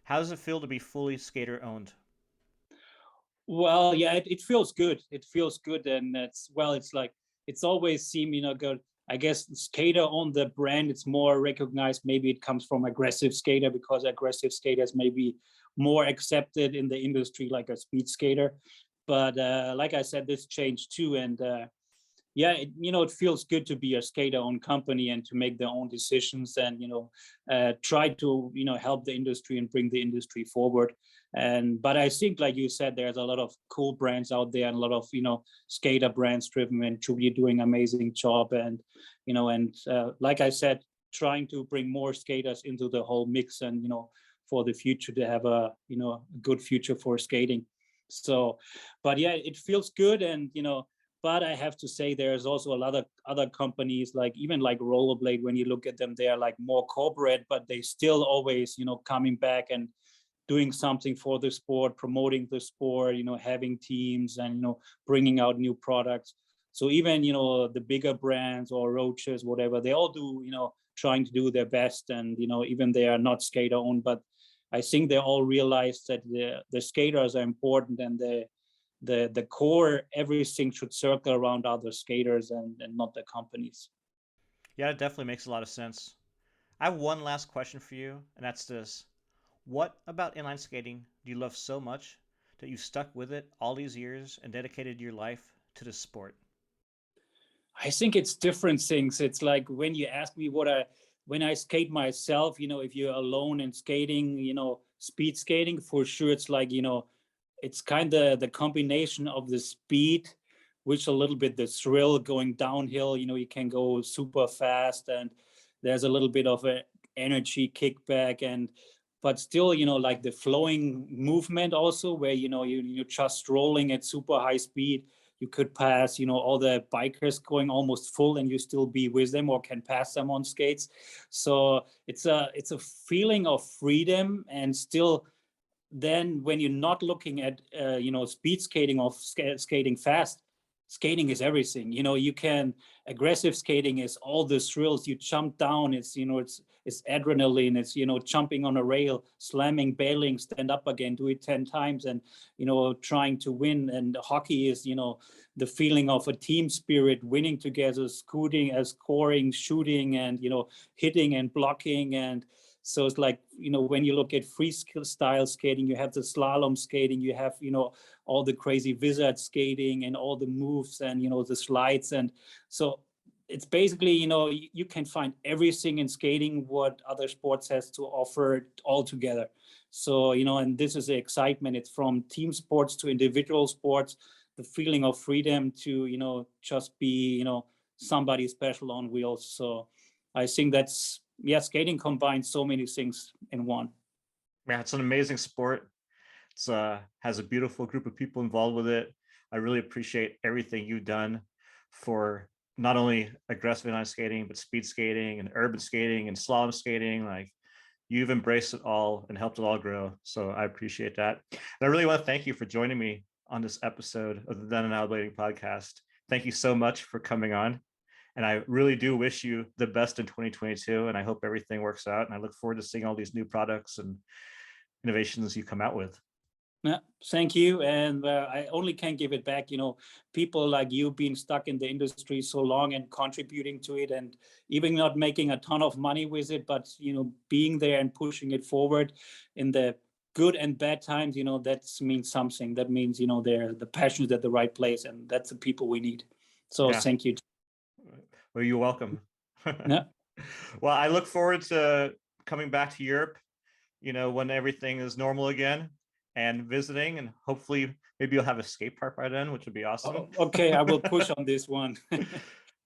How does it feel to be fully skater owned? Well, yeah, it feels good. It feels good. And it's like, it's always seemed good. I guess skater on the brand, it's more recognized. Maybe it comes from aggressive skater, because aggressive skaters may be more accepted in the industry like a speed skater. But like I said, this changed too. And yeah, it feels good to be a skater-owned company and to make their own decisions, and try to help the industry and bring the industry forward. And but I think, like you said, there's a lot of cool brands out there, and a lot of skater brands driven, and to be doing amazing job. And like I said, trying to bring more skaters into the whole mix, and for the future to have a a good future for skating. So, but yeah, it feels good. And But I have to say, there's also a lot of other companies, like even like Rollerblade, when you look at them, they are like more corporate, but they still always, coming back and doing something for the sport, promoting the sport, having teams and, bringing out new products. So even, the bigger brands or roaches, whatever, they all do, trying to do their best. And, even they are not skater owned, but I think they all realize that the skaters are important, and the core, everything should circle around other skaters and not the companies. Yeah, it definitely makes a lot of sense. I have one last question for you, and that's this. What about inline skating do you love so much that you stuck with it all these years and dedicated your life to the sport? I think it's different things. It's like when you ask me when I skate myself, if you're alone and skating, speed skating, for sure, it's like, it's kind of the combination of the speed, which a little bit the thrill going downhill, you can go super fast, and there's a little bit of a energy kickback, but still, like the flowing movement also, where, you're just rolling at super high speed. You could pass, all the bikers going almost full, and you still be with them or can pass them on skates. So it's a feeling of freedom, and still, then when you're not looking at speed skating or skating fast, skating is everything. You can aggressive skating is all the thrills. You jump down, it's it's adrenaline, it's jumping on a rail, slamming, bailing, stand up again, do it 10 times, and trying to win. And hockey is the feeling of a team spirit, winning together, scoring, shooting, and hitting and blocking. And so it's like, when you look at freestyle skating, you have the slalom skating, you have, all the crazy wizard skating and all the moves and, the slides. And so it's basically, you can find everything in skating, what other sports has to offer all together. So, and this is the excitement. It's from team sports to individual sports, the feeling of freedom to, just be, somebody special on wheels. So I think that's, skating combines so many things in one. Yeah, it's an amazing sport. It's has a beautiful group of people involved with it. I really appreciate everything you've done for not only aggressive inline skating, but speed skating and urban skating and slalom skating. Like, you've embraced it all and helped it all grow. So I appreciate that. And I really want to thank you for joining me on this episode of the Then and Now Blading podcast. Thank you so much for coming on. And I really do wish you the best in 2022. And I hope everything works out. And I look forward to seeing all these new products and innovations you come out with. Yeah, thank you. And I only can give it back. People like you being stuck in the industry so long and contributing to it, and even not making a ton of money with it, but being there and pushing it forward in the good and bad times. That means something. That means they're the passion is at the right place, and that's the people we need. So Yeah. Thank you. Well, you're welcome. Yeah. Well, I look forward to coming back to Europe, when everything is normal again, and visiting, and hopefully maybe you'll have a skate park by then, which would be awesome. Okay, I will push on this one.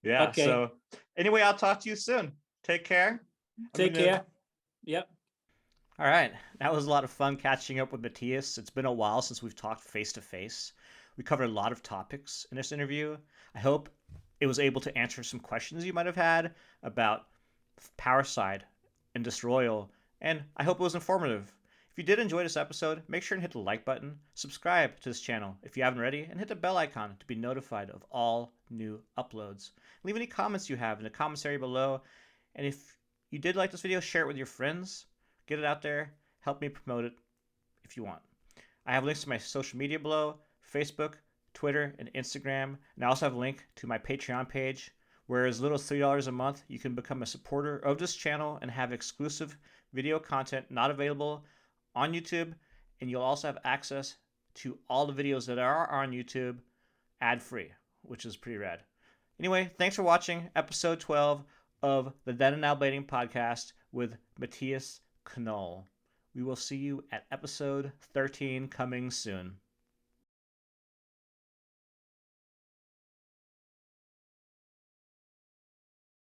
Yeah. Okay. So anyway, I'll talk to you soon. Take care. Take care. Yep. All right. That was a lot of fun catching up with Matthias. It's been a while since we've talked face to face. We covered a lot of topics in this interview. I hope it was able to answer some questions you might have had about Powerslide and Disroyal, and I hope it was informative. If you did enjoy this episode, make sure and hit the like button, subscribe to this channel if you haven't already, and hit the bell icon to be notified of all new uploads. Leave any comments you have in the comments area below, and if you did like this video, share it with your friends. Get it out there. Help me promote it if you want. I have links to my social media below: Facebook, Twitter, and Instagram. And I also have a link to my Patreon page, where as little as $3 a month, you can become a supporter of this channel and have exclusive video content not available on YouTube. And you'll also have access to all the videos that are on YouTube ad-free, which is pretty rad. Anyway, thanks for watching episode 12 of the Then and Now Blading podcast with Matthias Knoll. We will see you at episode 13 coming soon.